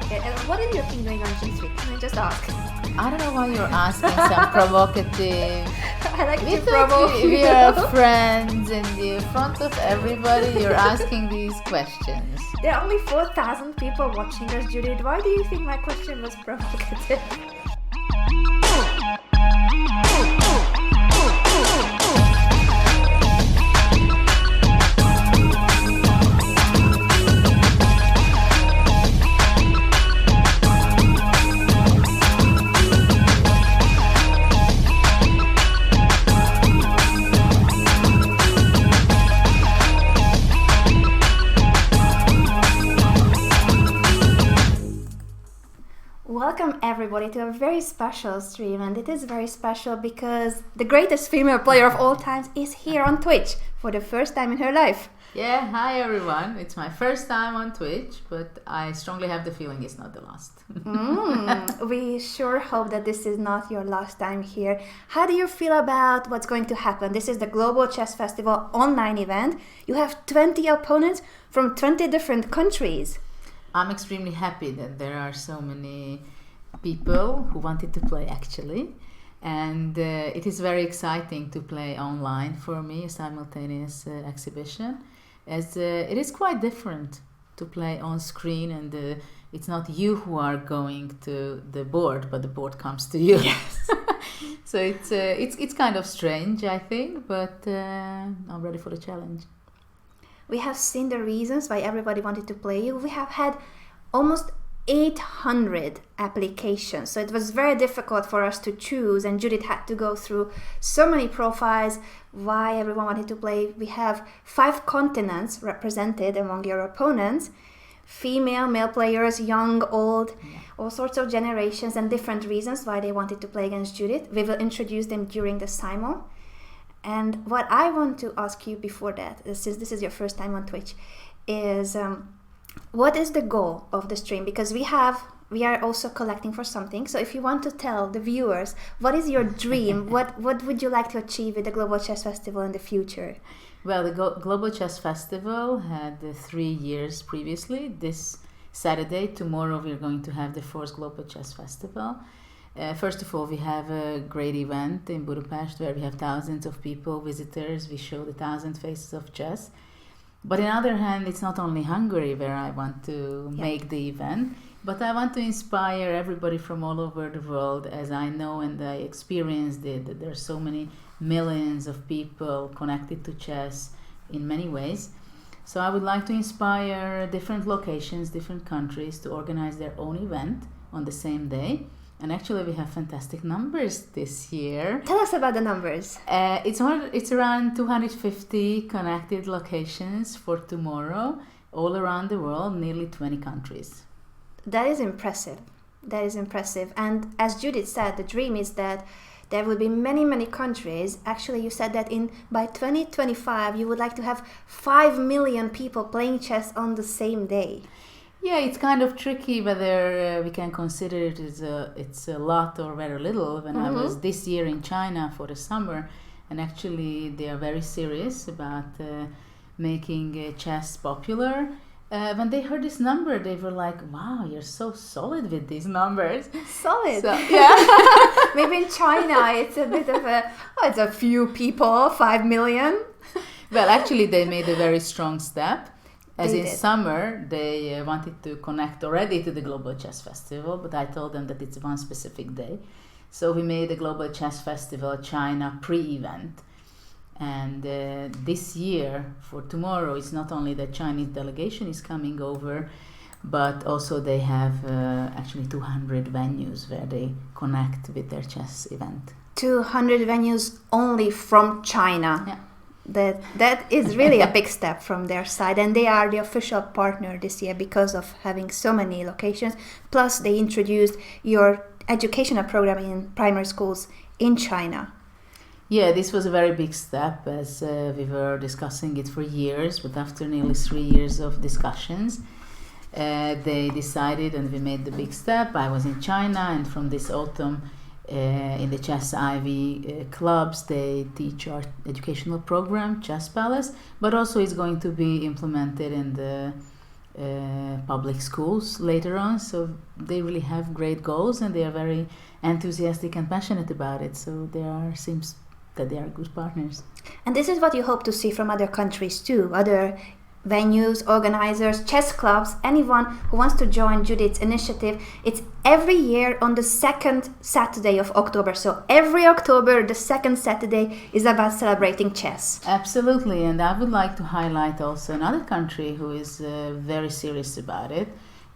Okay, and what are you doing on G Suite? Can I just ask? I don't know why you're asking some provocative. I like We to thought provoke we you. are friends in the front of everybody. You're asking these questions. There are only 4,000 people watching us, Judith. Why do you think my question was provocative? Welcome everybody to a very special stream, and it is very special because the greatest female player of all times is here on Twitch for the first time in her life. Yeah, hi everyone. It's my first time on Twitch, but I strongly have the feeling it's not the last. We sure hope that this is not your last time here. How do you feel about what's going to happen? This is the Global Chess Festival online event. You have 20 opponents from 20 different countries. I'm extremely happy that there are so many people who wanted to play actually, and it is very exciting to play online for me, a simultaneous exhibition, as it is quite different to play on screen, and it's not you who are going to the board, but the board comes to you. Yes. So it's kind of strange, I think, but I'm ready for the challenge. We have seen the reasons why everybody wanted to play you. We have had almost 800 applications, so it was very difficult for us to choose, and Judith had to go through so many profiles why everyone wanted to play. We have 5 continents represented among your opponents, female, male players, young, old, all sorts of generations and different reasons why they wanted to play against Judith. We will introduce them during the Simul. And what I want to ask you before that, since this is your first time on Twitch, is what is the goal of the stream? Because we are also collecting for something. So if you want to tell the viewers, what is your dream? what would you like to achieve with the Global Chess Festival in the future? Well, the Global Chess Festival had 3 years previously. This Saturday, tomorrow, we're going to have the 4th Global Chess Festival. First of all, we have a great event in Budapest where we have thousands of people, visitors. We show the 1,000 faces of chess. But on the other hand, it's not only Hungary where I want to make the event, but I want to inspire everybody from all over the world, as I know and I experienced it, that there are so many millions of people connected to chess in many ways. So I would like to inspire different locations, different countries to organize their own event on the same day. And actually, we have fantastic numbers this year. Tell us about the numbers. It's around 250 connected locations for tomorrow, all around the world, nearly 20 countries. That is impressive. That is impressive. And as Judith said, the dream is that there will be many, many countries. Actually, you said that by 2025, you would like to have 5 million people playing chess on the same day. Yeah, it's kind of tricky whether we can consider it as it's a lot or very little. When I was this year in China for the summer, and actually they are very serious about making chess popular. When they heard this number, they were like, wow, you're so solid with these numbers. Solid? So, yeah. Maybe in China it's a bit of it's a few people, 5 million. Well, actually they made a very strong step. As They in did. summer, they wanted to connect already to the Global Chess Festival, but I told them that it's one specific day. So we made the Global Chess Festival China pre-event. And this year, for tomorrow, it's not only the Chinese delegation is coming over, but also they have actually 200 venues where they connect with their chess event. 200 venues only from China. Yeah. That is really a big step from their side, and they are the official partner this year because of having so many locations. Plus, they introduced your educational program in primary schools in China. Yeah, this was a very big step, as we were discussing it for years, but after nearly 3 years of discussions, they decided, and we made the big step. I was in China, and from this autumn, in the Chess Ivy clubs, they teach our educational program, Chess Palace, but also it's going to be implemented in the public schools later on. So they really have great goals, and they are very enthusiastic and passionate about it. So seems that they are good partners. And this is what you hope to see from other countries too, other venues, organizers, chess clubs, anyone who wants to join Judith's initiative. It's every year on the second Saturday of October. So every October, the second Saturday is about celebrating chess. Absolutely. And I would like to highlight also another country who is very serious about it.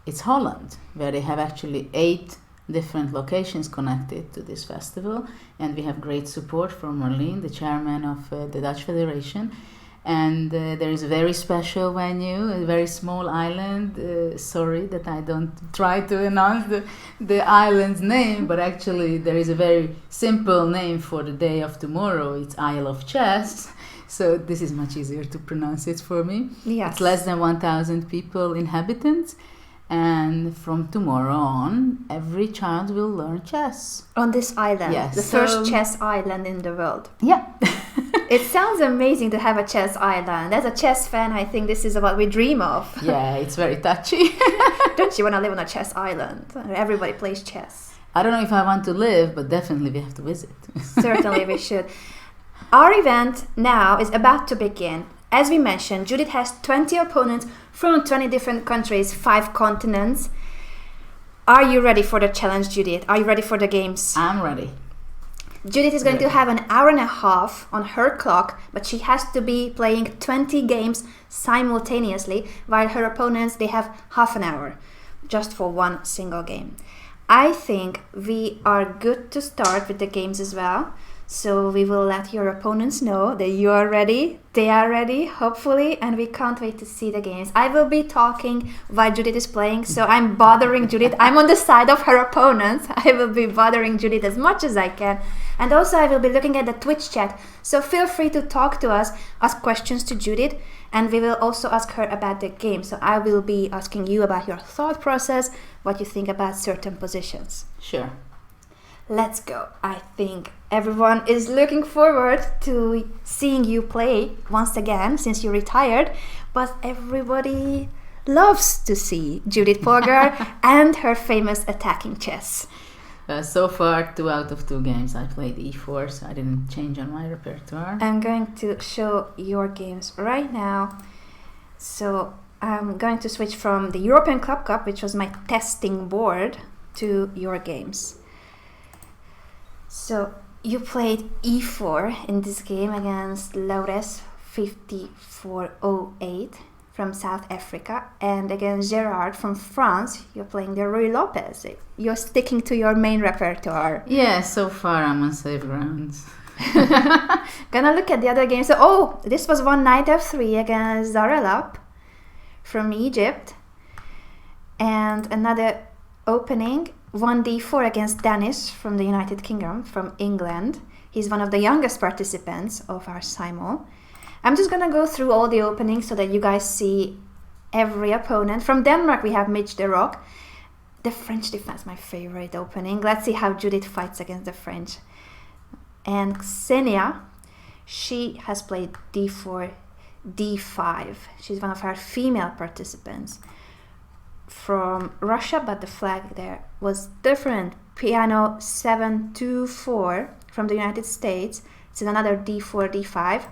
It's Holland, where they have actually 8 different locations connected to this festival. And we have great support from Marleen, the chairman of the Dutch Federation. And there is a very special venue, a very small island. Sorry that I don't try to announce the island's name, but actually there is a very simple name for the day of tomorrow. It's Isle of Chess. So this is much easier to pronounce it for me. Yes. It's less than 1,000 people, inhabitants. And from tomorrow on, every child will learn chess. On this island. Yes. The first chess island in the world. Yeah. It sounds amazing to have a chess island. As a chess fan, I think this is what we dream of. Yeah, it's very touchy. Don't you want to live on a chess island where everybody plays chess? I don't know if I want to live, but definitely we have to visit. Certainly we should. Our event now is about to begin. As we mentioned, Judith has 20 opponents from 20 different countries, 5 continents. Are you ready for the challenge, Judith? Are you ready for the games? I'm ready. Judith is going to have an hour and a half on her clock, but she has to be playing 20 games simultaneously, while her opponents, they have half an hour just for one single game. I think we are good to start with the games as well. So we will let your opponents know that you are ready, they are ready, hopefully, and we can't wait to see the games. I will be talking while Judith is playing, so I'm bothering Judith. I'm on the side of her opponents. I will be bothering Judith as much as I can. And also I will be looking at the Twitch chat, so feel free to talk to us, ask questions to Judith, and we will also ask her about the game. So I will be asking you about your thought process, what you think about certain positions. Sure. Let's go. I think everyone is looking forward to seeing you play once again since you retired, but everybody loves to see Judit Polgar and her famous attacking chess. So far, 2 out of 2 games I played e4, so I didn't change on my repertoire. I'm going to show your games right now. So I'm going to switch from the European Club Cup, which was my testing board, to your games. So you played e4 in this game against Laures 5408 from South Africa, and against Gerard from France you're playing the Ruy Lopez. You're sticking to your main repertoire. Yeah, so far I'm on safe grounds. Gonna look at the other games. So, this was one knight f3 against Zarelap from Egypt, and another opening 1d4 against Dennis from the United Kingdom, from England. He's one of the youngest participants of our Simul. I'm just gonna go through all the openings so that you guys see every opponent. From Denmark we have Mitch de Rock. The French defense, my favorite opening. Let's see how Judith fights against the French. And Xenia, she has played d4, d5. She's one of our female participants from Russia, but the flag there was different. Piano 724 from the United States. It's another d4, d5.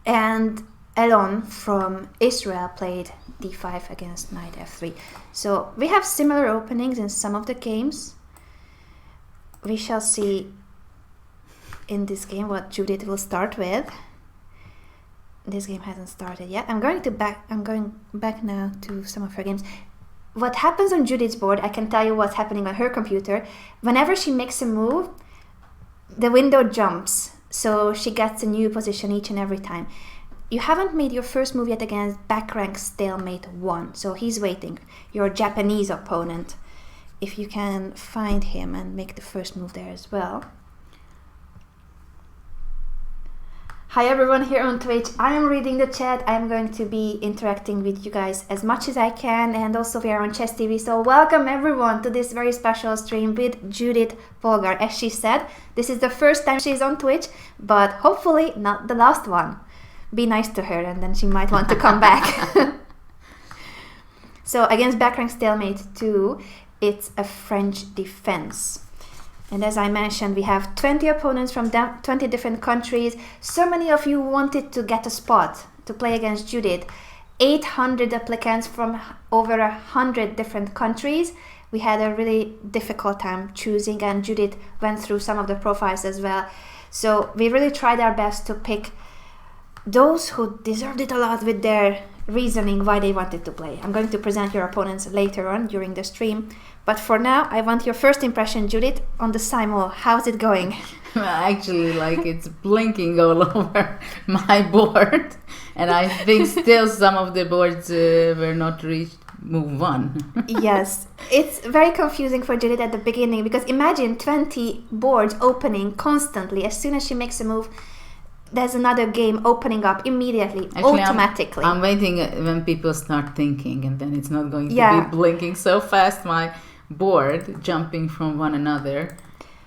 And Elon from Israel played d5 against knight f3. So we have similar openings in some of the games. We shall see in this game what Judith will start with. This game hasn't started yet. I'm going back now to some of her games. What happens on Judith's board, I can tell you what's happening on her computer. Whenever she makes a move, the window jumps, so she gets a new position each and every time. You haven't made your first move yet against back rank Stalemate 1, so he's waiting. Your Japanese opponent, if you can find him and make the first move there as well. Hi everyone here on Twitch. I am reading the chat. I am going to be interacting with you guys as much as I can, and also we are on Chess TV, so welcome everyone to this very special stream with Judit Polgar. As she said, this is the first time she's on Twitch, but hopefully not the last one. Be nice to her and then she might want to come back. So against backrank Stalemate 2, it's a French defense. And as I mentioned, we have 20 opponents from 20 different countries. So many of you wanted to get a spot to play against Judith. 800 applicants from over 100 different countries. We had a really difficult time choosing, and Judith went through some of the profiles as well. So we really tried our best to pick those who deserved it a lot with their reasoning why they wanted to play. I'm going to present your opponents later on during the stream. But for now, I want your first impression, Judith, on the Simul. How's it going? Well, actually, it's blinking all over my board. And I think still some of the boards were not reached move 1. Yes, it's very confusing for Judith at the beginning, because imagine 20 boards opening constantly. As soon as she makes a move, there's another game opening up immediately, actually, automatically. I'm waiting when people start thinking, and then it's not going to be blinking so fast, my board jumping from one another.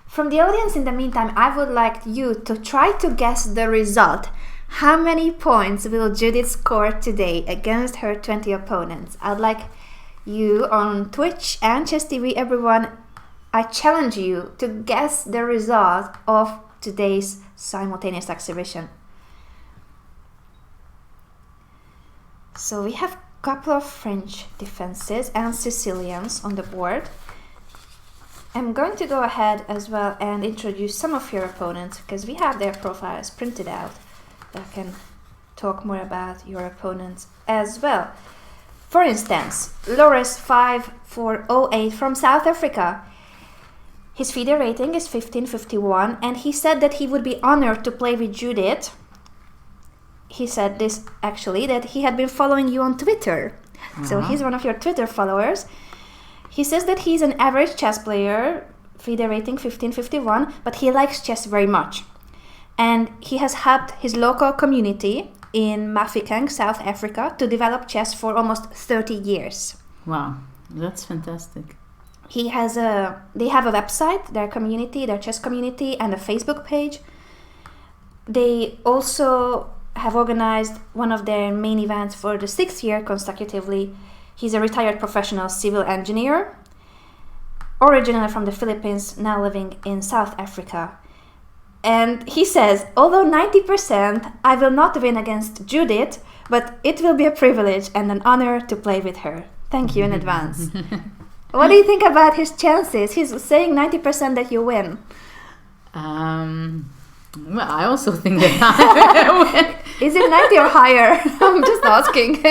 From the audience, in the meantime, I would like you to try to guess the result. How many points will Judith score today against her 20 opponents? I'd like you on Twitch and Chess TV, everyone, I challenge you to guess the result of today's simultaneous exhibition. So we have a couple of French defenses and Sicilians on the board. I'm going to go ahead as well and introduce some of your opponents, because we have their profiles printed out. I can talk more about your opponents as well. For instance, Loris5408 from South Africa. His FIDE rating is 1551, and he said that he would be honored to play with Judith. He said this actually, that he had been following you on Twitter. So he's one of your Twitter followers. He says that he's an average chess player, FIDE rating 1551, but he likes chess very much. And he has helped his local community in Mafeking, South Africa, to develop chess for almost 30 years. Wow, that's fantastic. They have a website, their community, their chess community, and a Facebook page. They also have organized one of their main events for the 6th year consecutively. He's a retired professional civil engineer, originally from the Philippines, now living in South Africa. And he says, although 90%, I will not win against Judith, but it will be a privilege and an honor to play with her. Thank you in advance. What do you think about his chances? He's saying 90% that you win. Well, I also think that I will win. Is it 90 or higher? I'm just asking.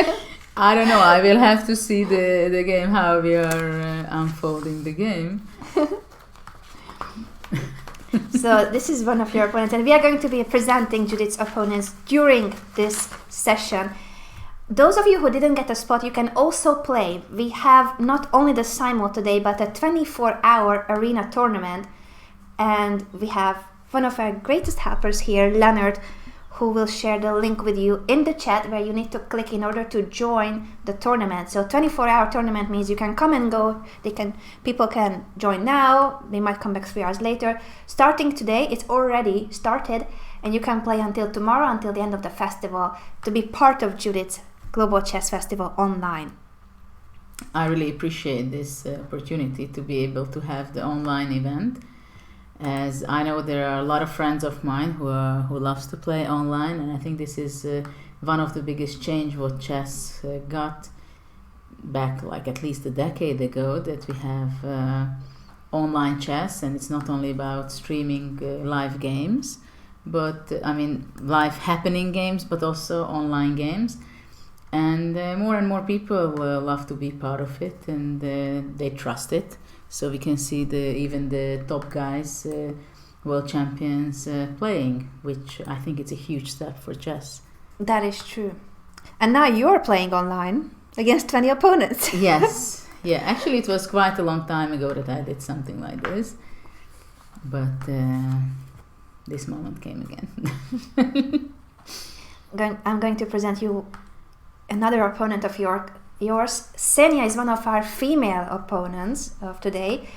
I don't know. I will have to see the game, how we are unfolding the game. So this is one of your opponents, and we are going to be presenting Judith's opponents during this session. Those of you who didn't get a spot, you can also play. We have not only the Simul today, but a 24-hour arena tournament, and we have one of our greatest helpers here, Leonard, who will share the link with you in the chat, where you need to click in order to join the tournament. So 24-hour tournament means you can come and go. People can join now. They might come back 3 hours later. Starting today, it's already started, and you can play until tomorrow, until the end of the festival, to be part of Judith's Global Chess Festival online. I really appreciate this opportunity to be able to have the online event, as I know there are a lot of friends of mine who loves to play online, and I think this is one of the biggest change what chess got back at least a decade ago, that we have online chess, and it's not only about streaming live games, but live happening games, but also online games. And more and more people love to be part of it, and they trust it. So we can see even the top guys, world champions, playing, which I think it's a huge step for chess. That is true. And now you're playing online against 20 opponents. Yes. Yeah, actually it was quite a long time ago that I did something like this. But this moment came again. I'm going to present you another opponent of yours. Senia is one of our female opponents of today.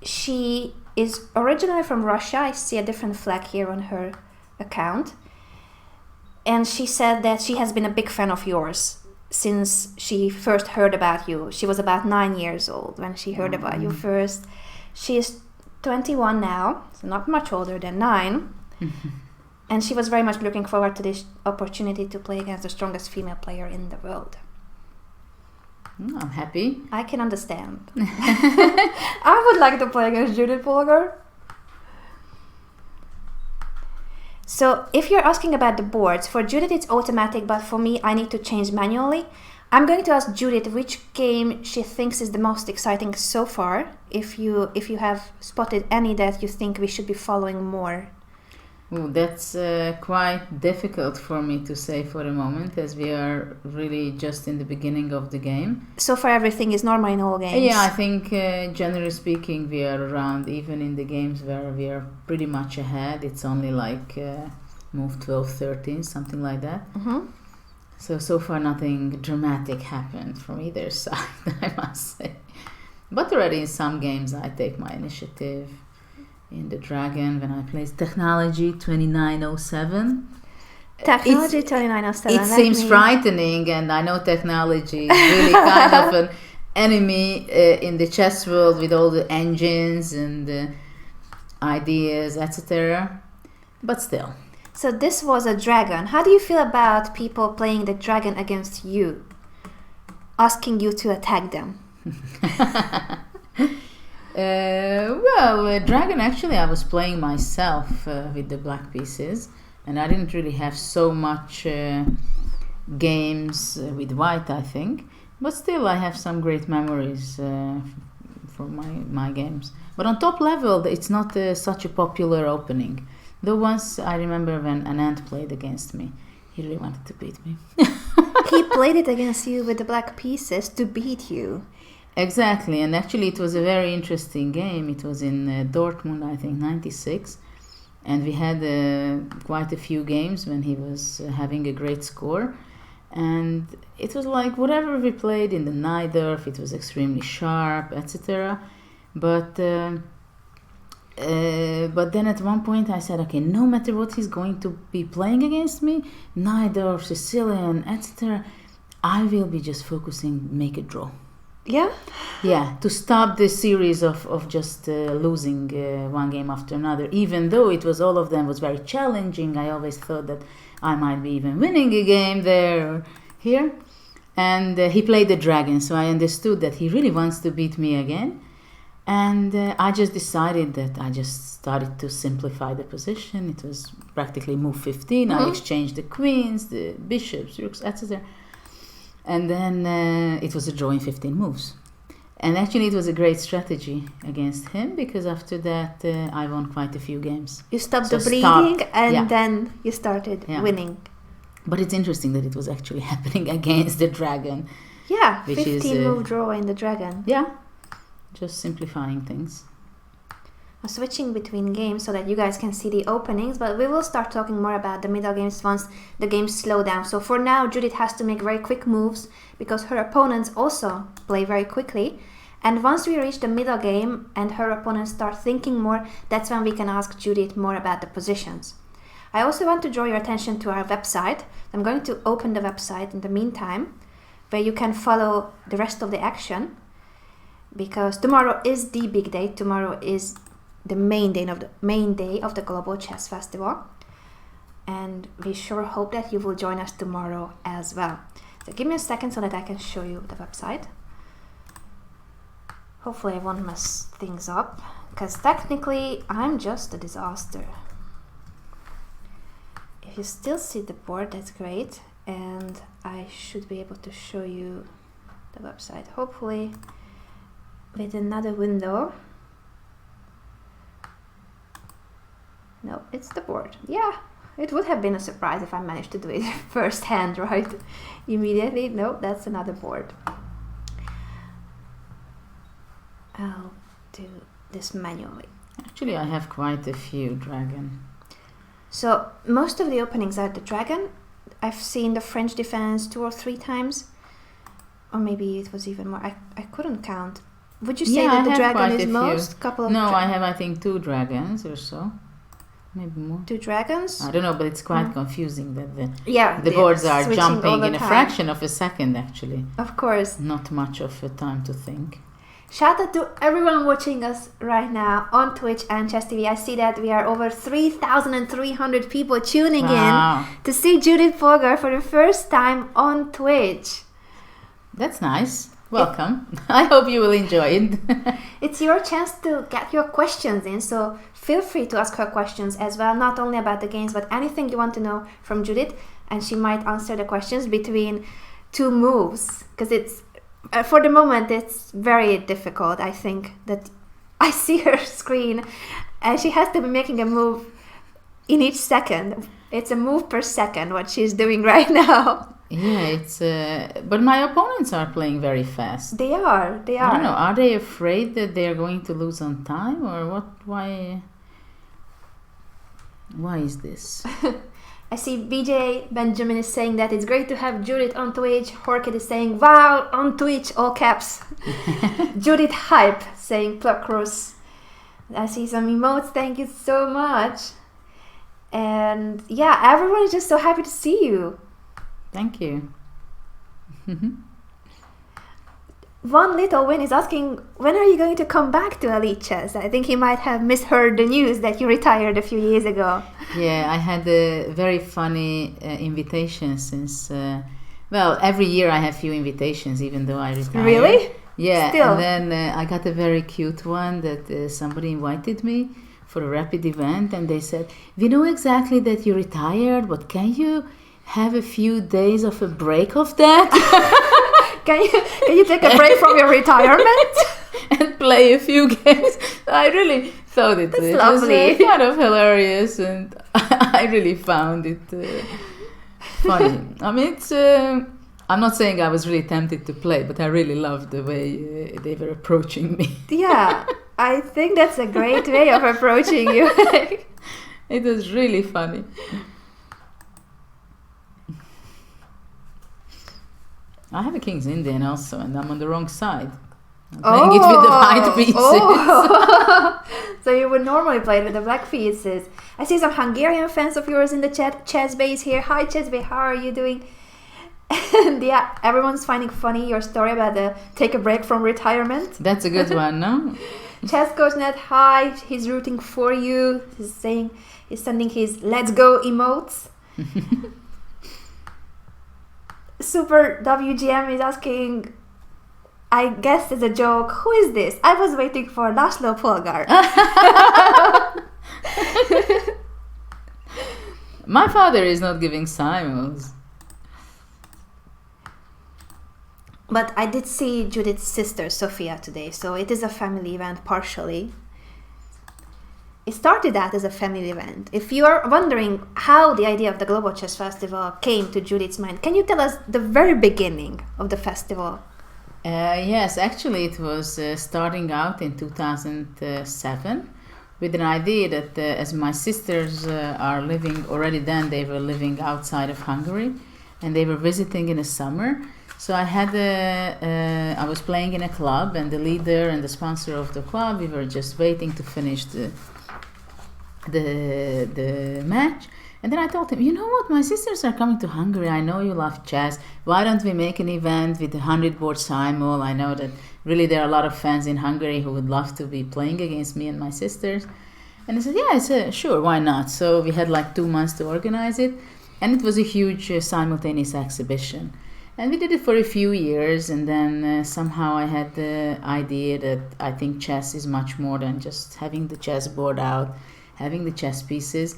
She is originally from Russia. I see a different flag here on her account. And she said that she has been a big fan of yours. since she first heard about you. She was about 9 years old when she heard about you first. She is 21 now, so not much older than 9. And she was very much looking forward to this opportunity to play against the strongest female player in the world. I'm happy. I can understand. I would like to play against Judit Polgar. So if you're asking about the boards, for Judith it's automatic, but for me I need to change manually. I'm going to ask Judith which game she thinks is the most exciting so far, if you have spotted any that you think we should be following more. Ooh, that's quite difficult for me to say for the moment, as we are really just in the beginning of the game. So far everything is normal in all games. Yeah, I think generally speaking we are around, even in the games where we are pretty much ahead. It's only like move 12, 13, something like that. Mm-hmm. So far nothing dramatic happened from either side, I must say. But already in some games I take my initiative. In the Dragon, when I played Technology 2907. Technology 2907. It seems frightening, and I know Technology is really kind of an enemy in the chess world with all the engines and ideas, etc. But still. So this was a dragon. How do you feel about people playing the dragon against you? Asking you to attack them? Dragon, actually I was playing myself with the black pieces, and I didn't really have so much games with white, I think, but still I have some great memories from my games. But on top level it's not such a popular opening, though once I remember when Anand played against me, he really wanted to beat me. He played it against you with the black pieces to beat you. Exactly, and actually it was a very interesting game. It was in Dortmund, I think, 96, and we had quite a few games when he was having a great score, and it was like whatever we played in the Najdorf, it was extremely sharp, etc. But then at one point I said, okay, no matter what he's going to be playing against me, Najdorf, Sicilian, etc., I will be just focusing, make a draw. Yeah? Yeah, to stop the series of just losing one game after another. Even though it was all of them was very challenging, I always thought that I might be even winning a game there or here. And he played the dragon, so I understood that he really wants to beat me again. And I just decided that I just started to simplify the position. It was practically move 15. Mm-hmm. I exchanged the queens, the bishops, rooks, etc. And then it was a draw in 15 moves. And actually it was a great strategy against him, because after that I won quite a few games. You stopped the bleeding and then you started winning. But it's interesting that it was actually happening against the dragon. Yeah, 15 move draw in the dragon. Yeah, just simplifying things. I'm switching between games so that you guys can see the openings, but we will start talking more about the middle games once the games slow down. So for now, Judith has to make very quick moves because her opponents also play very quickly. And once we reach the middle game and her opponents start thinking more, that's when we can ask Judith more about the positions. I also want to draw your attention to our website. I'm going to open the website in the meantime, where you can follow the rest of the action, because tomorrow is the big day. Tomorrow is the main day of the Global Chess Festival, and we sure hope that you will join us tomorrow as well. So give me a second so that I can show you the website. Hopefully I won't mess things up, because technically I'm just a disaster. If you still see the board, that's great, and I should be able to show you the website, hopefully with another window. No, it's the board. Yeah, it would have been a surprise if I managed to do it first hand, right? Immediately. No, that's another board. I'll do this manually. Actually, I have quite a few dragon. So most of the openings are the dragon. I've seen the French defense 2 or 3 times, or maybe it was even more. I couldn't count. Would you say that the dragon is most? No, I have I think 2 dragons or so. maybe more. 2 dragons. I don't know, but it's quite confusing that the Yeah, boards are switching all jumping the in a time. fraction of a second, actually. Of course. Not much of a time to think. Shout out to everyone watching us right now on Twitch and Chess TV. I see that we are over 3,300 people tuning Wow. in to see Judit Polgar for the first time on Twitch. That's nice. Welcome. I hope you will enjoy it. It's your chance to get your questions in, so feel free to ask her questions as well, not only about the games, but anything you want to know from Judit, and she might answer the questions between 2 moves, because it's for the moment it's very difficult. I think that I see her screen and she has to be making a move in each second. It's a move per second what she's doing right now. Yeah, it's but my opponents are playing very fast. They are. I don't know, are they afraid that they are going to lose on time, or what? Why is this? I see BJ Benjamin is saying that it's great to have Judit on Twitch. Horkid is saying, wow, on Twitch, all caps. Judit Hype saying Pluckrose. I see some emotes, thank you so much. And yeah, everyone is just so happy to see you. Thank you. One Little Win is asking, when are you going to come back to Elite Chess? I think he might have misheard the news that you retired a few years ago. Yeah, I had a very funny invitation since, well, every year I have few invitations even though I retired. Really? Yeah, Still. and then I got a very cute one that somebody invited me for a rapid event, and they said, we know exactly that you retired, but can you have a few days of a break of that? Can you take a break from your retirement? And play a few games. I really thought it was lovely. kind of hilarious, and I really found it funny. I mean, it's. I'm not saying I was really tempted to play, but I really loved the way they were approaching me. Yeah, I think that's a great way of approaching you. It was really funny. I have a King's Indian also, and I'm on the wrong side. I'm playing it with the white pieces. Oh. So you would normally play it with the black pieces. I see some Hungarian fans of yours in the chat. Chessbase here. Hi Chessbase, how are you doing? And yeah, everyone's finding funny your story about the take a break from retirement. That's a good one, no? Chess Coach Net, hi. He's rooting for you. He's sending his let's go emotes. Super WGM is asking, I guess it's a joke, who is this? I was waiting for Laszlo Polgar. My father is not giving Simuls. But I did see Judith's sister Sofia today, so it is a family event partially. It started out as a family event. If you are wondering how the idea of the Global Chess Festival came to Judith's mind, can you tell us the very beginning of the festival? Yes, actually it was starting out in 2007 with an idea that as my sisters are living, already then they were living outside of Hungary and they were visiting in the summer. So I was playing in a club, and the leader and the sponsor of the club, we were just waiting to finish the match. And then I told him, you know what, my sisters are coming to Hungary. I know you love chess. Why don't we make an event with 100 board Simul? I know that really there are a lot of fans in Hungary who would love to be playing against me and my sisters. And I said, yeah, I said, sure, why not? So we had like 2 months to organize it. And it was a huge simultaneous exhibition. And we did it for a few years, and then somehow I had the idea that I think chess is much more than just having the chessboard out, having the chess pieces.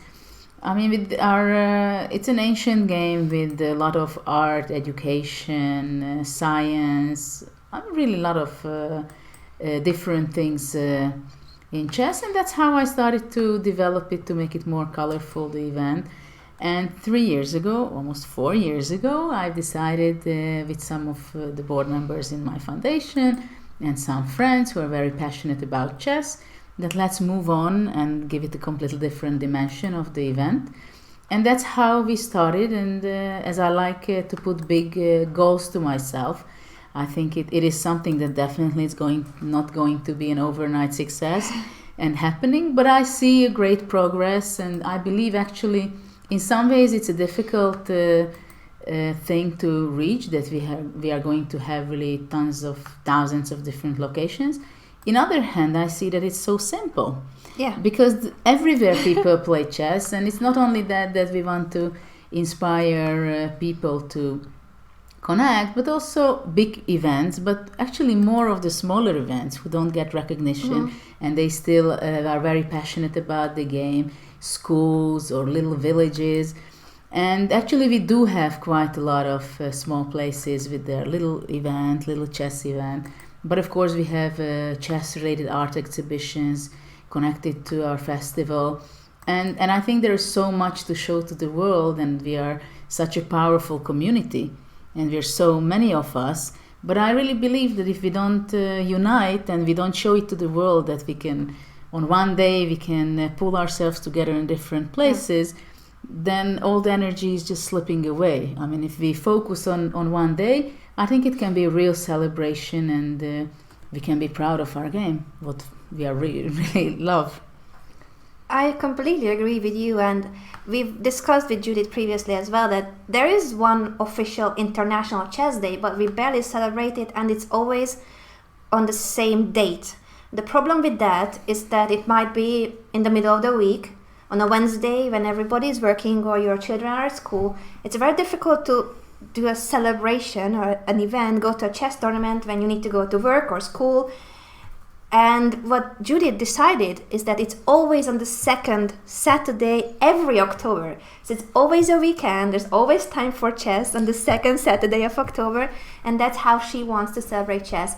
I mean, it's an ancient game with a lot of art, education, science, really a lot of different things in chess. And that's how I started to develop it, to make it more colorful, the event. And 3 years ago, almost 4 years ago, I decided with some of the board members in my foundation and some friends who are very passionate about chess, that let's move on and give it a completely different dimension of the event. And that's how we started. And as I like to put big goals to myself, I think it is something that definitely is not going to be an overnight success. and happening. But I see a great progress, and I believe actually in some ways it's a difficult thing to reach, that we are going to have really thousands of different locations. In other hand, I see that it's so simple. Yeah. Because everywhere people play chess, and it's not only that we want to inspire people to connect, but also big events, but actually more of the smaller events who don't get recognition and they still are very passionate about the game, schools or little villages. And actually we do have quite a lot of small places with their little chess event. But of course we have chess-related art exhibitions connected to our festival. And I think there is so much to show to the world, and we are such a powerful community, and we're so many of us. But I really believe that if we don't unite and we don't show it to the world, that we can, on one day, we can pull ourselves together in different places, then all the energy is just slipping away. I mean, if we focus on one day, I think it can be a real celebration, and we can be proud of our game, what we are really love. I completely agree with you, and we've discussed with Judith previously as well that there is one official International Chess Day, but we barely celebrate it, and it's always on the same date. The problem with that is that it might be in the middle of the week, on a Wednesday when everybody is working or your children are at school. It's very difficult to do a celebration or an event, go to a chess tournament when you need to go to work or school. And what Judith decided is that it's always on the second Saturday every October. So it's always a weekend, there's always time for chess on the second Saturday of October, and that's how she wants to celebrate chess.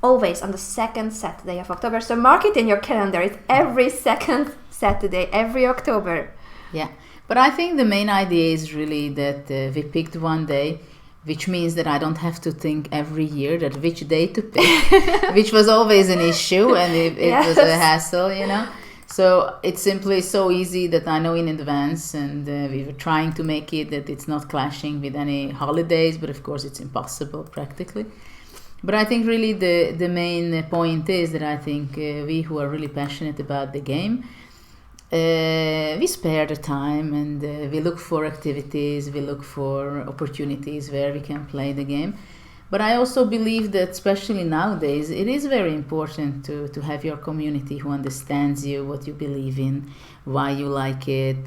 Always on the second Saturday of October. So mark it in your calendar, it's every second Saturday, every October. Yeah, but I think the main idea is really that we picked one day, which means that I don't have to think every year that which day to pick, which was always an issue, and it Yes. was a hassle, you know. So it's simply so easy that I know in advance, and we were trying to make it that it's not clashing with any holidays, but of course it's impossible practically. But I think really the main point is that I think we who are really passionate about the game, we spare the time, and we look for activities, we look for opportunities where we can play the game. But I also believe that especially nowadays it is very important to have your community who understands you, what you believe in, why you like it.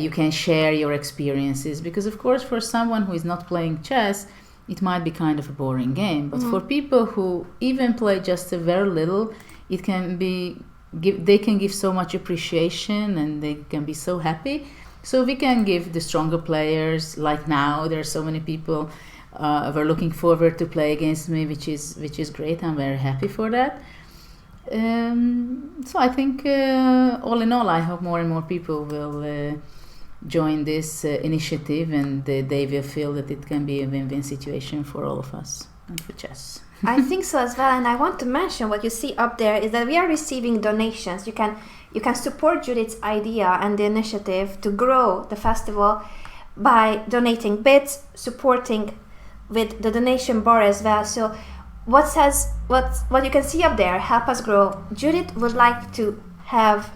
You can share your experiences, because of course for someone who is not playing chess it might be kind of a boring game, but for people who even play just a very little, it can be they can give so much appreciation, and they can be so happy. So we can give the stronger players, like now there are so many people were looking forward to play against me, which is great. I'm very happy for that. So I think all in all, I hope more and more people will join this initiative, and they will feel that it can be a win-win situation for all of us and for chess. I think so as well, and I want to mention what you see up there is that we are receiving donations. You can support Judith's idea and the initiative to grow the festival by donating bits, supporting with the donation bar as well. So what you can see up there, help us grow. Judith would like to have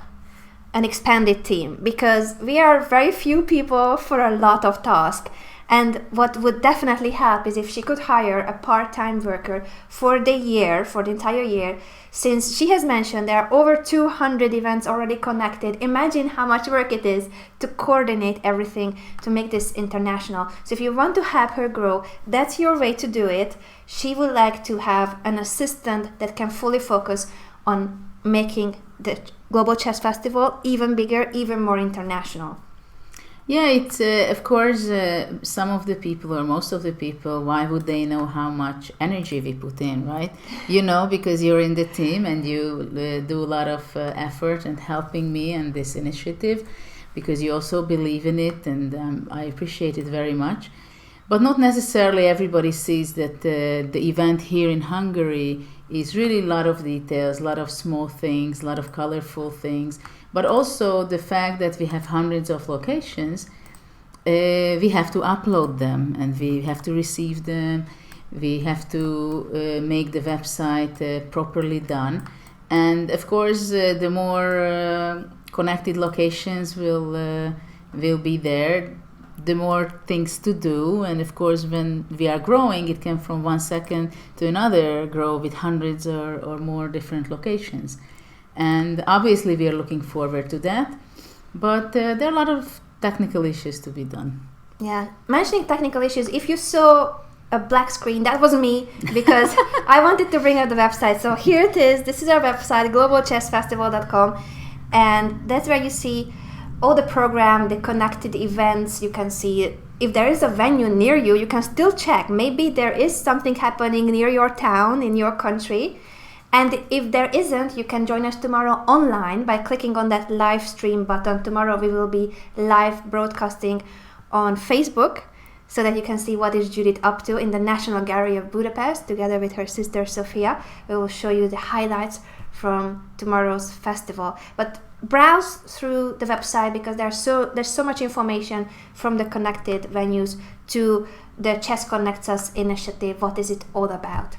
an expanded team, because we are very few people for a lot of tasks. And what would definitely help is if she could hire a part-time worker for the entire year. Since she has mentioned there are over 200 events already connected, imagine how much work it is to coordinate everything to make this international. So if you want to help her grow, that's your way to do it. She would like to have an assistant that can fully focus on making the Global Chess Festival even bigger, even more international. Yeah, it's of course some of the people, or most of the people, why would they know how much energy we put in, right? You know, because you're in the team and you do a lot of effort and helping me and this initiative, because you also believe in it, and I appreciate it very much. But not necessarily everybody sees that the event here in Hungary is really a lot of details, a lot of small things, a lot of colorful things, but also the fact that we have hundreds of locations. We have to upload them, and we have to receive them. We have to make the website properly done. And of course, the more connected locations will be there, the more things to do. And of course, when we are growing, it can from 1 second to another grow with hundreds or more different locations. And obviously, we are looking forward to that. But there are a lot of technical issues to be done. Yeah, mentioning technical issues, if you saw a black screen, that was me, because I wanted to bring up the website. So here it is. This is our website, globalchessfestival.com, and that's where you see all the program, the connected events. You can see if there is a venue near you, you can still check. Maybe there is something happening near your town, in your country. And if there isn't, you can join us tomorrow online by clicking on that live stream button. Tomorrow we will be live broadcasting on Facebook, so that you can see what is Judith up to in the National Gallery of Budapest together with her sister Sofia. We will show you the highlights from tomorrow's festival. But browse through the website, because there's so much information from the connected venues to the Chess Connects Us initiative. What is it all about?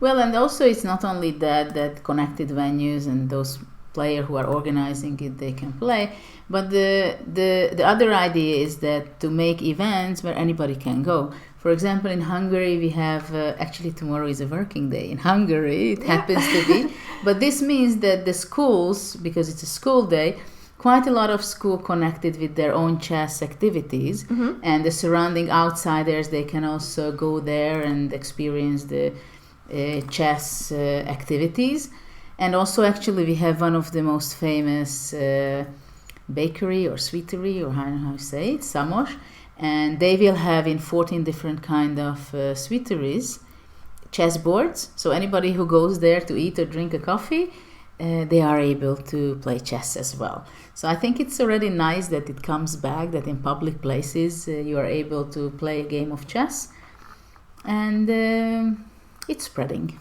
Well, and also it's not only that connected venues and those players who are organizing it, they can play, but the other idea is that to make events where anybody can go. For example, in Hungary we have actually tomorrow is a working day in Hungary, it happens to be, but this means that the schools, because it's a school day, quite a lot of school connected with their own chess activities, and the surrounding outsiders, they can also go there and experience the chess activities. And also, actually, we have one of the most famous bakery or sweetery, or I don't know how to say it, Samos, and they will have in 14 different kind of sweeteries chess boards. So anybody who goes there to eat or drink a coffee, they are able to play chess as well. So I think it's already nice that it comes back, that in public places you are able to play a game of chess, and it's spreading.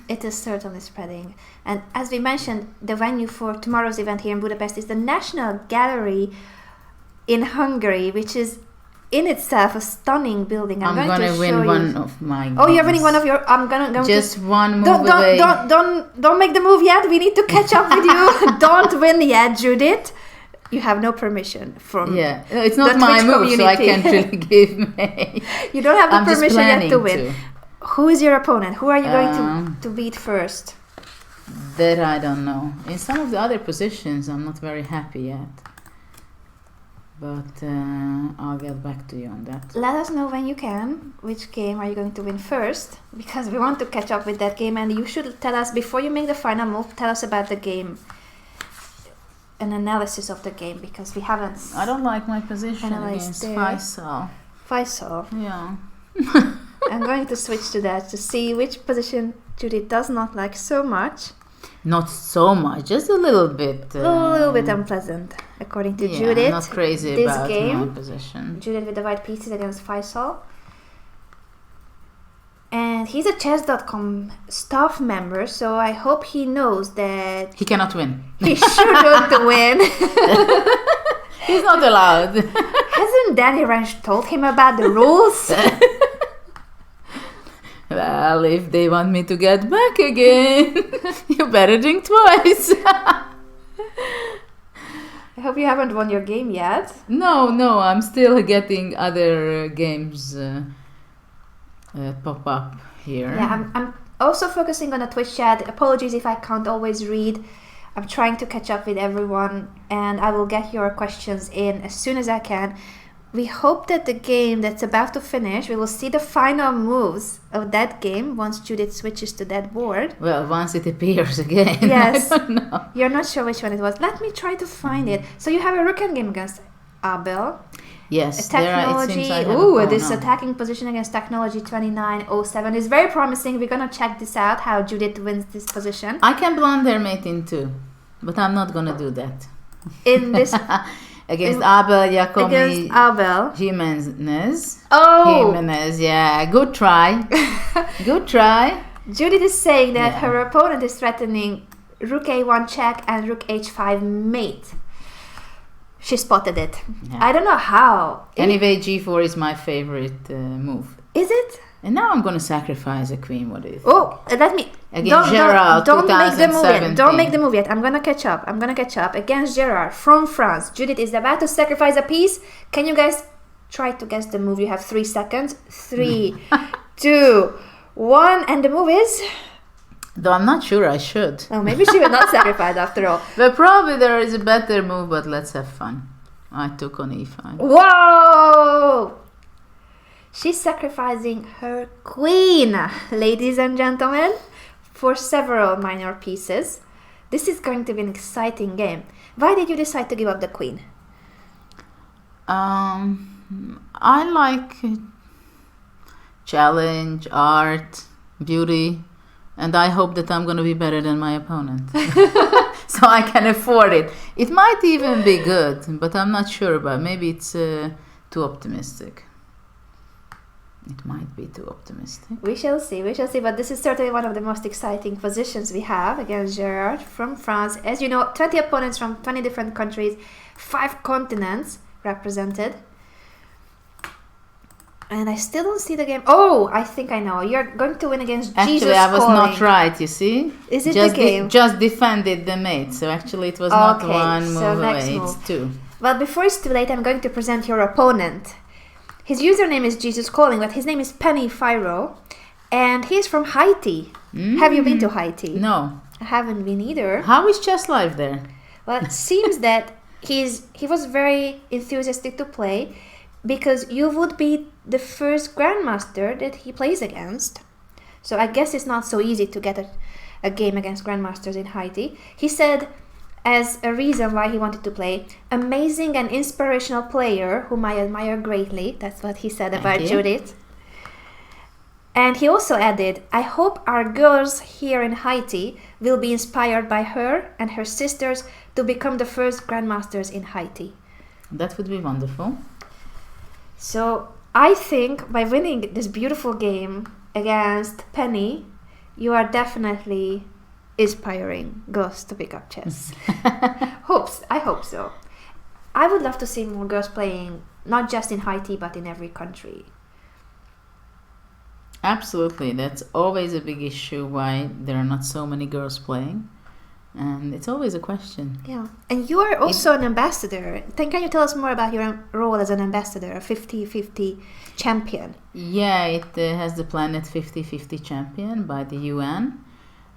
It is certainly spreading. And as we mentioned, the venue for tomorrow's event here in Budapest is the National Gallery in Hungary, which is in itself a stunning building. I'm going to win one of my games. Oh, you're winning one of your... I'm gonna just one move away. Don't make the move yet. We need to catch up with you. Don't win yet, Judith. You have no permission from it's not my move, community. So I can't really give me. You don't have the permission yet to win. Who is your opponent? Who are you going to beat first? That I don't know. In some of the other positions, I'm not very happy yet. But I'll get back to you on that. Let us know when you can. Which game are you going to win first? Because we want to catch up with that game. And you should tell us, before you make the final move, tell us about the game. An analysis of the game. Because we haven't... I don't like my position against Faisal. Faisal? Yeah. I'm going to switch to that to see which position Judith does not like so much. Not so much, just a little bit. A little bit unpleasant, according to Judith. I'm not crazy this about game, my position. Judith with the white pieces against Faisal. And he's a Chess.com staff member, so I hope he knows that... He cannot win. He shouldn't win. He's not allowed. Hasn't Danny Ranch told him about the rules? Well, if they want me to get back again, you better drink twice. I hope you haven't won your game yet. No, I'm still getting other games pop up here. Yeah, I'm also focusing on the Twitch chat. Apologies if I can't always read. I'm trying to catch up with everyone, and I will get your questions in as soon as I can. We hope that the game that's about to finish, we will see the final moves of that game once Judith switches to that board. Well, once it appears again. Yes. I don't know. You're not sure which one it was. Let me try to find it. So you have a Rook game against Abel. Yes. Technology. This attacking position against Technology 2907 is very promising. We're going to check this out, how Judith wins this position. I can blunder mate in two, but I'm not going to do that. In this... Against Abel, Jacobi, against Abel. Jimenez. Oh! Jimenez, yeah. Good try. Good try. Judith is saying that her opponent is threatening Rook A1 check and Rook H5 mate. She spotted it. Yeah. I don't know how. Anyway, G4 is my favorite move. Is it? And now I'm going to sacrifice a queen. What do you think? Oh, let me... Against Gerard, don't make the move yet. 2017. Don't make the move yet. I'm going to catch up. Against Gerard from France. Judith is about to sacrifice a piece. Can you guys try to guess the move? You have 3 seconds. 3, 2, 1. And the move is... Though I'm not sure I should. Oh, maybe she will not sacrifice after all. But probably there is a better move, but let's have fun. I took on e5. Whoa! She's sacrificing her queen, ladies and gentlemen, for several minor pieces. This is going to be an exciting game. Why did you decide to give up the queen? I like challenge, art, beauty, and I hope that I'm going to be better than my opponent. So I can afford it. It might even be good, but I'm not sure about. Maybe it's too optimistic. It might be too optimistic. We shall see. But this is certainly one of the most exciting positions we have against Gerard from France. As you know, 20 opponents from 20 different countries, 5 continents represented. And I still don't see the game. Oh, I think I know. You're going to win against Jesus Actually, I was Calling. not right, you see. Is it just the game? Just defended the mate. So actually it was not one move so next away. move. It's 2. Well, before it's too late, I'm going to present your opponent. His username is Jesus Calling, but his name is Penny Firo, and he's from Haiti. Have you been to Haiti? No. I haven't been either. How is chess life there? Well, it seems that he was very enthusiastic to play, because you would be the first grandmaster that he plays against. So I guess it's not so easy to get a game against grandmasters in Haiti. He said, as a reason why he wanted to play, amazing and inspirational player whom I admire greatly. That's what he said about Judith. And he also added, I hope our girls here in Haiti will be inspired by her and her sisters to become the first grandmasters in Haiti. That would be wonderful. So I think by winning this beautiful game against Penny, you are definitely inspiring girls to pick up chess. I hope so. I would love to see more girls playing, not just in Haiti, but in every country. Absolutely. That's always a big issue, why there are not so many girls playing. And it's always a question. Yeah. And you are also an ambassador. Can you tell us more about your role as an ambassador, a 50-50 champion? Yeah, it has the Planet 50-50 champion by the UN.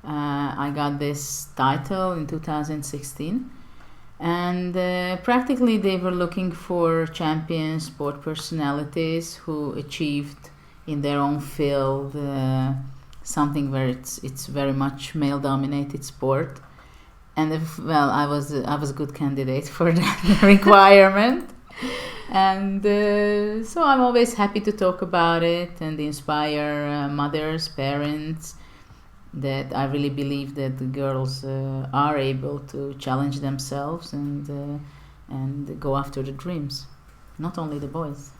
I got this title in 2016. And practically they were looking for champions, sport personalities who achieved in their own field something where it's very much male-dominated sport. And I was a good candidate for that requirement. And so I'm always happy to talk about it and inspire mothers, parents, that I really believe that the girls are able to challenge themselves and go after the dreams. Not only the boys.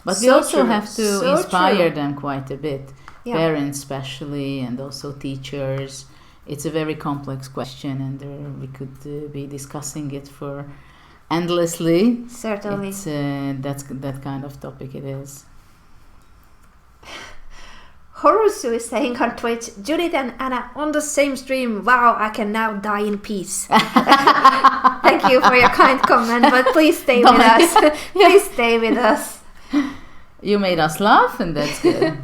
But we also have to inspire them quite a bit. Yeah. Parents especially, and also teachers. It's a very complex question, and we could be discussing it for endlessly. Certainly. It's, that's that kind of topic it is. Horusu is saying on Twitch, Judith and Anna on the same stream. Wow, I can now die in peace. Thank you for your kind comment, but please stay with us. Please stay with us. You made us laugh, and that's good.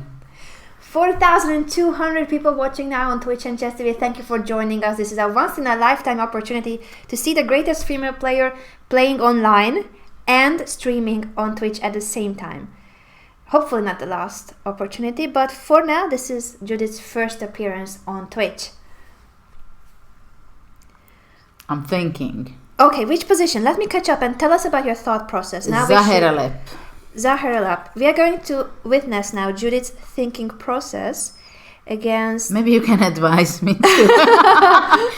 4,200 people watching now on Twitch and Chess TV. Thank you for joining us. This is a once-in-a-lifetime opportunity to see the greatest female player playing online and streaming on Twitch at the same time. Hopefully not the last opportunity, but for now, this is Judith's first appearance on Twitch. I'm thinking. Okay, which position? Let me catch up and tell us about your thought process. Now Zaheralep. We are going to witness now Judith's thinking process against... Maybe you can advise me too.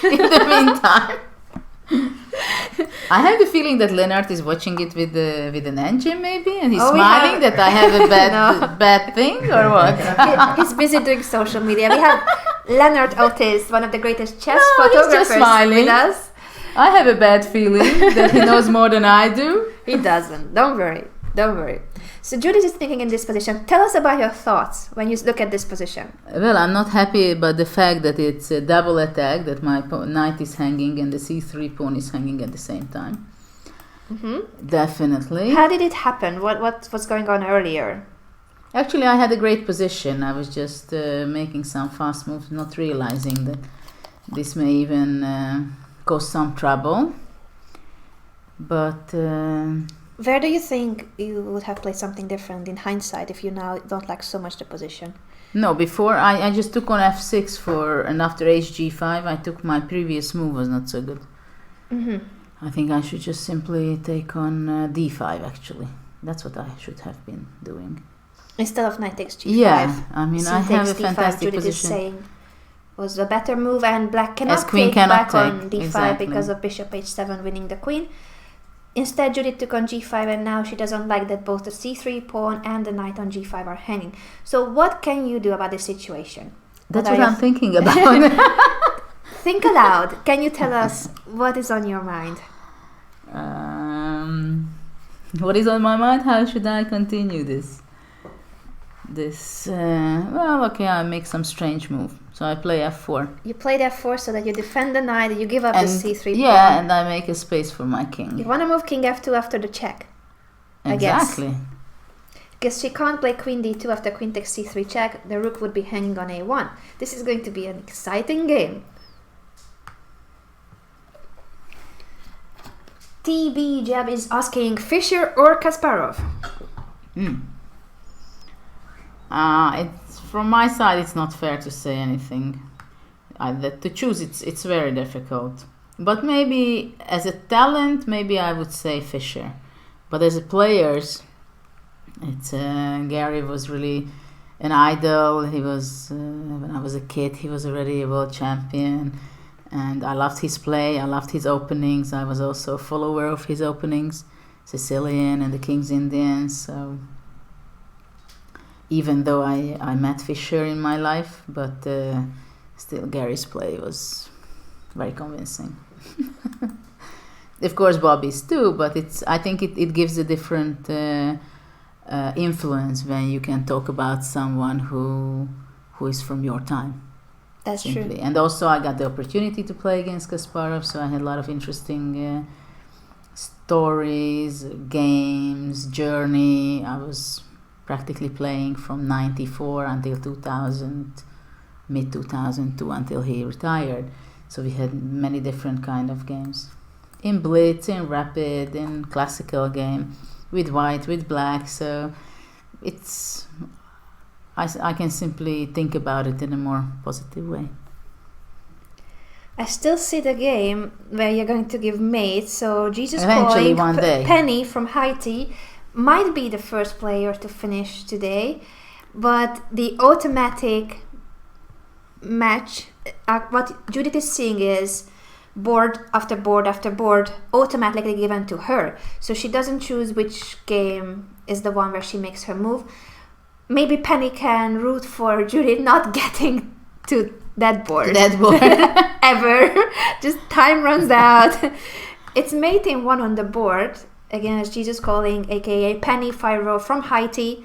In the meantime. I have the feeling that Lennart is watching it with an engine maybe, and he's smiling that I have a bad thing, or what? He's busy doing social media. We have Lennart Otis, one of the greatest chess photographers with us. I have a bad feeling that he knows more than I do. He doesn't. Don't worry. Don't worry. So Judith is thinking in this position. Tell us about your thoughts when you look at this position. Well, I'm not happy about the fact that it's a double attack, that my knight is hanging and the c3 pawn is hanging at the same time. Mm-hmm. Definitely. How did it happen? What was going on earlier? Actually, I had a great position. I was just making some fast moves, not realizing that this may even cause some trouble. But where do you think you would have played something different in hindsight if you now don't like so much the position? No, before I just took on f6 and after hg5 I took my previous move was not so good. Mm-hmm. I think I should just simply take on d5 actually. That's what I should have been doing. Instead of knight takes g5. Yeah, I mean I have a d5, fantastic Judith position. Is saying was a better move, and black cannot As queen take cannot back on take, d5 exactly. because of bishop h7 winning the queen. Instead, Judith took on g5, and now she doesn't like that both the c3 pawn and the knight on g5 are hanging. So what can you do about this situation? That's what I'm thinking about. Think aloud. Can you tell us what is on your mind? What is on my mind? How should I continue this? Well, okay, I make some strange move. So I play f4. You played f4 so that you defend the knight, you give up the c3 pawn. Yeah, and I make a space for my king. You want to move king f2 after the check. Exactly. Because she can't play queen d2 after queen takes c3 check. The rook would be hanging on a1. This is going to be an exciting game. TB Jab is asking Fischer or Kasparov? It's from my side. It's not fair to say anything. To choose, it's very difficult. But maybe as a talent, maybe I would say Fischer. But as a players, it's Gary was really an idol. He was when I was a kid. He was already a world champion, and I loved his play. I loved his openings. I was also a follower of his openings, Sicilian and the King's Indian. So even though I met Fischer in my life, but still Gary's play was very convincing. Of course, Bobby's too, but I think it gives a different influence when you can talk about someone who is from your time. That's simply. true. And also I got the opportunity to play against Kasparov, so I had a lot of interesting stories, games, journey. I was practically playing from 94 until 2000, mid 2002 until he retired. So we had many different kind of games. In blitz, in rapid, in classical game, with white, with black. So it's I can simply think about it in a more positive way. I still see the game where you're going to give mate. So Jesus Eventually, calling one day. Penny from Haiti might be the first player to finish today, but the automatic match, what Judith is seeing is board after board after board automatically given to her. So she doesn't choose which game is the one where she makes her move. Maybe Penny can root for Judith not getting to that board. Ever. Just time runs out. It's mate in one on the board against Jesus calling, aka Penny Fyro from Haiti.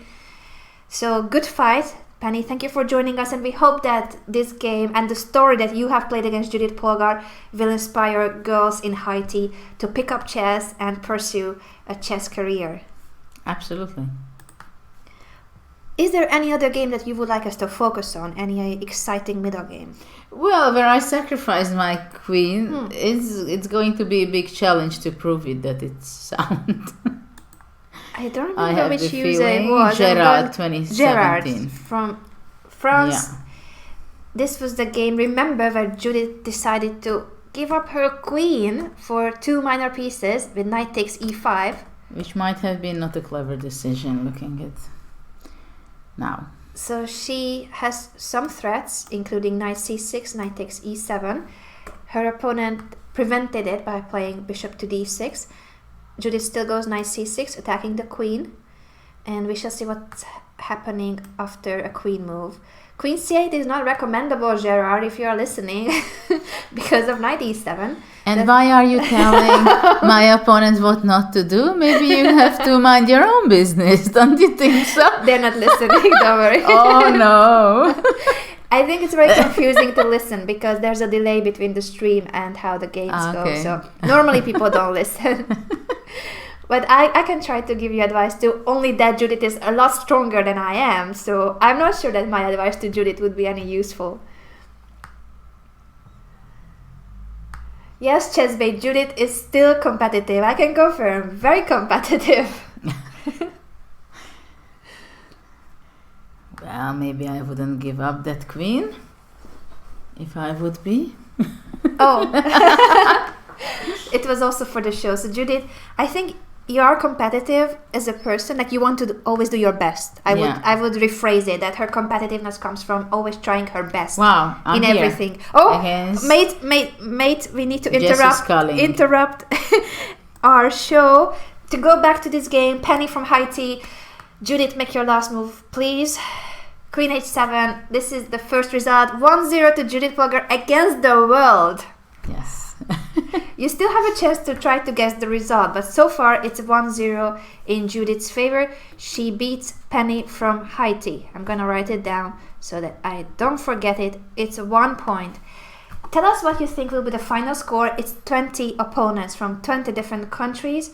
So good fight. Penny, thank you for joining us, and we hope that this game and the story that you have played against Judit Polgar will inspire girls in Haiti to pick up chess and pursue a chess career. Absolutely. Is there any other game that you would like us to focus on? Any exciting middle game? Well, where I sacrificed my queen, it's going to be a big challenge to prove it that it's sound. I don't remember which the user it feeling. was. Gerard 2017. Gerard from France. Yeah. This was the game, remember, where Judith decided to give up her queen for 2 minor pieces with knight takes e5. Which might have been not a clever decision looking at now. So she has some threats, including knight c6, knight takes e7. Her opponent prevented it by playing bishop to d6. Judith still goes knight c6, attacking the queen. And we shall see what happening after a queen move. Queen c8 is not recommendable, Gerard, if you are listening, because of knight e7. And why are you telling my opponent what not to do? Maybe you have to mind your own business, don't you think so? They're not listening, don't worry. Oh, no. I think it's very confusing to listen because there's a delay between the stream and how the games go. So normally people don't listen. But I can try to give you advice too, only that Judith is a lot stronger than I am, so I'm not sure that my advice to Judith would be any useful. Yes, Chessbait, Judith is still competitive. I can confirm, very competitive. Well, maybe I wouldn't give up that queen, if I would be. Oh, it was also for the show. So Judith, I think you are competitive as a person, like you want to always do your best. I would rephrase it that her competitiveness comes from always trying her best. Wow, I'm in here. Everything. Oh, Against mate, we need to Jess interrupt our show to go back to this game. Penny from Haiti. Judith, make your last move, please. Queen h7. This is the first result. 1-0 to Judith Polgar against the world. Yes. You still have a chance to try to guess the result, but so far it's 1-0 in Judith's favor. She beats Penny from Haiti. I'm gonna write it down so that I don't forget it. It's 1 point. Tell us what you think will be the final score. It's 20 opponents from 20 different countries,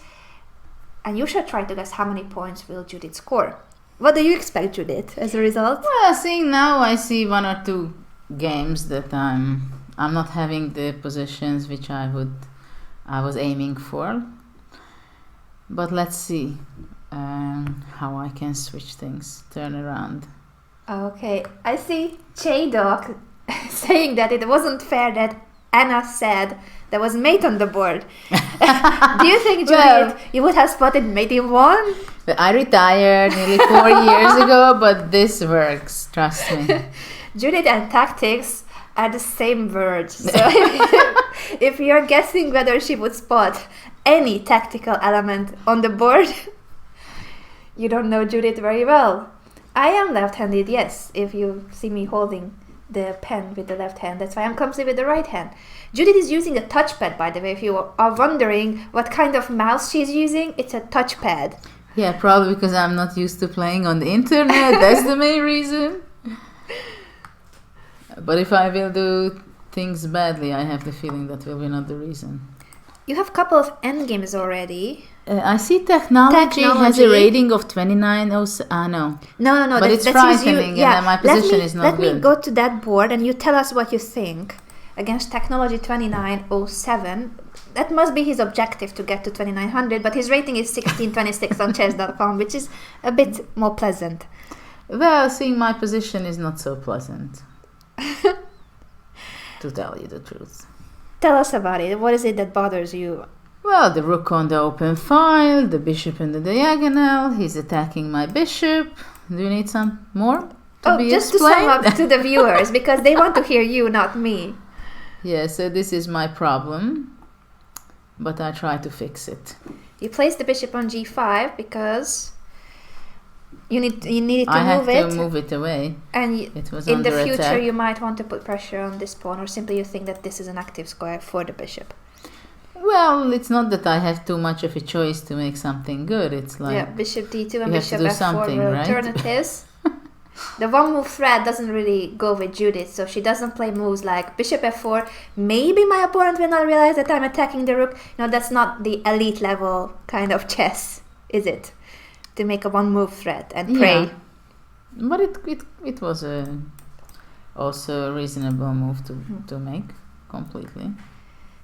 and you should try to guess how many points will Judith score. What do you expect, Judith, as a result? Well, seeing now, I see 1 or 2 games that I'm not having the positions which I was aiming for. But let's see how I can switch things, turn around. Okay, I see J-Doc saying that it wasn't fair that Anna said there was mate on the board. Do you think, Judith, you would have spotted mate in 1? I retired nearly 4 years ago, but this works, trust me. Judith and tactics are the same words. So if you're guessing whether she would spot any tactical element on the board, you don't know Judith very well. I am left-handed, yes, if you see me holding the pen with the left hand. That's why I'm clumsy with the right hand. Judith is using a touchpad, by the way. If you are wondering what kind of mouse she's using, it's a touchpad. Yeah, probably because I'm not used to playing on the internet. That's the main reason. But if I will do things badly, I have the feeling that will be not the reason. You have a couple of endgames already. I see technology has a rating of 29. No. No. But it's frightening, and my position is not good. Let me go to that board and you tell us what you think. Against technology 2907. That must be his objective to get to 2900, but his rating is 1626 on Chess.com, which is a bit more pleasant. Well, seeing my position is not so pleasant. To tell you the truth. Tell us about it. What is it that bothers you? Well, the rook on the open file, the bishop in the diagonal, he's attacking my bishop. Do you need some more to be just explained? To sum up to the viewers, because they want to hear you, not me. Yeah, so this is my problem, but I try to fix it. You place the bishop on g5 because you needed to move it. I have to move it away. And it was in the under future attack. you might want to put pressure on this pawn, or simply you think that this is an active square for the bishop. Well, it's not that I have too much of a choice to make something good. It's like bishop d2 and you bishop have to do f4 something, were right? alternatives. The one move threat doesn't really go with Judith, so she doesn't play moves like bishop f4. Maybe my opponent will not realize that I'm attacking the rook. No, that's not the elite level kind of chess, is it? To make a one move threat and pray. Yeah. But it was also a reasonable move to make completely.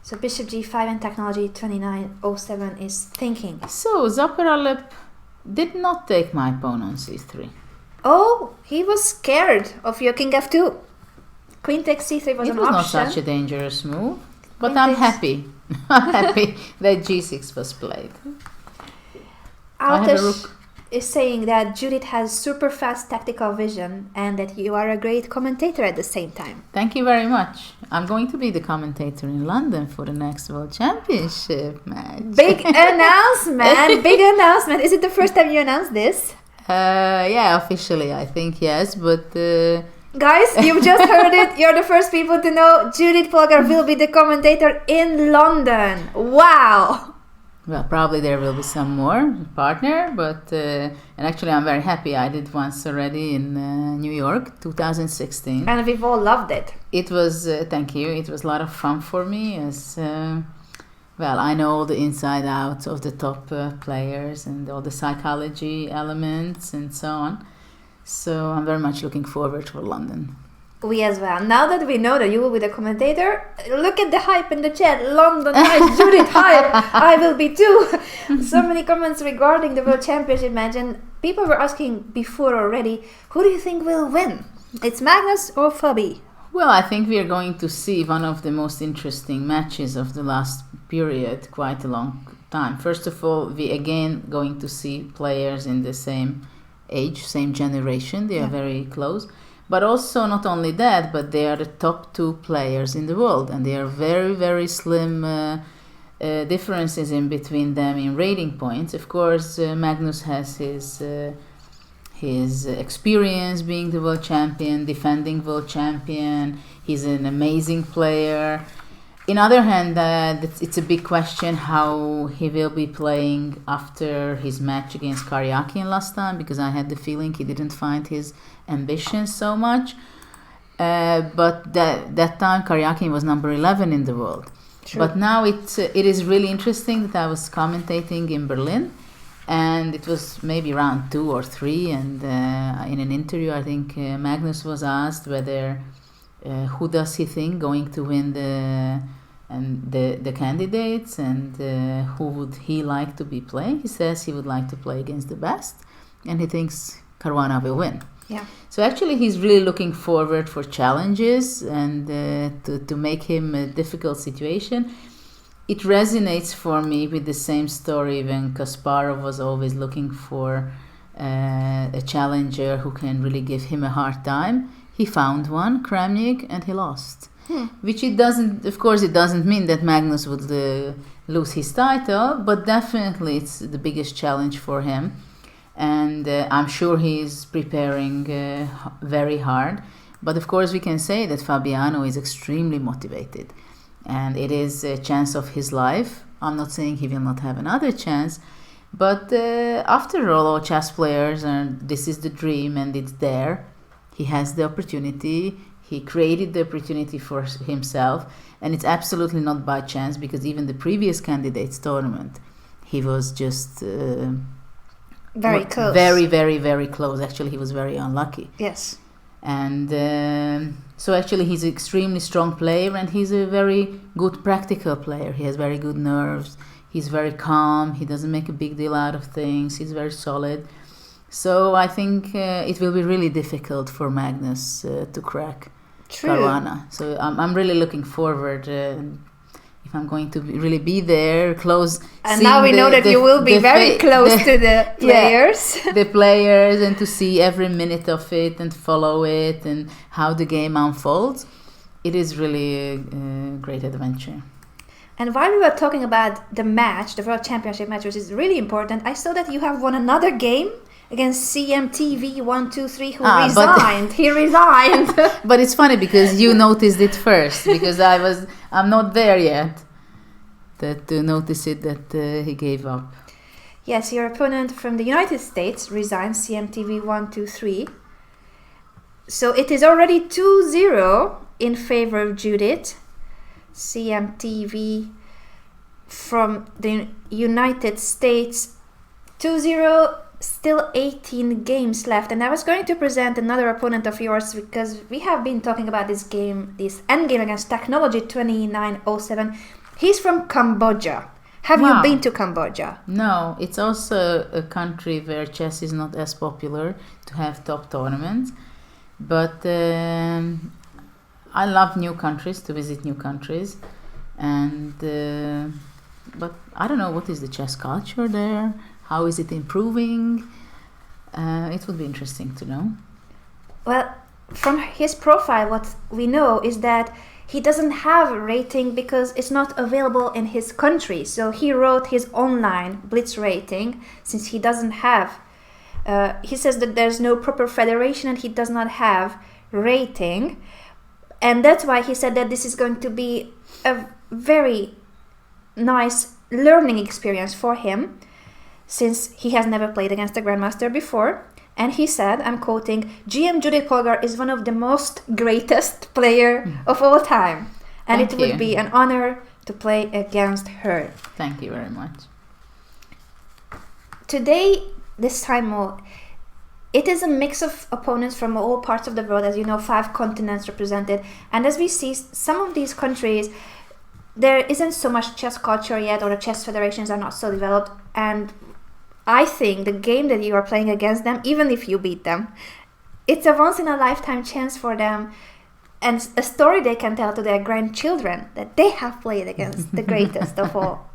So bishop g5 and technology 2907 is thinking. So Zaporalep did not take my pawn on c3. Oh, he was scared of your king f2. Queen takes c3 was an option. It was not such a dangerous move, but I'm happy. I'm happy that g6 was played. Altesh is saying that Judith has super fast tactical vision and that you are a great commentator at the same time. Thank you very much. I'm going to be the commentator in London for the next World Championship match. Big announcement! Big announcement! Is it the first time you announced this? Yeah, officially, I think yes, but Guys, you've just heard it. You're the first people to know. Judit Polgar will be the commentator in London. Wow! well, probably there will be some more partner, but and actually, I'm very happy. I did once already in New York, 2016. And we've all loved it. It was thank you. It was a lot of fun for me as. Well, I know all the inside out of the top players and all the psychology elements and so on. So I'm very much looking forward for London. We as well. Now that we know that you will be the commentator, look at the hype in the chat. London hype, Judith hype. I will be too. So many comments regarding the World Championship match, and people were asking before already, who do you think will win? It's Magnus or Fabi? Well, I think we are going to see one of the most interesting matches of the last period, quite a long time. First of all, we again going to see players in the same age, same generation. They are very close. But also not only that, but they are the top two players in the world, and they are very, very slim differences in between them in rating points. Of course, Magnus has his experience being the world champion, defending world champion. He's an amazing player. In other hand, it's a big question how he will be playing after his match against Karyakin last time, because I had the feeling he didn't find his ambition so much. But that time Karyakin was number 11 in the world. True. But now it is really interesting that I was commentating in Berlin. And it was maybe round 2 or 3, and in an interview, I think Magnus was asked whether who does he think going to win the candidates, and who would he like to be playing. He says he would like to play against the best, and he thinks Caruana will win. Yeah. So actually, he's really looking forward for challenges and to make him a difficult situation. It resonates for me with the same story when Kasparov was always looking for a challenger who can really give him a hard time. He found one, Kramnik, and he lost. Which it doesn't, of course, it doesn't mean that Magnus would lose his title, but definitely it's the biggest challenge for him. And I'm sure he's preparing very hard. But of course, we can say that Fabiano is extremely motivated. And it is a chance of his life. I'm not saying he will not have another chance. But after all chess players, this is the dream and it's there. He has the opportunity. He created the opportunity for himself. And it's absolutely not by chance, because even the previous candidates tournament, he was just... very close. Very, very, very close. Actually, he was very unlucky. Yes. And so actually he's an extremely strong player, and he's a very good practical player. He has very good nerves. He's very calm. He doesn't make a big deal out of things. He's very solid. So I think it will be really difficult for Magnus to crack Caruana. So I'm really looking forward if I'm going to really be there close. And now we know that you will be very close to the players. The players, and to see every minute of it and follow it and how the game unfolds. It is really a great adventure. And while we were talking about the match, the World Championship match, which is really important, I saw that you have won another game against CMTV123, who resigned. He resigned. But it's funny because you noticed it first, because I'm not there yet to notice it that he gave up. Yes, your opponent from the United States resigned, CMTV123. So it is already 2-0 in favor of Judith. CMTV from the United States, 2-0. Still 18 games left, and I was going to present another opponent of yours, because we have been talking about this game, this Endgame against Technology 2907. He's from Cambodia. Have you been to Cambodia? No, it's also a country where chess is not as popular to have top tournaments, but I love new countries, to visit new countries, and but I don't know, what is the chess culture there? How is it improving? It would be interesting to know. Well, from his profile, what we know is that he doesn't have a rating because it's not available in his country. So he wrote his online Blitz rating, since he doesn't have He says that there's no proper federation and he does not have rating. And that's why he said that this is going to be a very nice learning experience for him, since he has never played against a Grandmaster before. And he said, I'm quoting, GM Judit Polgar is one of the most greatest player of all time. And Thank it you. would be an honor to play against her. Thank you very much. Today, this Simul, it is a mix of opponents from all parts of the world, as you know, 5 continents represented. And as we see, some of these countries, there isn't so much chess culture yet, or the chess federations are not so developed. And I think the game that you are playing against them, even if you beat them, it's a once-in-a-lifetime chance for them, and a story they can tell to their grandchildren that they have played against the greatest of all.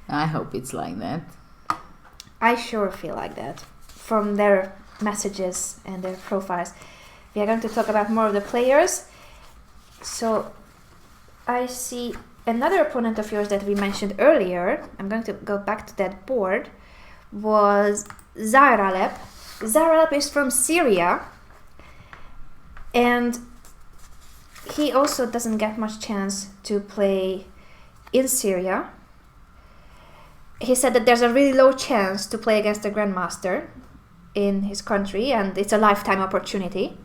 I hope it's like that. I sure feel like that from their messages and their profiles. We are going to talk about more of the players. So I see another opponent of yours that we mentioned earlier. I'm going to go back to that board. Was Zayralep. Zayralep is from Syria, and he also doesn't get much chance to play in Syria. He said that there's a really low chance to play against a Grandmaster in his country, and it's a lifetime opportunity.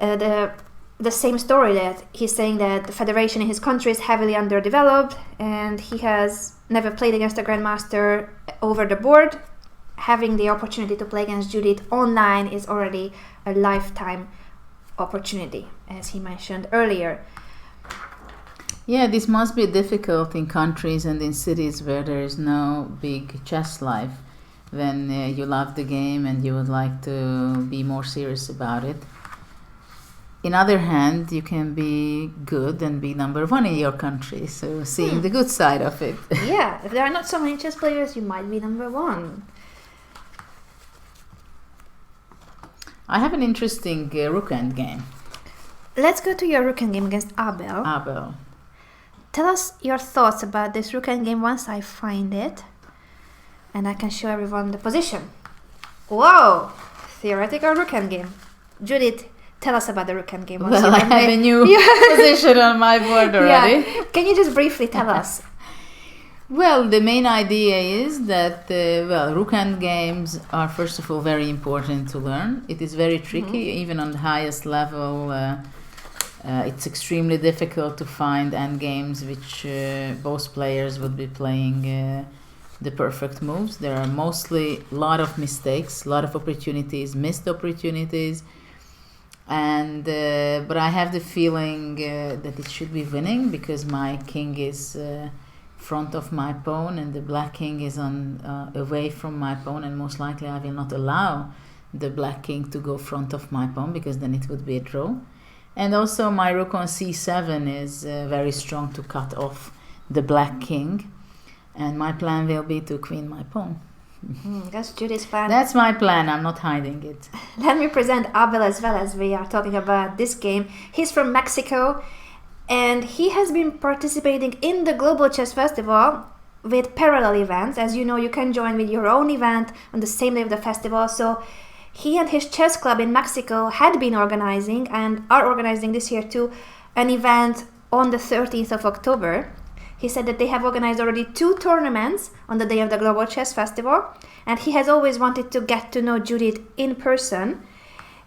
The same story, that he's saying that the federation in his country is heavily underdeveloped, and he has never played against a Grandmaster over the board. Having the opportunity to play against Judit online is already a lifetime opportunity, as he mentioned earlier. Yeah, this must be difficult in countries and in cities where there is no big chess life, when you love the game and you would like to be more serious about it. In other hand, you can be good and be number one in your country, so seeing the good side of it. Yeah, if there are not so many chess players, you might be number one. I have an interesting Rook Endgame. Let's go to your Rook Endgame against Abel. Abel. Tell us your thoughts about this Rook Endgame once I find it, and I can show everyone the position. Whoa! Theoretical Rook Endgame. Judith, tell us about the Rook Endgame. Well, I have a new position on my board already. Yeah. Can you just briefly tell us? Well, the main idea is that, Rook Endgames are first of all very important to learn. It is very tricky, even on the highest level. It's extremely difficult to find endgames which both players would be playing the perfect moves. There are mostly a lot of mistakes, a lot of opportunities, missed opportunities. And but I have the feeling that it should be winning, because my king is front of my pawn and the black king is on away from my pawn, and most likely I will not allow the black king to go front of my pawn, because then it would be a draw. And also my rook on c7 is very strong to cut off the black king, and my plan will be to queen my pawn. That's Judith's plan. That's my plan. I'm not hiding it. Let me present Abel as well, as we are talking about this game. He's from Mexico, and he has been participating in the Global Chess Festival with parallel events. As you know, you can join with your own event on the same day of the festival. So he and his chess club in Mexico had been organizing, and are organizing this year too, an event on the 13th of October. He said that they have organized already 2 tournaments on the day of the Global Chess Festival, and he has always wanted to get to know Judith in person.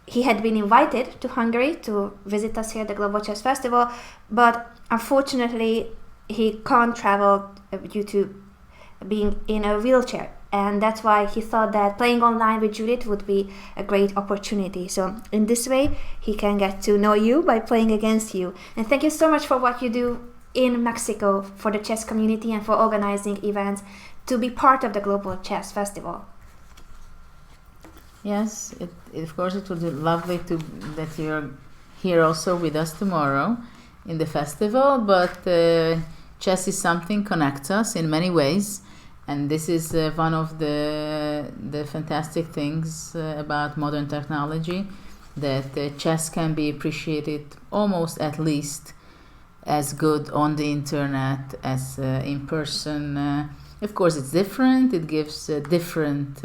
He had been invited to Hungary to visit us here at the Global Chess Festival, but unfortunately he can't travel due to being in a wheelchair. And that's why he thought that playing online with Judith would be a great opportunity. So in this way, he can get to know you by playing against you. And thank you so much for what you do in Mexico for the chess community and for organizing events to be part of the Global Chess Festival. Yes, of course it would be lovely that you're here also with us tomorrow in the festival, but chess is something connects us in many ways, and this is one of the fantastic things about modern technology, that chess can be appreciated almost at least as good on the internet as in person. Of course, it's different. It gives different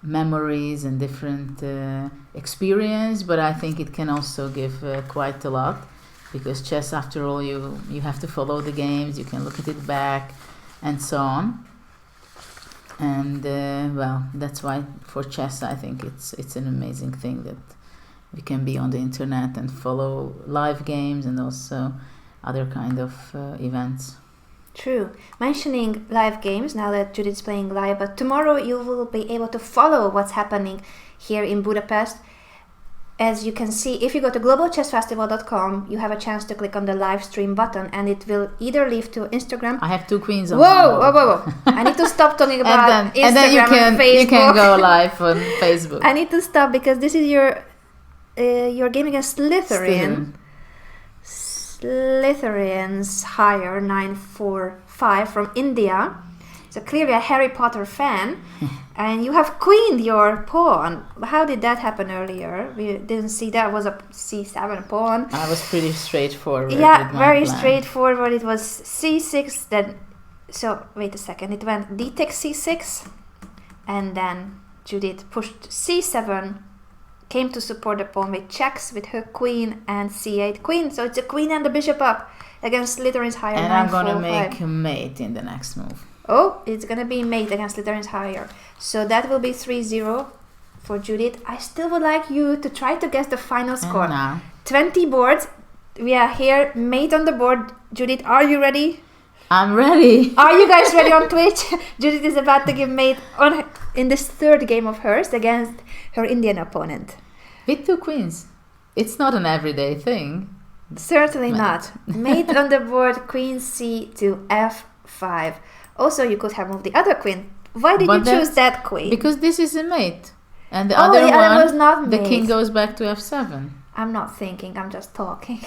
memories and different experience, but I think it can also give quite a lot, because chess, after all, you have to follow the games, you can look at it back, and so on. And well, that's why for chess I think it's an amazing thing that we can be on the internet and follow live games and also other kind of events. True. Mentioning live games, now that Judith's playing live, but tomorrow you will be able to follow what's happening here in Budapest. As you can see, if you go to globalchessfestival.com, you have a chance to click on the live stream button, and it will either lead to Instagram. I have 2 queens on Whoa. I need to stop talking about Instagram and then Facebook. You can go live on Facebook. I need to stop because this is your game against Slytherin. Slytherin's higher 945 from India. So clearly a Harry Potter fan. And you have queened your pawn. How did that happen earlier? We didn't see that. It was a c7 pawn. I was pretty straightforward. Yeah, very straightforward. It was c6, then... So, wait a second. It went d takes c6. And then Judith pushed c7. Came to support the pawn with checks with her queen and c8 queen. So it's a queen and the bishop up against Slytherin's higher. And I'm gonna make a mate in the next move. Oh, it's gonna be mate against Slytherin's higher. So that will be 3-0 for Judith. I still would like you to try to guess the final score. No. 20 boards. We are here, mate on the board. Judith, are you ready? I'm ready. Are you guys ready on Twitch? Judith is about to give mate in this third game of hers against her Indian opponent. With 2 queens. It's not an everyday thing. Certainly not. Mate on the board, queen c to f5. Also, you could have moved the other queen. Why did you choose that queen? Because this is a mate. And the other one, was not the mate. king goes back to f7. I'm not thinking, I'm just talking.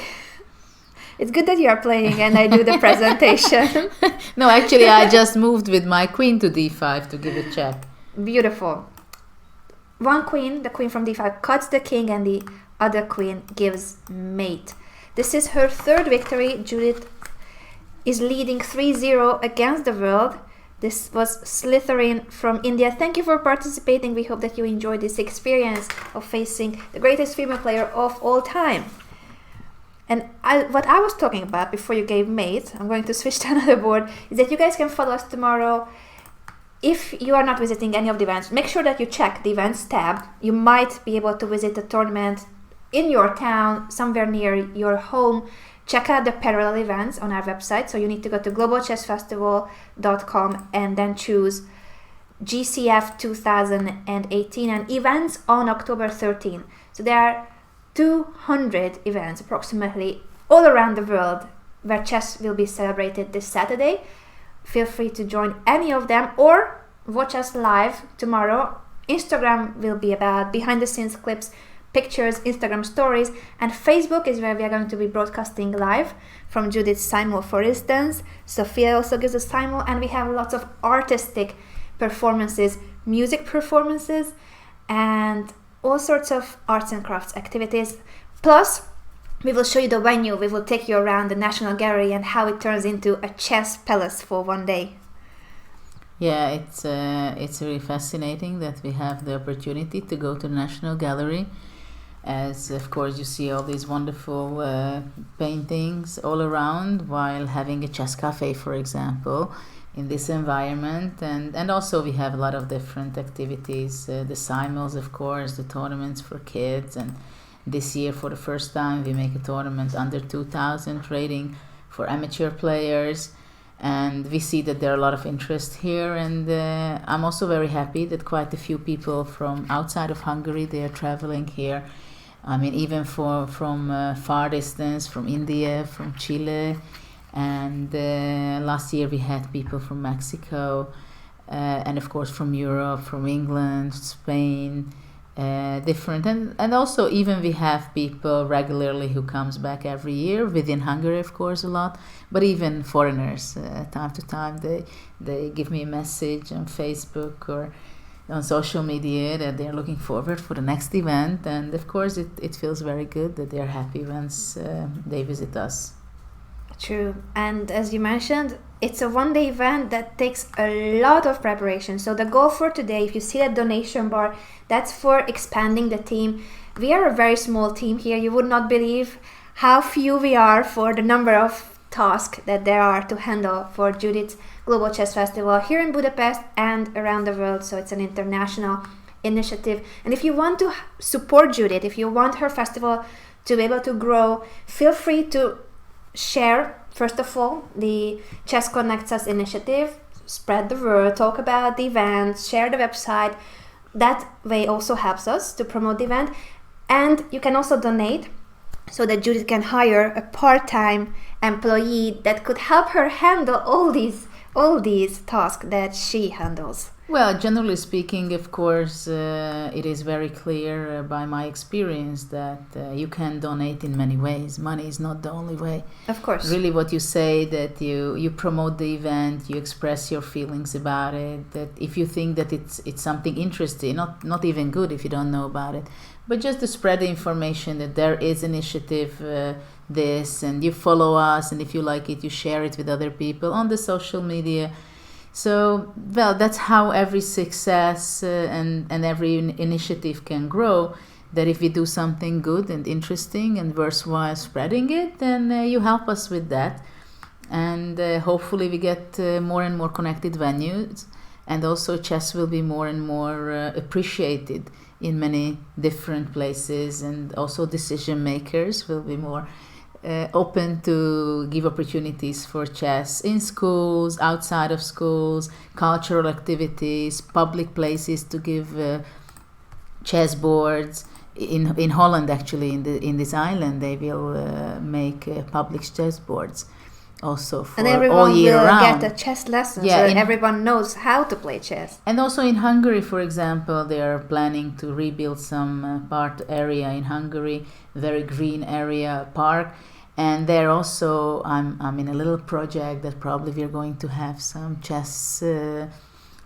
It's good that you are playing and I do the presentation. No, actually, I just moved with my queen to d5 to give a check. Beautiful. One queen, the queen from d5, cuts the king and the other queen gives mate. This is her third victory. Judith is leading 3-0 against the world. This was Slytherin from India. Thank you for participating. We hope that you enjoyed this experience of facing the greatest female player of all time. And what I was talking about before you gave mate, I'm going to switch to another board, is that you guys can follow us tomorrow. If you are not visiting any of the events, make sure that you check the events tab. You might be able to visit a tournament in your town, somewhere near your home. Check out the parallel events on our website. So you need to go to globalchessfestival.com and then choose GCF 2018 and events on October 13. So there are 200 events approximately all around the world where chess will be celebrated this Saturday. Feel free to join any of them or watch us live tomorrow. Instagram will be about behind the scenes clips, pictures, Instagram stories, and Facebook is where we are going to be broadcasting live from Judith's Simul, for instance. Sophia also gives a Simul, and we have lots of artistic performances, music performances, and all sorts of arts and crafts activities. Plus, we will show you the venue. We will take you around the National Gallery and how it turns into a chess palace for one day. Yeah, it's really fascinating that we have the opportunity to go to the National Gallery, as of course you see all these wonderful paintings all around, while having a chess cafe, for example, in this environment. And also we have a lot of different activities, the simuls, of course, the tournaments for kids, and this year for the first time we make a tournament under 2,000 rating for amateur players. And we see that there are a lot of interest here, and I'm also very happy that quite a few people from outside of Hungary, they are traveling here. I mean, even from far distance, from India, from Chile, and last year we had people from Mexico, and of course from Europe, from England, Spain, different, and also even we have people regularly who comes back every year, within Hungary of course a lot, but even foreigners, time to time they give me a message on Facebook or on social media that they're looking forward for the next event, and of course it feels very good that they're happy once they visit us. True. And as you mentioned, it's a one-day event that takes a lot of preparation. So the goal for today, if you see that donation bar, that's for expanding the team. We are a very small team here. You would not believe how few we are for the number of tasks that there are to handle for Judith's Global Chess Festival here in Budapest and around the world. So it's an international initiative. And if you want to support Judith, if you want her festival to be able to grow, feel free to share, first of all, the Chess Connects Us initiative, spread the word, talk about the events, share the website. That way also helps us to promote the event. And you can also donate so that Judith can hire a part-time employee that could help her handle all these tasks that she handles. Well, generally speaking, of course, it is very clear by my experience that you can donate in many ways. Money is not the only way. Of course. Really what you say, that you promote the event, you express your feelings about it, that if you think that it's something interesting, not even good if you don't know about it, but just to spread the information that there is initiative this, and you follow us, and if you like it, you share it with other people on the social media. So, well, that's how every success and every initiative can grow, that if we do something good and interesting and worthwhile spreading it, then you help us with that. And hopefully we get more and more connected venues, and also chess will be more and more appreciated in many different places, and also decision makers will be more open to give opportunities for chess in schools, outside of schools, cultural activities, public places to give chess boards. In Holland, actually, in this island, they will make public chess boards also for all year round. And everyone will get a chess lesson, so that everyone knows how to play chess. And also in Hungary, for example, they are planning to rebuild some part area in Hungary, very green area, park. And there also, I'm in a little project that probably we're going to have some chess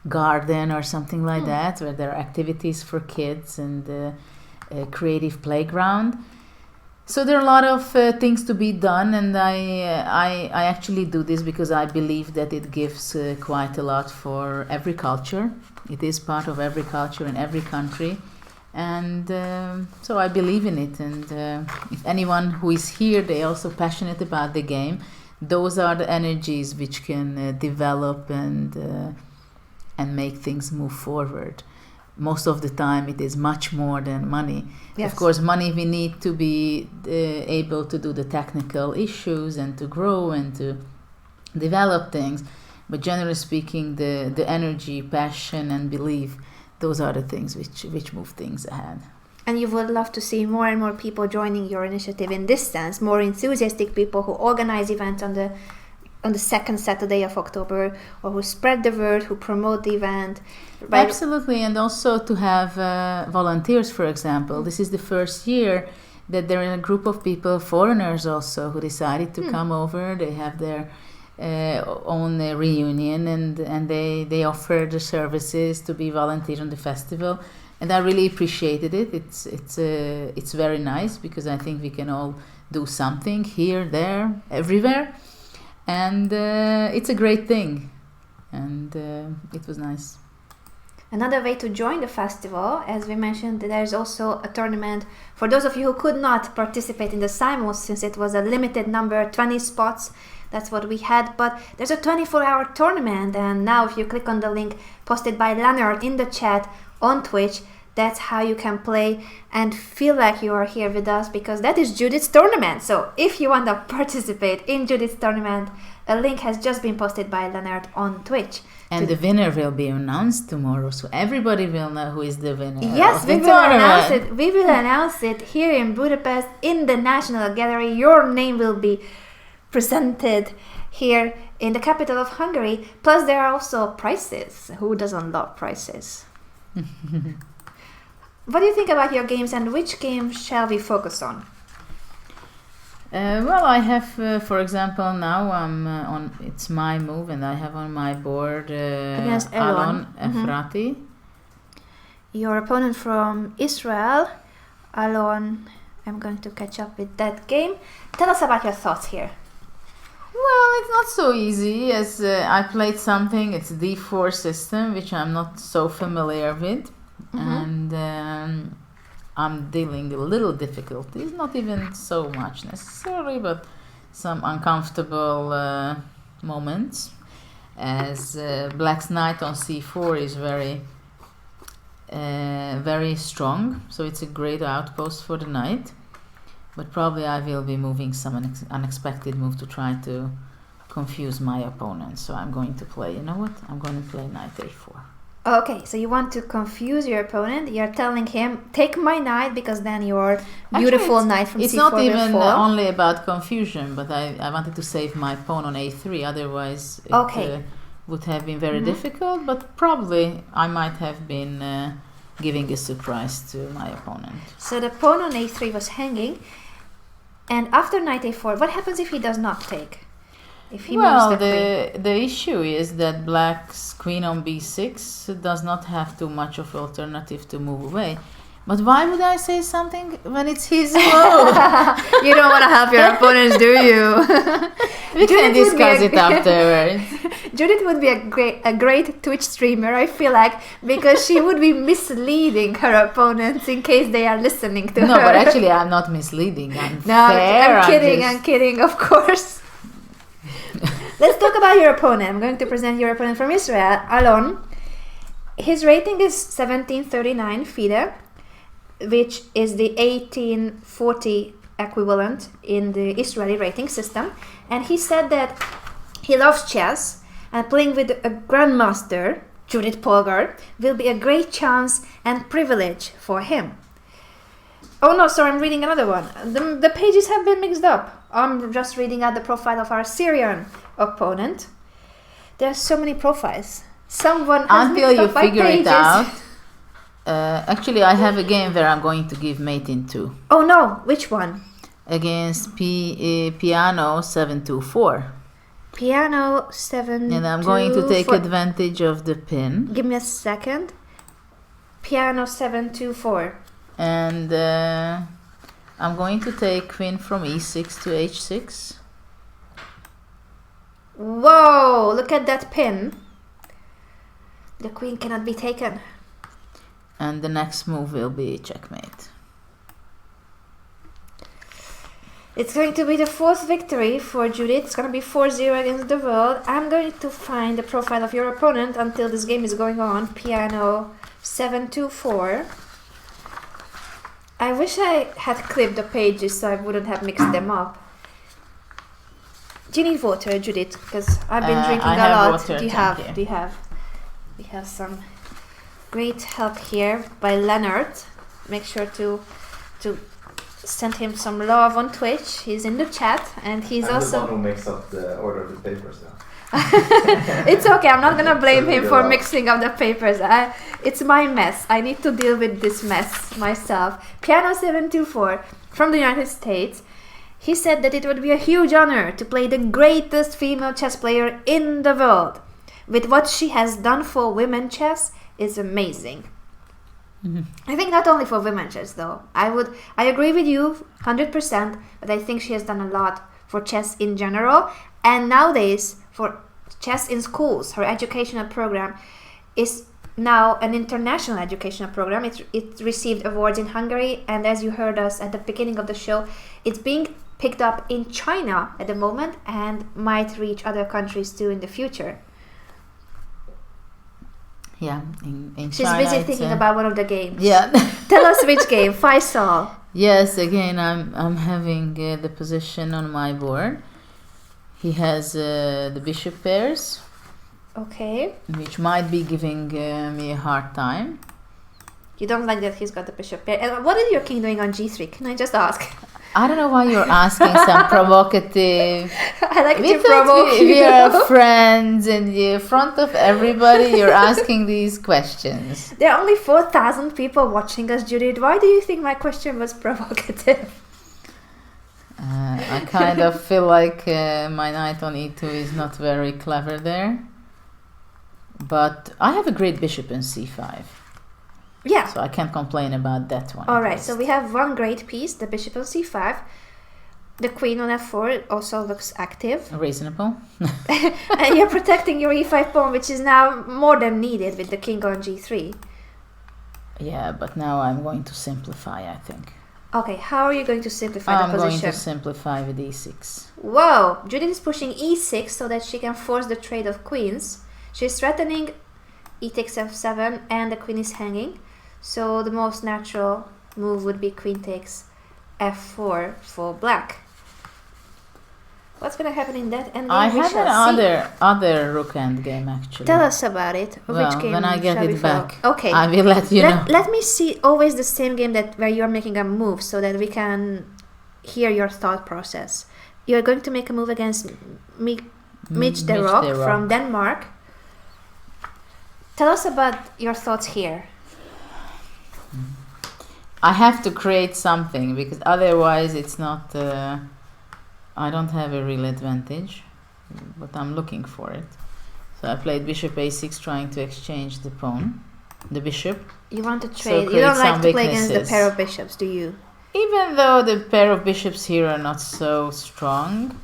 garden or something like that, where there are activities for kids and a creative playground. So there are a lot of things to be done, and I actually do this because I believe that it gives quite a lot for every culture. It is part of every culture in every country. And so I believe in it, and if anyone who is here, they also passionate about the game, those are the energies which can develop and make things move forward. Most of the time it is much more than money. Yes. Of course, money, we need to be able to do the technical issues and to grow and to develop things, but generally speaking, the energy, passion and belief, those are the things which move things ahead. And you would love to see more and more people joining your initiative in this sense, more enthusiastic people who organize events on the second Saturday of October, or who spread the word, who promote the event. Absolutely, and also to have volunteers, for example. This is the first year that there are a group of people, foreigners also, who decided to come over. They have their own reunion, and they offer the services to be volunteer on the festival, and I really appreciated it. It's very nice, because I think we can all do something here, there, everywhere, and it's a great thing, and it was nice. Another way to join the festival, as we mentioned, there's also a tournament for those of you who could not participate in the Simul, since it was a limited number, 20 spots. That's what we had, but there's a 24-hour tournament, and now if you click on the link posted by Leonard in the chat on Twitch, that's how you can play and feel like you are here with us, because that is Judith's tournament. So if you want to participate in Judith's tournament, a link has just been posted by Leonard on Twitch. And the winner will be announced tomorrow, so everybody will know who is the winner. Yes, we will announce it. We will announce it here in Budapest in the National Gallery. Your name will be presented here in the capital of Hungary. Plus there are also prizes. Who doesn't love prizes? What do you think about your games, and which game shall we focus on? Well, I have, for example, now I'm on. It's my move, and I have on my board against Alon Efrati. Your opponent from Israel, Alon. I'm going to catch up with that game. Tell us about your thoughts here. Well, it's not so easy as I played something. It's a D4 system, which I'm not so familiar with, and I'm dealing a little difficulties. Not even so much necessarily, but some uncomfortable moments. As Black's knight on C4 is very strong, so it's a great outpost for the knight. But probably I will be moving some unexpected move to try to confuse my opponent. So I'm going to play, you know what? I'm going to play knight a4. Okay, so you want to confuse your opponent. You're telling him, take my knight, because then your beautiful knight from it's C4 not will even fall. only about confusion, but I wanted to save my pawn on a3. Otherwise it would have been very difficult, but probably I might have been giving a surprise to my opponent. So the pawn on a3 was hanging, and after knight a4, what happens if he does not take? If he moves the issue is that Black's queen on b6 does not have too much of an alternative to move away. But why would I say something when it's his move? You don't want to help your opponents, do you? We can discuss it afterwards. Judith would be a great Twitch streamer, I feel like, because she would be misleading her opponents in case they are listening to her. No, but actually I'm not misleading. I'm fair. I'm kidding, of course. Let's talk about your opponent. I'm going to present your opponent from Israel, Alon. His rating is 1739 FIDE, which is the 1840 equivalent in the Israeli rating system. And he said that he loves chess, and playing with a grandmaster, Judit Polgar, will be a great chance and privilege for him. Oh no, sorry, I'm reading another one. The pages have been mixed up. I'm just reading out the profile of our Syrian opponent. There are so many profiles. Someone has until mixed you up my figure pages. it out. Actually, I have a game where I'm going to give mate in 2. Oh no, which one? Against piano 724. Piano 7. And I'm going to take advantage of the pin. Give me a second. Piano 724. And I'm going to take queen from e6 to h6. Whoa, look at that pin. The queen cannot be taken. And the next move will be checkmate. It's going to be the 4th victory for Judith. It's going to be 4-0 against the world. I'm going to find the profile of your opponent until this game is going on. Piano 724. I wish I had clipped the pages so I wouldn't have mixed them up. Do you need water, Judith? Because I've been drinking a lot. Water, Do you have? We have some great help here by Leonard. Make sure to send him some love on Twitch. He's in the chat, and he's I'm also the one who makes up the order of the papers now. It's okay, I'm not gonna blame him for mixing up the papers. It's my mess. I need to deal with this mess myself. Piano 724 from the United States. He said that it would be a huge honor to play the greatest female chess player in the world. With what she has done for women chess is amazing. I think not only for women chess though. I agree with you 100%, but I think she has done a lot for chess in general, and nowadays for chess in schools. Her educational program is now an international educational program. It received awards in Hungary, and as you heard us at the beginning of the show, it's being picked up in China at the moment and might reach other countries too in the future. Yeah, in She's China, busy thinking about one of the games. Yeah. Tell us which game. Faisal. Yes, again, I'm having the position on my board. He has the bishop pairs. Okay. Which might be giving me a hard time. You don't like that he's got the bishop pair. And what is your king doing on g3? Can I just ask? I don't know why you're asking some provocative. I like to provoke we are friends, and in front of everybody, you're asking these questions. There are only 4,000 people watching us, Judith. Why do you think my question was provocative? I kind of feel like my knight on e2 is not very clever there. But I have a great bishop in c5. Yeah. So I can't complain about that one. Alright, so we have one great piece, the bishop on c5. The queen on f4 also looks active. Reasonable. And you're protecting your e5 pawn, which is now more than needed with the king on g3. Yeah, but now I'm going to simplify, I think. Okay, how are you going to simplify the position? I'm going to simplify with e6. Whoa! Judith is pushing e6 so that she can force the trade of queens. She's threatening e takes f7 and the queen is hanging. So the most natural move would be queen takes f4 for black. What's going to happen in that endgame? I have other rook endgame actually. Tell us about it. Well, which game when I get it back, okay. I will let you know. Let me see always the same game where you're making a move so that we can hear your thought process. You're going to make a move against Mitch de Rock from Denmark. Tell us about your thoughts here. I have to create something because otherwise it's not... I don't have a real advantage, but I'm looking for it. So I played bishop a6 trying to exchange the pawn, the bishop. You want to trade. You don't like to play against the pair of bishops, do you? Even though the pair of bishops here are not so strong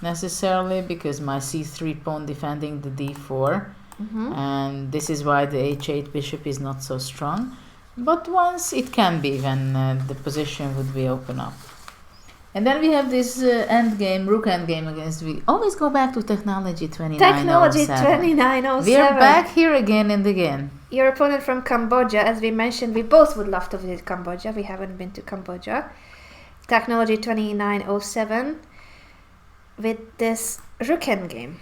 necessarily, because my c3 pawn defending the d4, and this is why the h8 bishop is not so strong. But once it can be when the position would be open up. And then we have this endgame, rook endgame against... We always go back to technology 2907. Technology 2907. We are back here again and again. Your opponent from Cambodia, as we mentioned, we both would love to visit Cambodia. We haven't been to Cambodia. Technology 2907 with this rook endgame.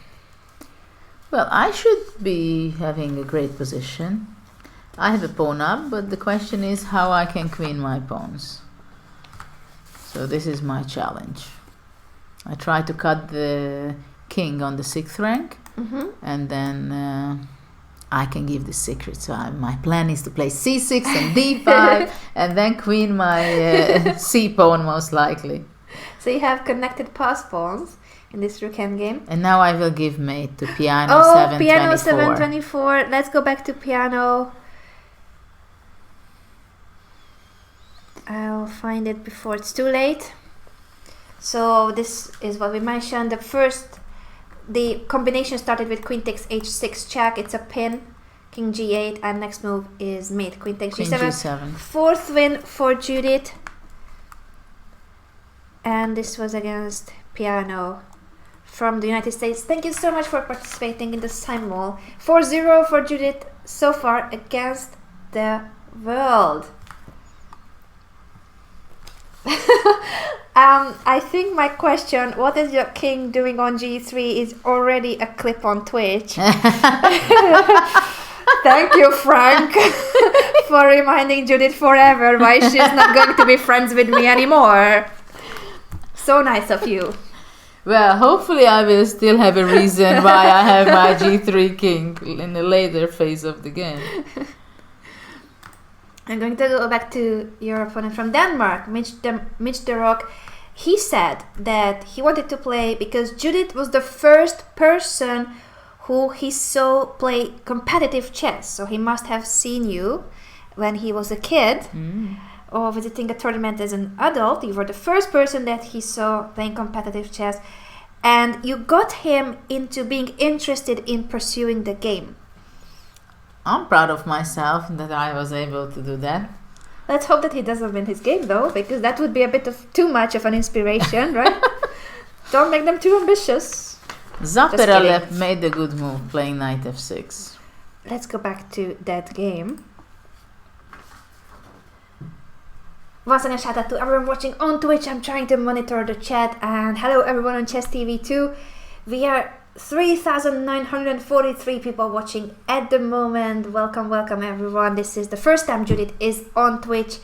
Well, I should be having a great position. I have a pawn up, but the question is how I can queen my pawns. So this is my challenge. I try to cut the king on the 6th rank, and then I can give the secret. So my plan is to play c6 and d5, and then queen my c pawn most likely. So you have connected pass pawns in this rook endgame. And now I will give mate to piano 724. Piano 724. Let's go back to piano. I'll find it before it's too late. So this is what we mentioned. The combination started with queen takes h6 check. It's a pin, king g8, and next move is mate, queen takes g7. Fourth win for Judith. And this was against Piano from the United States. Thank you so much for participating in the Simul. 4-0 for Judith so far against the world. I think my question, what is your king doing on g3, is already a clip on Twitch. Thank you, Frank, for reminding Judith forever why she's not going to be friends with me anymore. So nice of you. Well, hopefully I will still have a reason why I have my g3 king in the later phase of the game. I'm going to go back to your opponent from Denmark, Mitch de Rock. He said that he wanted to play because Judith was the first person who he saw play competitive chess. So he must have seen you when he was a kid or visiting a tournament as an adult. You were the first person that he saw playing competitive chess. And you got him into being interested in pursuing the game. I'm proud of myself that I was able to do that. Let's hope that he doesn't win his game though, because that would be a bit of too much of an inspiration, right? Don't make them too ambitious. Zaperalev made a good move playing knight f6. Let's go back to that game. Once again, shout out to everyone watching on Twitch. I'm trying to monitor the chat, and hello everyone on Chess TV too. We are 3,943 people watching at the moment. Welcome everyone. This is the first time Judith is on Twitch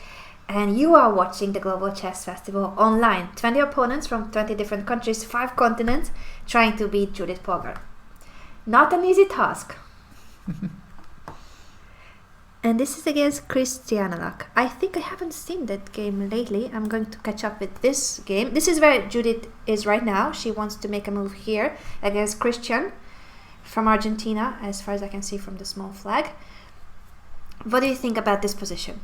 and you are watching the Global Chess Festival online. 20 opponents from 20 different countries, 5 continents, trying to beat Judit Polgar. Not an easy task. And this is against Christianalak. I think I haven't seen that game lately. I'm going to catch up with this game. This is where Judith is right now. She wants to make a move here against Christian from Argentina, as far as I can see from the small flag. What do you think about this position?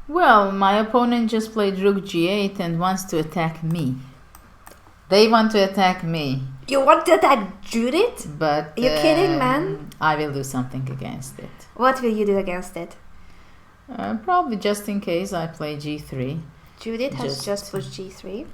Well, my opponent just played rook g8 and wants to attack me. They want to attack me. You want to attack Judith? But Are you kidding, man? I will do something against it. What will you do against it? Probably just in case I play g3. Judith has just pushed g3.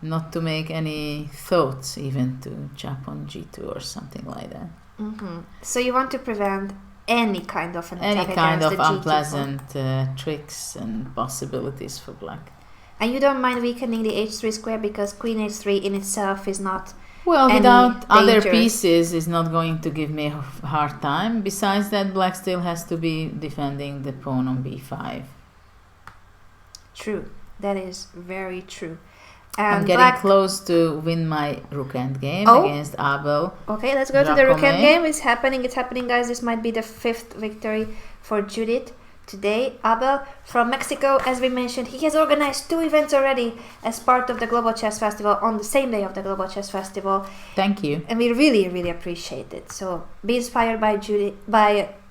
Not to make any thoughts even to chop on g2 or something like that. Mm-hmm. So you want to prevent any kind of an attack Any kind against of the G2 unpleasant tricks and possibilities for black. And you don't mind weakening the h3 square because queen h3 in itself is not Well, any without other danger. pieces is not going to give me a hard time. Besides that, black still has to be defending the pawn on b5. True. That is very true. And I'm getting close to win my rook endgame against Abel. Okay, let's go to the rook Giacomo. endgame. It's happening, guys. This might be the 5th victory for Judith today. Abel from Mexico, as we mentioned, he has organized 2 events already as part of the Global Chess Festival on the same day of the Global Chess Festival. Thank you. And we really, really appreciate it. So be inspired by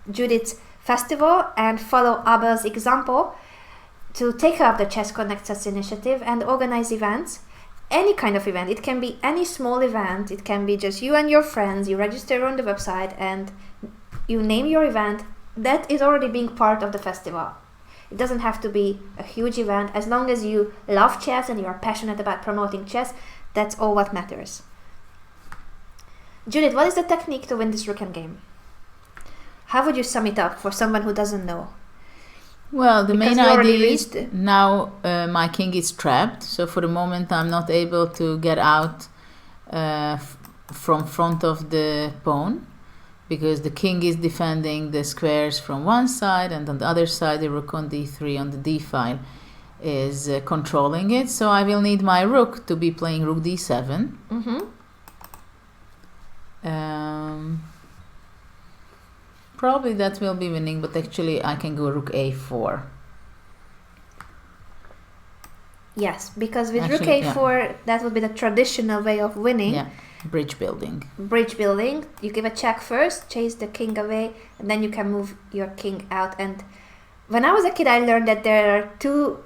Judith's festival and follow Abel's example to take up the Chess Connect Chess initiative and organize events. Any kind of event. It can be any small event. It can be just you and your friends. You register on the website and you name your event. That is already being part of the festival. It doesn't have to be a huge event. As long as you love chess and you are passionate about promoting chess, that's all what matters. Judith, what is the technique to win this rook endgame? How would you sum it up for someone who doesn't know? Well, the Because main we already idea is reached it. now my king is trapped. So for the moment, I'm not able to get out from front of the pawn, because the king is defending the squares from one side, and on the other side the rook on d3 on the d file is controlling it. So I will need my rook to be playing rook d7. Probably that will be winning, but actually I can go rook a4. Yes, because with Actually, rook a4, that would be the traditional way of winning. Yeah, bridge building. Bridge building. You give a check first, chase the king away, and then you can move your king out. And when I was a kid, I learned that there are 2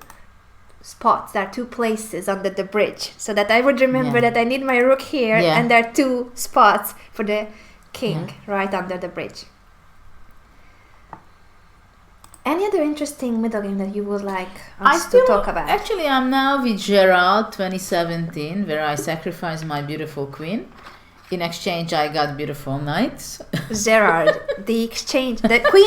spots, there are 2 places under the bridge, so that I would remember that I need my rook here, and there are 2 spots for the king right under the bridge. Any other interesting middle game that you would like us to talk about? Actually, I'm now with Gerald 2017, where I sacrificed my beautiful queen. In exchange, I got beautiful knights. Gerard, the queen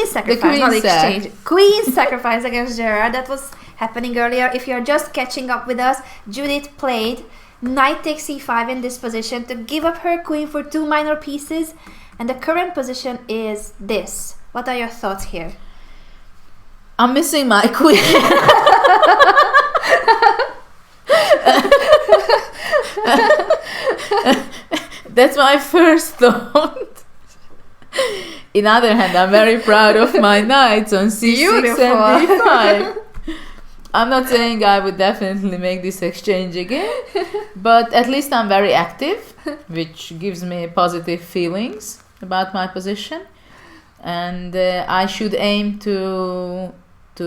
sacrifice, not the exchange. Queen sacrifice against Gerard. That was happening earlier. If you're just catching up with us, Judith played knight takes c5 in this position to give up her queen for 2 minor pieces. And the current position is this. What are your thoughts here? I'm missing my queen. That's my first thought. In other hand, I'm very proud of my knights on c6 and d5. I'm not saying I would definitely make this exchange again, but at least I'm very active, which gives me positive feelings about my position. And I should aim to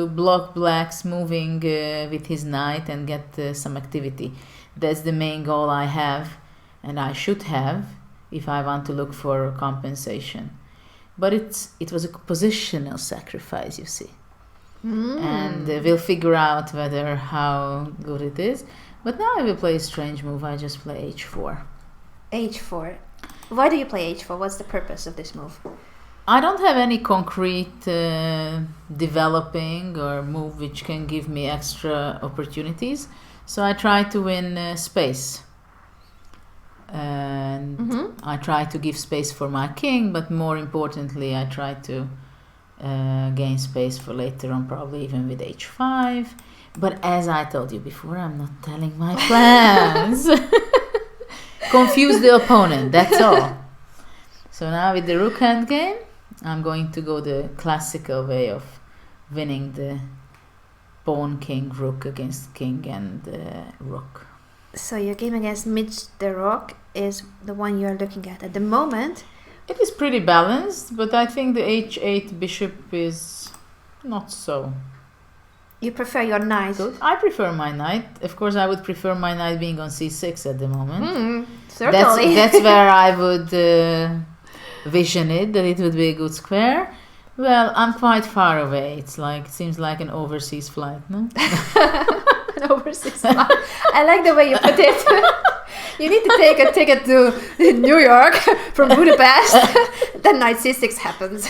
block black's moving with his knight and get some activity. That's the main goal I have, and I should have, if I want to look for compensation. But it was a positional sacrifice, you see. And we'll figure out how good it is. But now I will play a strange move. I just play h4. h4. Why do you play h4? What's the purpose of this move? I don't have any concrete developing or move which can give me extra opportunities. So I try to win space. And I try to give space for my king, but more importantly, I try to gain space for later on, probably even with h5. But as I told you before, I'm not telling my plans. Confuse the opponent, that's all. So now with the rook endgame, I'm going to go the classical way of winning the pawn, king, rook against king and rook. So your game against Mitch the Rock is the one you're looking at the moment. It is pretty balanced, but I think the h8 bishop is not so. You prefer your knight. Good. I prefer my knight. Of course, I would prefer my knight being on c6 at the moment. Certainly. That's where I would vision it, that it would be a good square. Well, I'm quite far away. It seems like an overseas flight, no? An overseas flight. I like the way you put it. You need to take a ticket to New York from Budapest. Then knight c6 happens.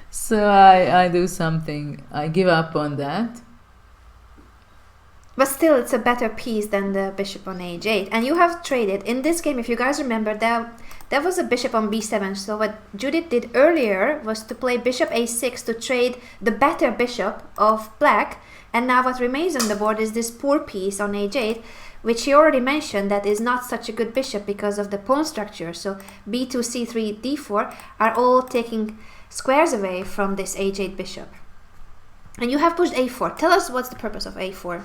So I do something. I give up on that. But still, it's a better piece than the bishop on h8. And you have traded. In this game, if you guys remember, there was a bishop on b7. So what Judith did earlier was to play bishop a6 to trade the better bishop of black. And now what remains on the board is this poor piece on h8, which he already mentioned that is not such a good bishop because of the pawn structure. So b2, c3, d4 are all taking squares away from this h8 bishop. And you have pushed a4. Tell us what's the purpose of a4.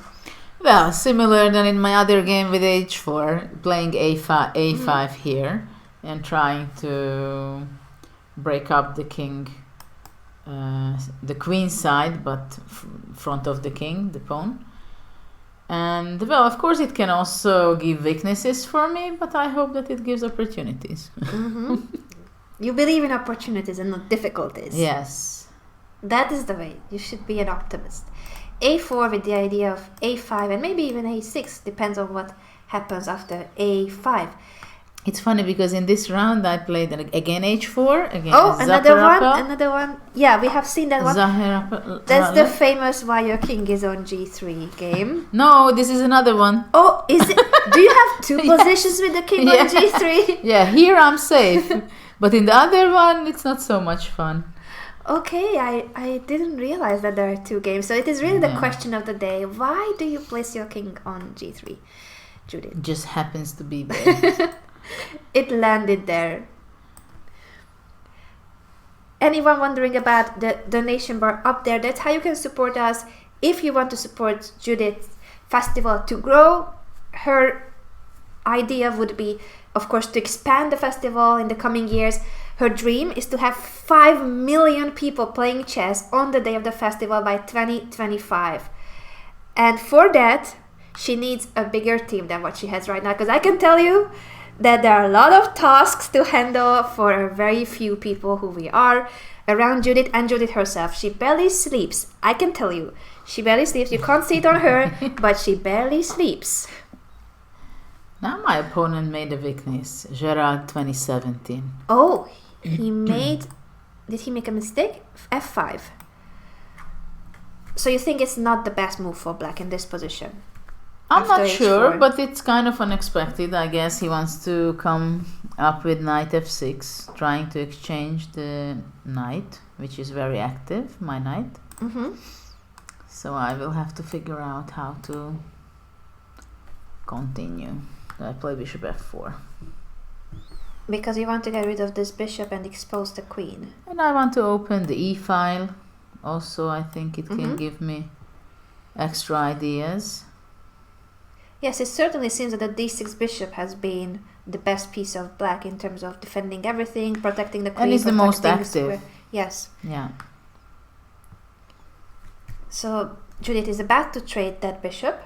Well, similar than in my other game with h4, playing a5 here and trying to break up the king, the queen side, but front of the king, the pawn. And well, of course, it can also give weaknesses for me, but I hope that it gives opportunities. You believe in opportunities and not difficulties. Yes. That is the way. You should be an optimist. a4 with the idea of a5 and maybe even a6, depends on what happens after a5. It's funny because in this round I played again h4 again. Oh, another one. Yeah, we have seen that one. That's the famous why your king is on g3 game. No, this is another one. Oh, is it? Do you have two positions with the king on g3? Yeah, here I'm safe, but in the other one it's not so much fun. Okay, I didn't realize that there are two games. So it is really the question of the day. Why do you place your king on g3, Judith? It just happens to be there. It landed there. Anyone wondering about the donation bar up there? That's how you can support us. If you want to support Judith's festival to grow, her idea would be, of course, to expand the festival in the coming years. Her dream is to have 5 million people playing chess on the day of the festival by 2025. And for that, she needs a bigger team than what she has right now. Because I can tell you that there are a lot of tasks to handle for very few people who we are around Judith and Judith herself. She barely sleeps. I can tell you. She barely sleeps. You can't see it on her, but she barely sleeps. Now my opponent made a weakness. Gerard 2017. Oh, he made... Did he make a mistake? F5. So you think it's not the best move for black in this position? I'm not H4. sure, but it's kind of unexpected. I guess he wants to come up with knight f6, trying to exchange the knight, which is very active, my knight. So I will have to figure out how to continue. I play bishop f4. Because you want to get rid of this bishop and expose the queen. And I want to open the e-file. Also, I think it can give me extra ideas. Yes, it certainly seems that the d6 bishop has been the best piece of black in terms of defending everything, protecting the queen. And it's the most active. Square. Yes. Yeah. So Judith is about to trade that bishop.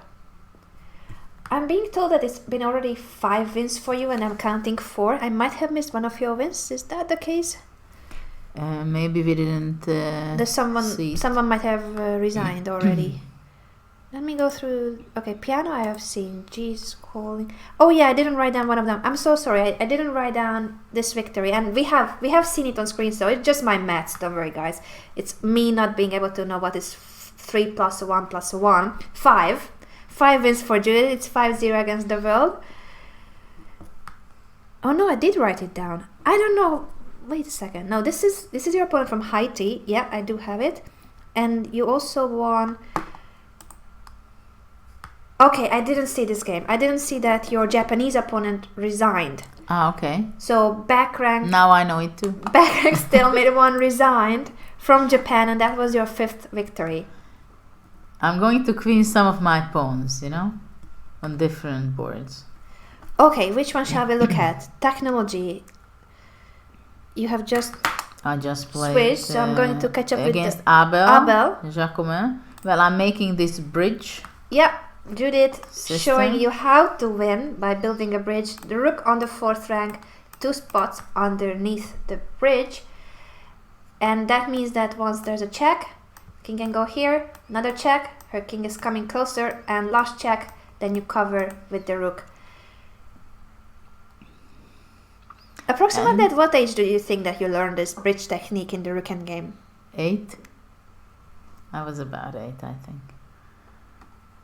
I'm being told that it's been already 5 wins for you and I'm counting 4. I might have missed one of your wins. Is that the case? Maybe we didn't see it. Someone might have resigned already. Let me go through. Okay, piano I have seen. G's calling. Oh yeah, I didn't write down one of them. I'm so sorry. I didn't write down this victory, and we have seen it on screen. So it's just my maths. Don't worry, guys. It's me not being able to know what is 3 plus 1 plus 1. 5. 5 wins for Judith. It's 5-0 against the world. Oh no, I did write it down. I don't know. Wait a second. No, this is your opponent from Haiti. Yeah, I do have it. And you also won. Okay, I didn't see this game. I didn't see that your Japanese opponent resigned. Ah, okay. So back rank. Now I know it too. Back rank Stalemate one resigned from Japan, and that was your 5th victory. I'm going to queen some of my pawns, on different boards. Okay, which one shall we look at? Technology. You have just... I just played Switch, so I'm going to catch up with against the Abel Jacquemin. Well, I'm making this bridge. Yep, Judith System. showing you how to win by building a bridge. The rook on the 4th rank, 2 spots underneath the bridge. And that means that once there's a check, king can go here, another check, her king is coming closer, and last check, then you cover with the rook. Approximately at what age do you think that you learned this bridge technique in the Rook Endgame? 8. I was about 8, I think,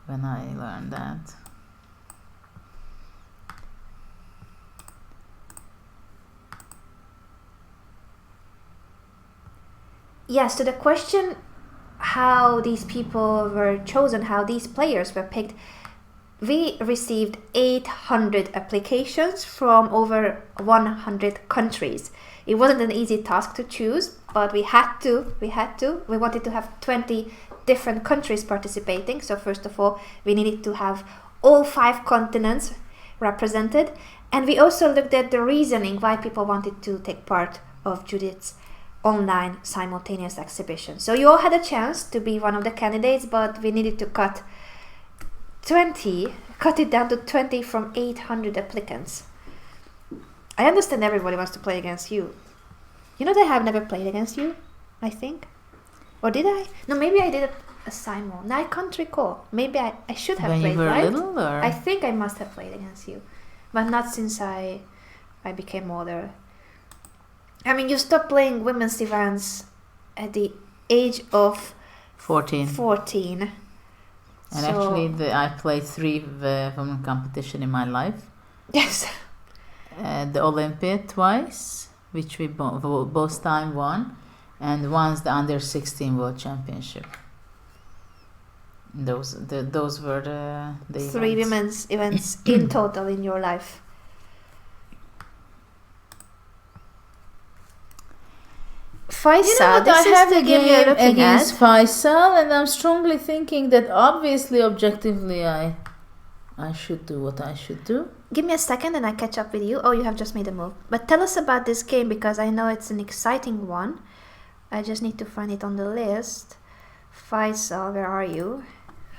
when I learned that. Yes, to the question how these people were chosen, how these players were picked, we received 800 applications from over 100 countries. It wasn't an easy task to choose, but we had to. We wanted to have 20 different countries participating. So first of all, we needed to have all 5 continents represented. And we also looked at the reasoning why people wanted to take part of Judith's online simultaneous exhibition. So you all had a chance to be one of the candidates, but we needed to cut it down to 20 from 800 applicants. I understand everybody wants to play against you. You know that I have never played against you, I think. Or did I? No, maybe I did a Simul. No, I can't recall. Maybe I should have when played, you were right? little, or? I think I must have played against you. But not since I became older. I mean, you stopped playing women's divans at the age of 14. 14. And So- actually, I played 3 women competition in my life. Yes. The Olympiad twice, which we both time won, and once the under 16 world championship. Those were the 3 events. women's events in total in your life. Faisal, I have the a game you're game looking against at. Faisal, and I'm strongly thinking that obviously, objectively, I should do what I should do. Give me a second and I catch up with you. Oh, you have just made a move. But tell us about this game because I know it's an exciting one. I just need to find it on the list. Faisal, where are you?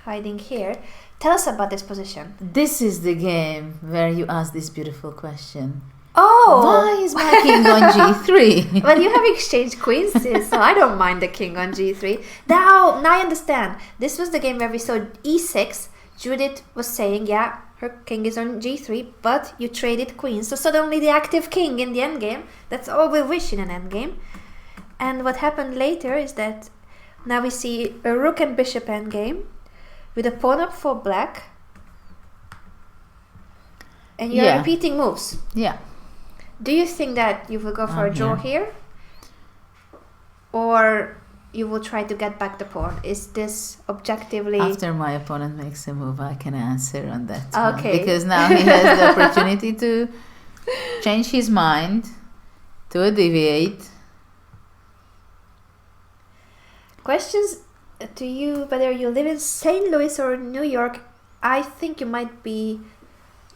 Hiding here. Tell us about this position. This is the game where you ask this beautiful question. Oh! Why is my king on g3? Well, you have exchanged queens, so I don't mind the king on g3. Now I understand. This was the game where we saw e6. Judith was saying, yeah, her king is on g3, but you traded queens. So suddenly the active king in the endgame. That's all we wish in an endgame. And what happened later is that now we see a rook and bishop endgame with a pawn up for black. And you're Yeah. repeating moves. Yeah. Do you think that you will go for a draw here? Or you will try to get back the pawn? Is this objectively... After my opponent makes a move, I can answer on that Okay. one. Because now he has the opportunity to change his mind, to deviate. Questions to you, whether you live in St. Louis or New York. I think you might be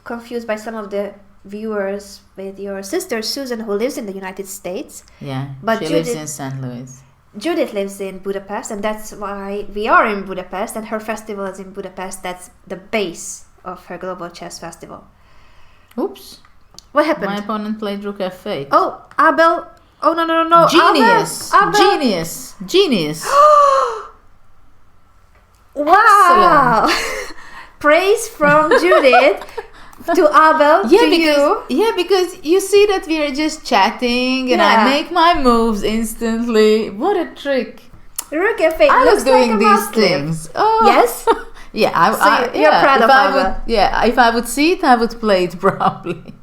confused by some of the viewers with your sister Susan, who lives in the United States. Yeah, But she lives Judith- in St. Louis. Judith lives in Budapest, and that's why we are in Budapest, and her festival is in Budapest. That's the base of her Global Chess Festival. Oops. What happened? My opponent played Rook F8. Oh, Abel. Oh, no. Genius! Abel. Genius! Wow! Praise from Judith to Abel to you. Because you see that we are just chatting and Yeah. I make my moves instantly. What a trick. Rook F8 I looks love doing like a these mouse clip. things. Oh. Yes? Yeah, So you're proud of if I Abel. would, if I would see it, I would play it probably.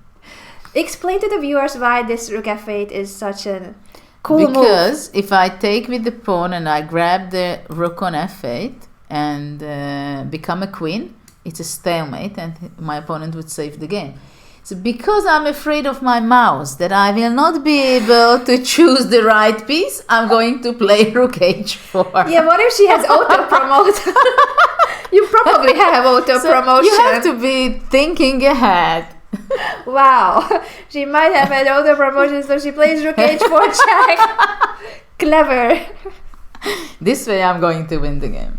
Explain to the viewers why this Rook F8 is such a cool move. Because if I take with the pawn and I grab the rook on f8 and become a queen, it's a stalemate and my opponent would save the game. So because I'm afraid of my mouse that I will not be able to choose the right piece, I'm going to play rook h4. Yeah, what if she has auto promote? You probably have auto So promotion. you have to be thinking ahead. Wow. She might have had other promotions, so she plays Rook H4 check. Clever. This way I'm going to win the game.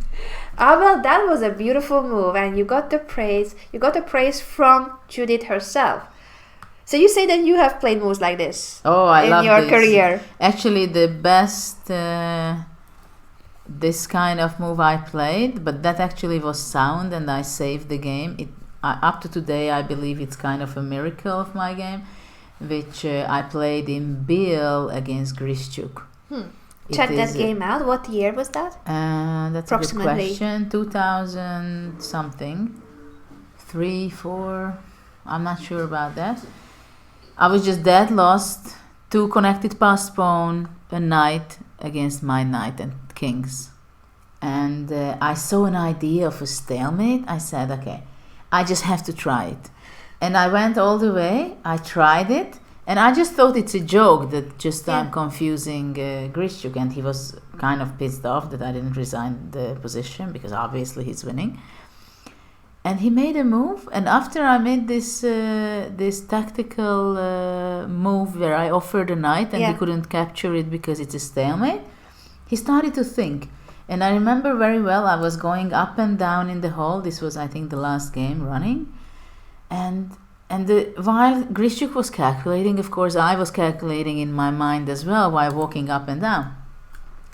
Well, that was a beautiful move, and you got the praise. You got the praise from Judith herself. So you say that you have played moves like this I love in your this. career. Actually, the best this kind of move I played, but that actually was sound, and I saved the game. Up to today, I believe it's kind of a miracle of my game, which I played in Biel against Grischuk. Check that game out. What year was that? That's a good Approximately. question. 2000 something, 3, 4. I'm not sure about that. I was just dead lost. 2 connected passed pawn, a knight against my knight and kings, and I saw an idea of a stalemate. I said, okay, I just have to try it, and I went all the way. I tried it. And I just thought it's a joke that just I'm confusing Grischuk, and he was kind of pissed off that I didn't resign the position because obviously he's winning. And he made a move, and after I made this tactical move where I offered a knight and he couldn't capture it because it's a stalemate, he started to think. And I remember very well I was going up and down in the hall. This was, I think, the last game running, and while Grischuk was calculating, of course, I was calculating in my mind as well while walking up and down.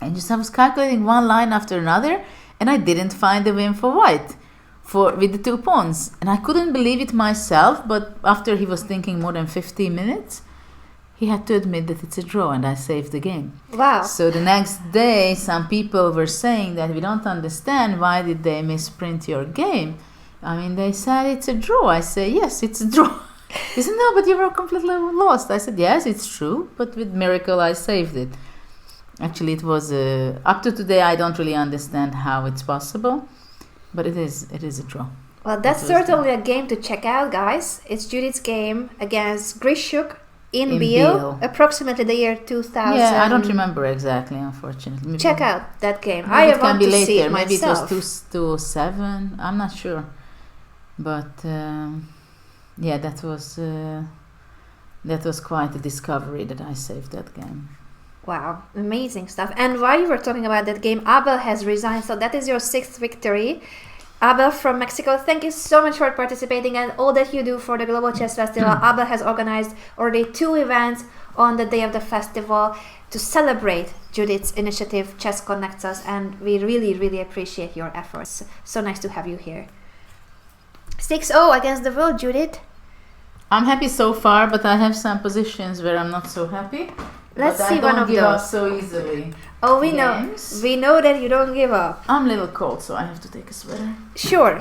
And just I was calculating one line after another, and I didn't find a win for white with the 2 pawns. And I couldn't believe it myself, but after he was thinking more than 15 minutes, he had to admit that it's a draw, and I saved the game. Wow. So the next day, some people were saying that we don't understand why did they misprint your game. I mean, they said it's a draw. I say, yes, it's a draw. He said, no, but you were completely lost. I said, yes, it's true, but with miracle I saved it. Actually, it was, up to today, I don't really understand how it's possible, but it is a draw. Well, that's certainly a game to check out, guys. It's Judith's game against Grischuk in Biel, approximately the year 2000. Yeah, I don't remember exactly, unfortunately. Maybe check out that game. Maybe I it want can be to later. see it Maybe myself. it was 2007. I'm not sure. But that was quite a discovery that I saved that game. Wow, amazing stuff. And while you were talking about that game, Abel has resigned, so that is your 6th victory. Abel from Mexico, thank you so much for participating and all that you do for the Global Chess Festival. Abel has organized already 2 events on the day of the festival to celebrate Judith's initiative, Chess Connects Us, and we really, really appreciate your efforts. So nice to have you here. 6-0 against the world, Judith. I'm happy so far, but I have some positions where I'm not so happy. Let's but see I don't one of give those. up so easily. Oh, we Games. know. We know that you don't give up. I'm a little cold, so I have to take a sweater. Sure.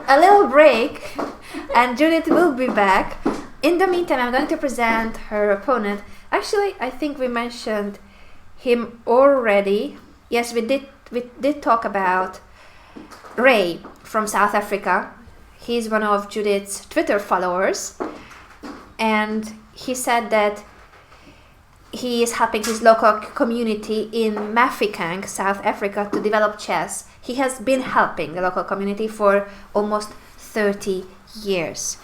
A little break, and Judith will be back. In the meantime, I'm going to present her opponent. Actually, I think we mentioned him already. Yes, we did talk about Ray from South Africa. He's one of Judith's Twitter followers, and he said that he is helping his local community in Mafeking, South Africa, to develop chess. He has been helping the local community for almost 30 years.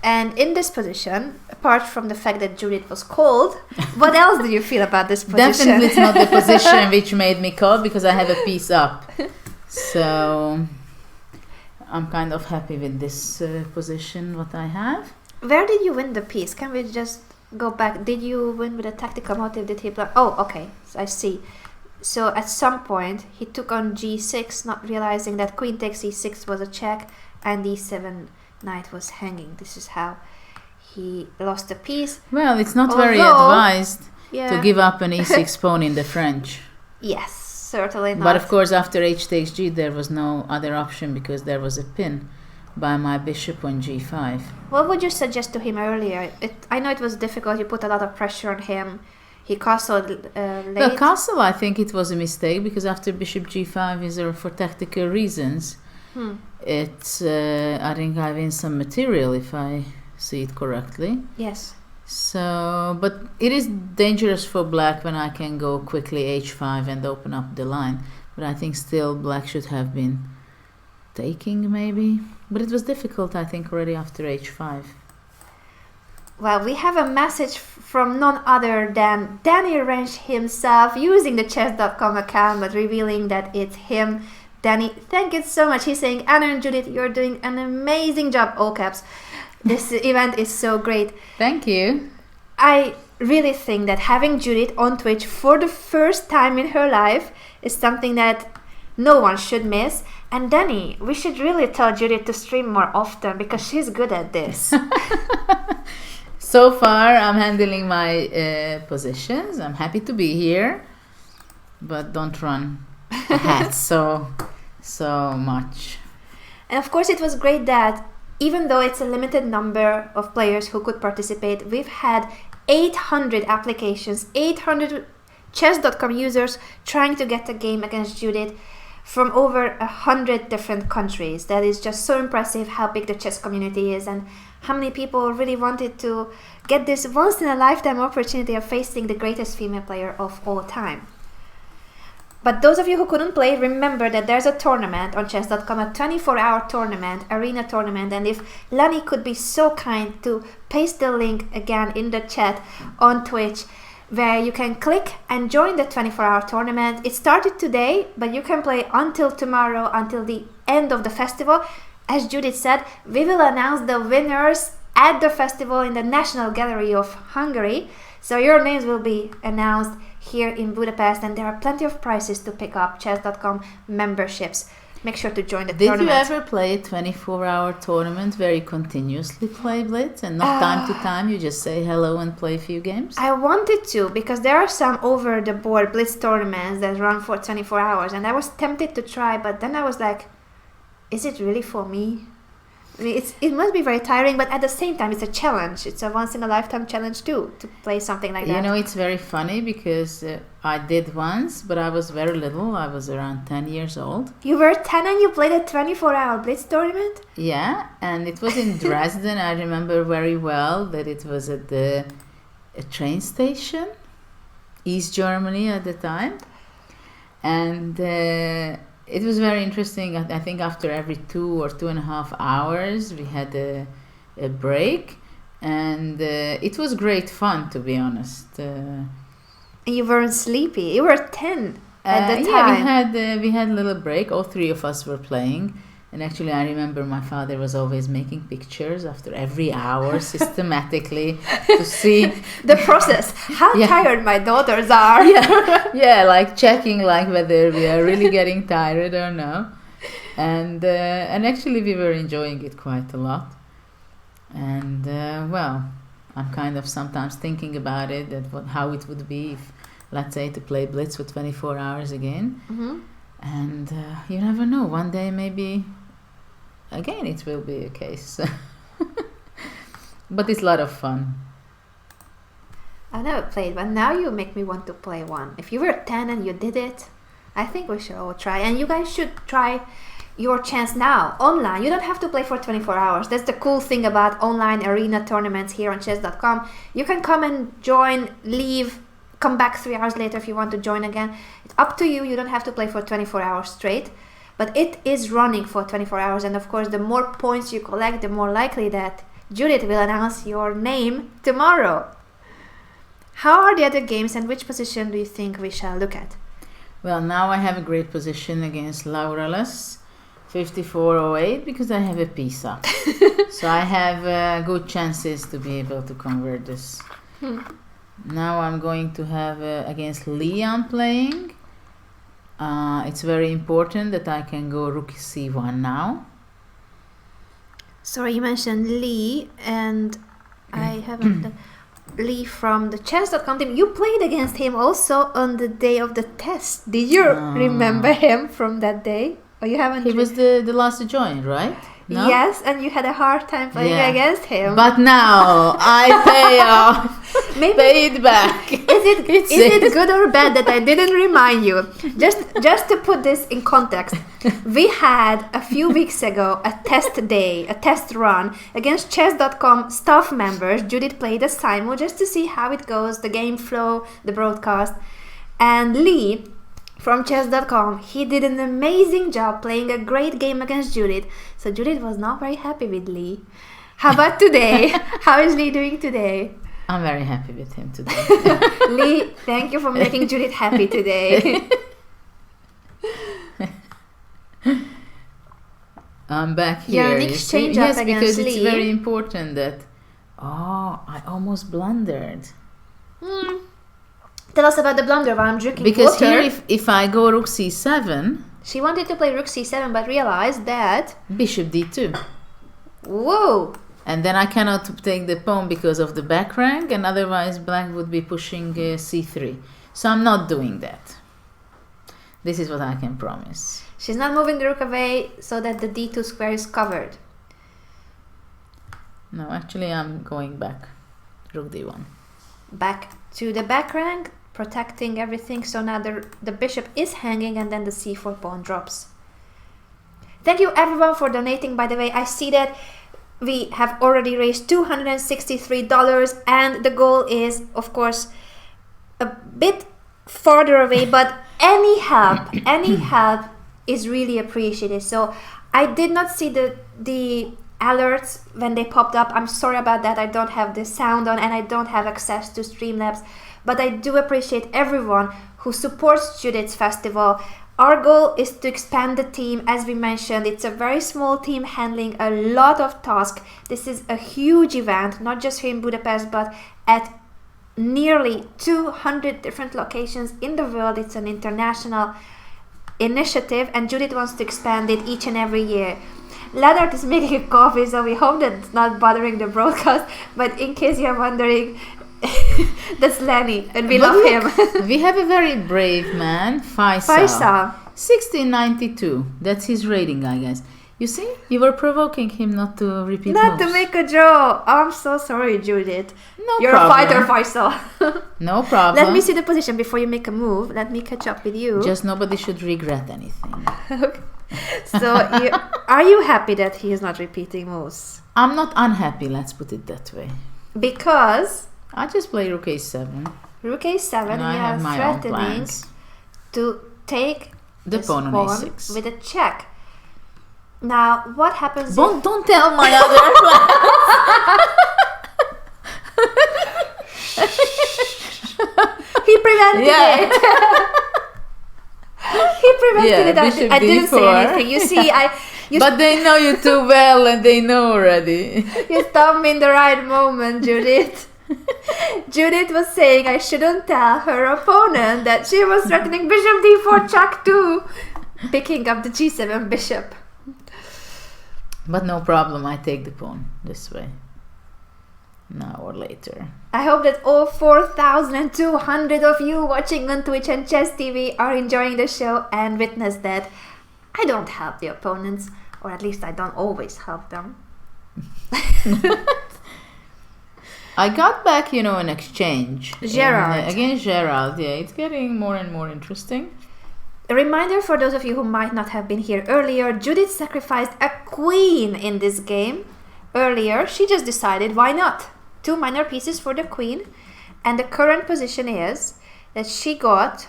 And in this position, apart from the fact that Judith was cold, what else do you feel about this position? Definitely it's not the position which made me cold, because I have a piece up. So I'm kind of happy with this position, what I have. Where did you win the piece? Can we just go back? Did you win with a tactical motive? Did he play? Oh, okay. So I see. So at some point, he took on g6, not realizing that queen takes e6 was a check, and e7 knight was hanging. This is how he lost a piece. Well, it's not very advised to give up an e6 pawn in the French. Yes, certainly not. But of course, after h takes g, there was no other option, because there was a pin by my bishop on g5. What would you suggest to him earlier? I know it was difficult. You put a lot of pressure on him. He castled late. Well, castle, I think it was a mistake, because after bishop g5 is for tactical reasons. It's I think I win some material, if I see it correctly. Yes. So, but it is dangerous for black when I can go quickly h5 and open up the line. But I think still black should have been taking, maybe. But it was difficult, I think, already after h5. Well, we have a message from none other than Danny Wrench himself, using the Chess.com account but revealing that it's him. Danny, thank you so much. He's saying, Anna and Judith, you're doing an amazing job, all caps. This event is so great. Thank you. I really think that having Judith on Twitch for the first time in her life is something that no one should miss. And Danny, we should really tell Judith to stream more often because she's good at this. So far, I'm handling my positions. I'm happy to be here, but don't run ahead so much. And of course, it was great that even though it's a limited number of players who could participate, we've had 800 applications, 800 Chess.com users trying to get a game against Judith from over 100 different countries. That is just so impressive how big the chess community is and how many people really wanted to get this once in a lifetime opportunity of facing the greatest female player of all time. But those of you who couldn't play, remember that there's a tournament on Chess.com, a 24-hour tournament, arena tournament, and if Lani could be so kind to paste the link again in the chat on Twitch, where you can click and join the 24-hour tournament. It started today, but you can play until tomorrow, until the end of the festival. As Judith said, we will announce the winners at the festival in the National Gallery of Hungary. So your names will be announced here in Budapest, and there are plenty of prizes to pick up, Chess.com memberships. Make sure to join the tournament. Did you ever play a 24-hour tournament where you continuously play Blitz and not time to time you just say hello and play a few games? I wanted to, because there are some over-the-board Blitz tournaments that run for 24 hours, and I was tempted to try, but then I was like, is it really for me? I mean, it must be very tiring, but at the same time, it's a challenge. It's a once-in-a-lifetime challenge, too, to play something like that. You know, it's very funny because I did once, but I was very little. I was around 10 years old. You were 10 and you played a 24-hour Blitz tournament? Yeah, and it was in Dresden. I remember very well that it was at a train station, East Germany at the time. And it was very interesting. I think after every 2 or 2.5 hours, we had a break. And it was great fun, to be honest. And you weren't sleepy. You were 10 at the time. Yeah, we had a little break. All three of us were playing. And actually, I remember my father was always making pictures after every hour systematically to see the process. How tired my daughters are. Yeah, like checking like whether we are really getting tired or no. And actually, we were enjoying it quite a lot. And well, I'm kind of sometimes thinking about it, how it would be if, let's say, to play Blitz for 24 hours again. Mm-hmm. And you never know. One day maybe again it will be a case. But it's a lot of fun. I've never played, but now you make me want to play one. If you were 10 and you did it, I think we should all try. And you guys should try your chance now, online. You don't have to play for 24 hours. That's the cool thing about online arena tournaments here on Chess.com. You can come and join, leave, come back 3 hours later if you want to join again. It's up to you. You don't have to play for 24 hours straight. But it is running for 24 hours. And of course, the more points you collect, the more likely that Judith will announce your name tomorrow. How are the other games and which position do you think we shall look at? Well, now I have a great position against Lauralis, 5408, because I have a Pisa. So I have good chances to be able to convert this. Now I'm going to have against Lee I'm playing. It's very important that I can go Rook C1 now. Sorry, you mentioned Lee, and I haven't... Lee from the Chess.com team. You played against him also on the day of the test. Did you remember him from that day? Or you haven't? He was the last to join, right? No? Yes, and you had a hard time playing against him. But now I pay off. Maybe pay it back. Is it good or bad that I didn't remind you? Just to put this in context, we had a few weeks ago a test day, a test run against Chess.com staff members. Judith played a Simul just to see how it goes, the game flow, the broadcast. And Lee from Chess.com, he did an amazing job playing a great game against Judith. So Judith was not very happy with Lee. How about today? How is Lee doing today? I'm very happy with him today. Lee, thank you for making Judith happy today. I'm back here. You're an you see? exchange Yes, up because against it's Lee. very important that. Oh, I almost blundered. Tell us about the blunder while I'm drinking Because water. here, if I go Rook C7, She wanted to play Rook C7 but realized that... Bishop D2. Whoa! And then I cannot take the pawn because of the back rank, and otherwise black would be pushing C3. So I'm not doing that. This is what I can promise. She's not moving the rook away so that the D2 square is covered. No, actually I'm going back. Rook D1. Back to the back rank, protecting everything. So now the bishop is hanging and then the C4 pawn drops. Thank you everyone for donating, by the way. I see that we have already raised $263 and the goal is, of course, a bit farther away, but any help is really appreciated. So I did not see the alerts when they popped up. I'm sorry about that. I don't have the sound on and I don't have access to Streamlabs, but I do appreciate everyone who supports Judith's festival. Our goal is to expand the team. As we mentioned, it's a very small team handling a lot of tasks. This is a huge event, not just here in Budapest, but at nearly 200 different locations in the world. It's an international initiative and Judith wants to expand it each and every year. Leonard is making a coffee, so we hope that it's not bothering the broadcast, but in case you're wondering, that's Lenny and we love him. We have a very brave man, Faisal. 1692. That's his rating, I guess. You see, you were provoking him not to repeat Not moves. to make a draw. I'm so sorry, Judith. No You're problem. a fighter, Faisal. No problem. Let me see the position before you make a move. Let me catch up with you. Just nobody should regret anything. Okay. So, are you happy that he is not repeating moves? I'm not unhappy, let's put it that way. Because I just play Rook A7. Rook A7, And you I are have my own threatening plans. to take The this pawn on A6. with a check. Now, what happens Don't tell my other He prevented it. He prevented it. Bishop I didn't say D4. anything. You see, But they know you too well and they know already. you stopped me in the right moment, Judith. Judith was saying I shouldn't tell her opponent that she was threatening Bishop D4 check too, picking up the G7 bishop. But no problem, I take the pawn this way. Now or later. I hope that all 4,200 of you watching on Twitch and Chess TV are enjoying the show and witness that I don't help the opponents, or at least I don't always help them. I got back, an exchange. Gerard. Against Gerald, yeah. It's getting more and more interesting. A reminder for those of you who might not have been here earlier, Judith sacrificed a queen in this game. Earlier, she just decided, why not? 2 minor pieces for the queen. And the current position is that she got,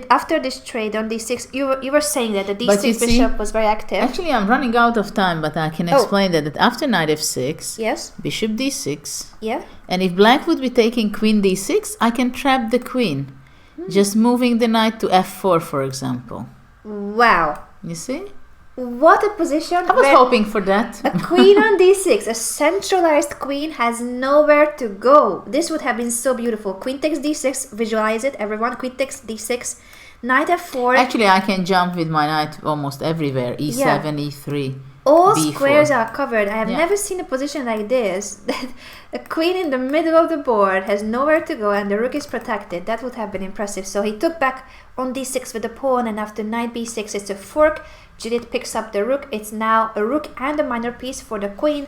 after this trade on d6, you were saying that the d6 bishop was very active. Actually, I'm running out of time, but I can explain that after knight f6, Yes. bishop d6, Yeah. and if black would be taking queen d6, I can trap the queen. Just moving the knight to f4, for example. Wow. You see? What a position. I was hoping for that. A queen on d6, a centralized queen, has nowhere to go. This would have been so beautiful. Queen takes d6, visualize it, everyone. Queen takes d6, knight f4. Actually, I can jump with my knight almost everywhere. E7, Yeah. E3. All B4. squares are covered. I have Yeah. never seen a position like this. That a queen in the middle of the board has nowhere to go and the rook is protected. That would have been impressive. So he took back on d6 with the pawn, and after knight b6 it's a fork. Judith picks up the rook. It's now a rook and a minor piece for the queen.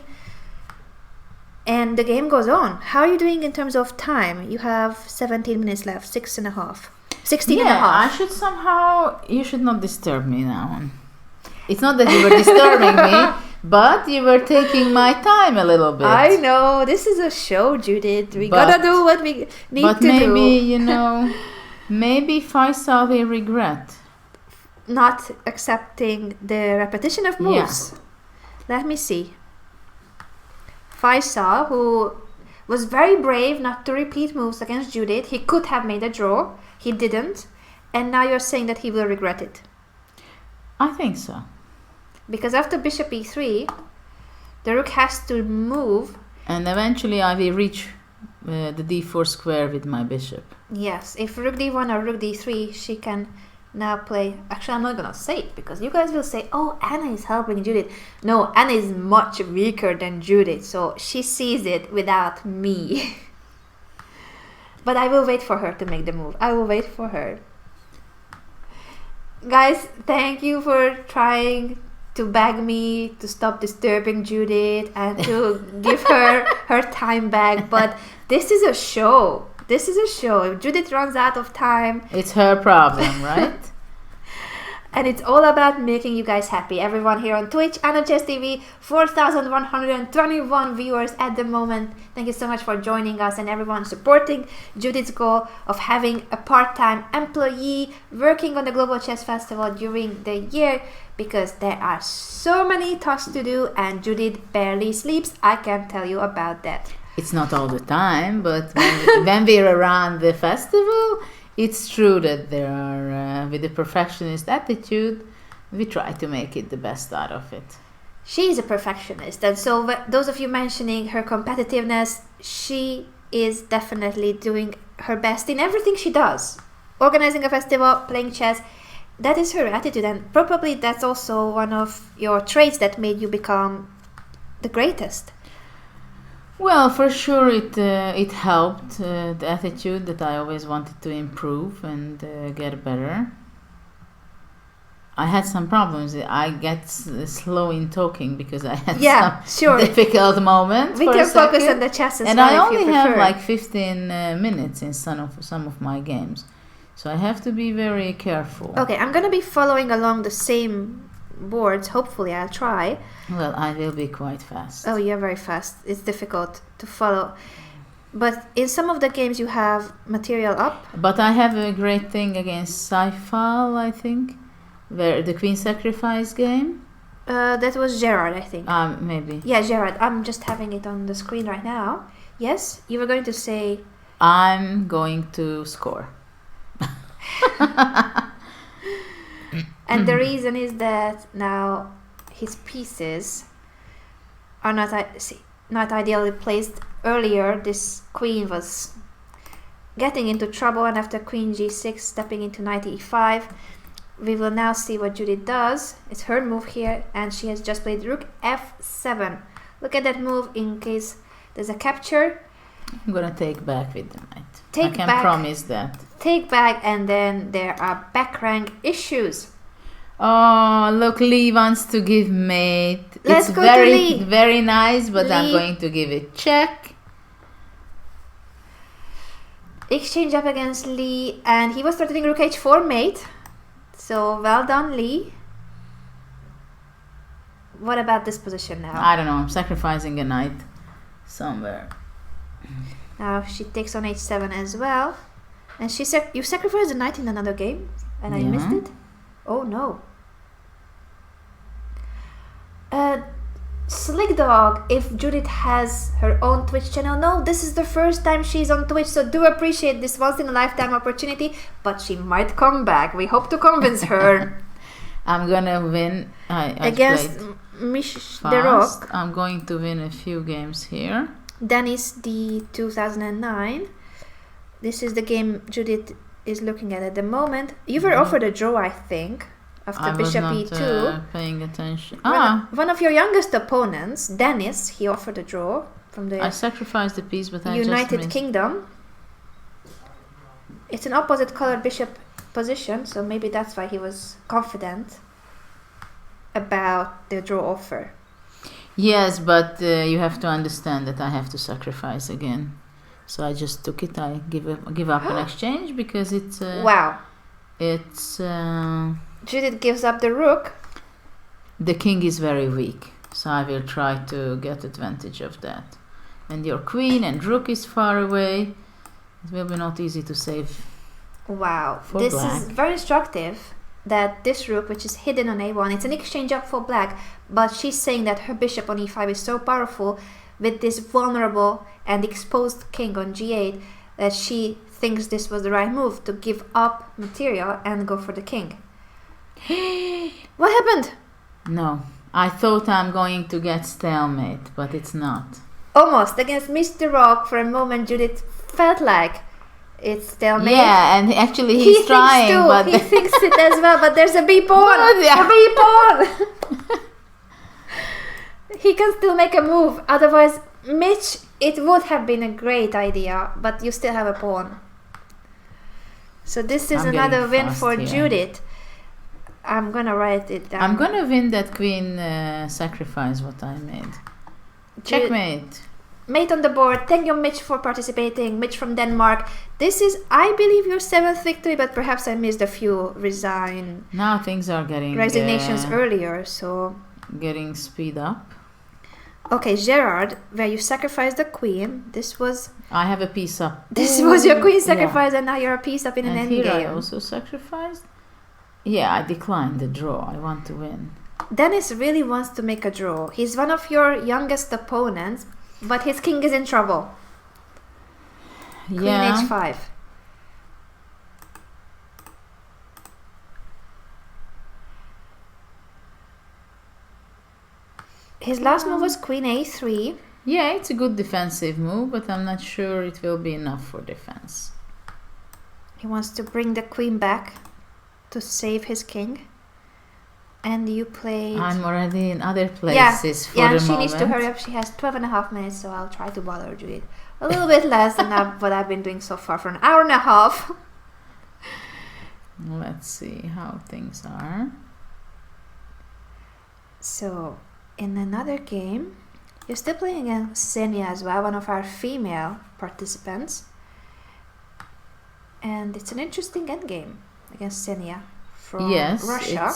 And the game goes on. How are you doing in terms of time? You have 17 minutes left, 6.5. 16 and a half. You should not disturb me now. It's not that you were disturbing me, but you were taking my time a little bit. I know. This is a show, Judith. We gotta do what we need to do. But maybe, maybe Faisal will regret. Not accepting the repetition of moves. Let me see. Faisal, who was very brave not to repeat moves against Judith. He could have made a draw. He didn't. And now you're saying that he will regret it. I think so. Because after bishop e3, the rook has to move. And eventually I will reach the d4 square with my bishop. Yes, if rook d1 or rook d3, she can now play... Actually, I'm not going to say it, because you guys will say, oh, Anna is helping Judith. No, Anna is much weaker than Judith, so she sees it without me. But I will wait for her to make the move. I will wait for her. Guys, thank you for trying to beg me to stop disturbing Judith and to give her her time back. But this is a show. This is a show. If Judith runs out of time... It's her problem, right? And it's all about making you guys happy. Everyone here on Twitch, Anna Chess TV, 4,121 viewers at the moment. Thank you so much for joining us and everyone supporting Judith's goal of having a part-time employee working on the Global Chess Festival during the year, because there are so many tasks to do and Judith barely sleeps. I can tell you about that. It's not all the time, but when we're around the festival, it's true that there are, with the perfectionist attitude, we try to make it the best out of it. She's a perfectionist, and so those of you mentioning her competitiveness, she is definitely doing her best in everything she does. Organizing a festival, playing chess, that is her attitude, and probably that's also one of your traits that made you become the greatest. Well, for sure it helped, the attitude that I always wanted to improve and get better. I had some problems. I get slow in talking because I had some difficult moments. We can focus on the chess as and well. And I only have like 15 minutes in some of my games. So I have to be very careful. Okay, I'm going to be following along the same boards. Hopefully I'll try. Well, I will be quite fast. Oh, you're very fast. It's difficult to follow. But in some of the games you have material up. But I have a great thing against Saifal, I think, where the queen sacrifice game. That was Gerard, I think. Maybe. Yeah, Gerard. I'm just having it on the screen right now. Yes, you were going to say... I'm going to score. And the reason is that now his pieces are not ideally placed. Earlier, this queen was getting into trouble, and after queen g6, stepping into knight e5, we will now see what Judith does. It's her move here, and she has just played rook f7. Look at that move in case there's a capture. I'm gonna take back with the knight. I can promise that. Take back, and then there are back rank issues. Oh, look, Lee wants to give mate. Let's it's go very, to Lee. very nice, but Lee. I'm going to give it check. Exchange up against Lee, and he was threatening rook h4 mate. So well done, Lee. What about this position now? I don't know. I'm sacrificing a knight somewhere. Now she takes on h7 as well, and you sacrificed a knight in another game, and I missed it. Oh no. Slick Dog, if Judith has her own Twitch channel, no, this is the first time she's on Twitch, so do appreciate this once in a lifetime opportunity, but she might come back. We hope to convince her. I'm gonna win. Against the Rook. I'm going to win a few games here. Dennis D 2009. This is the game Judith is looking at the moment. You were offered a draw, I think, after bishop e2. I was not paying attention. One of your youngest opponents, Dennis, he offered a draw from the I sacrificed the piece, but I United just Kingdom. It's an opposite color bishop position, so maybe that's why he was confident about the draw offer. Yes, but you have to understand that I have to sacrifice again. So I just took it. I give up an exchange because it's wow. It's Judith gives up the rook. The king is very weak, so I will try to get advantage of that. And your queen and rook is far away. It will be not easy to save. Wow, for this black. is very instructive. That this rook, which is hidden on a1, it's an exchange up for black, but she's saying that her bishop on e5 is so powerful, with this vulnerable and exposed king on g8 that she thinks this was the right move to give up material and go for the king. What happened? No. I thought I'm going to get stalemate, but it's not. Almost. Against Mr. Rock, for a moment, Judith felt like it's stalemate. Yeah, and actually he's trying, thinks too. but He thinks it as well, but there's a B pawn. Yeah. A B pawn. He can still make a move. Otherwise, Mitch, it would have been a great idea, but you still have a pawn. So this is I'm another getting win fast for here. Judith. I'm gonna write it down. I'm gonna win that queen sacrifice what I made. Checkmate. Mate on the board. Thank you, Mitch, for participating. Mitch from Denmark. This is, I believe, your 7th victory, but perhaps I missed a few Now things are getting resignations earlier. So getting speed up. okay, Gerard, where you sacrificed the queen. This was I have a piece up. this was your queen sacrifice, and now you're a piece up in an And here I endgame. also sacrificed. Yeah, I declined the draw. I want to win. Dennis really wants to make a draw. He's one of your youngest opponents, but his king is in trouble. Queen Yeah. h5. His last move was queen a3. Yeah, it's a good defensive move, but I'm not sure it will be enough for defense. He wants to bring the queen back to save his king. And you played... I'm already in other places for yeah, the she moment. needs to hurry up. She has 12.5 minutes, so I'll try to bother Judith a little bit less than what I've been doing so far for an hour and a half. Let's see how things are. So, in another game, you're still playing against Xenia as well, one of our female participants. And it's an interesting endgame against Xenia from Russia.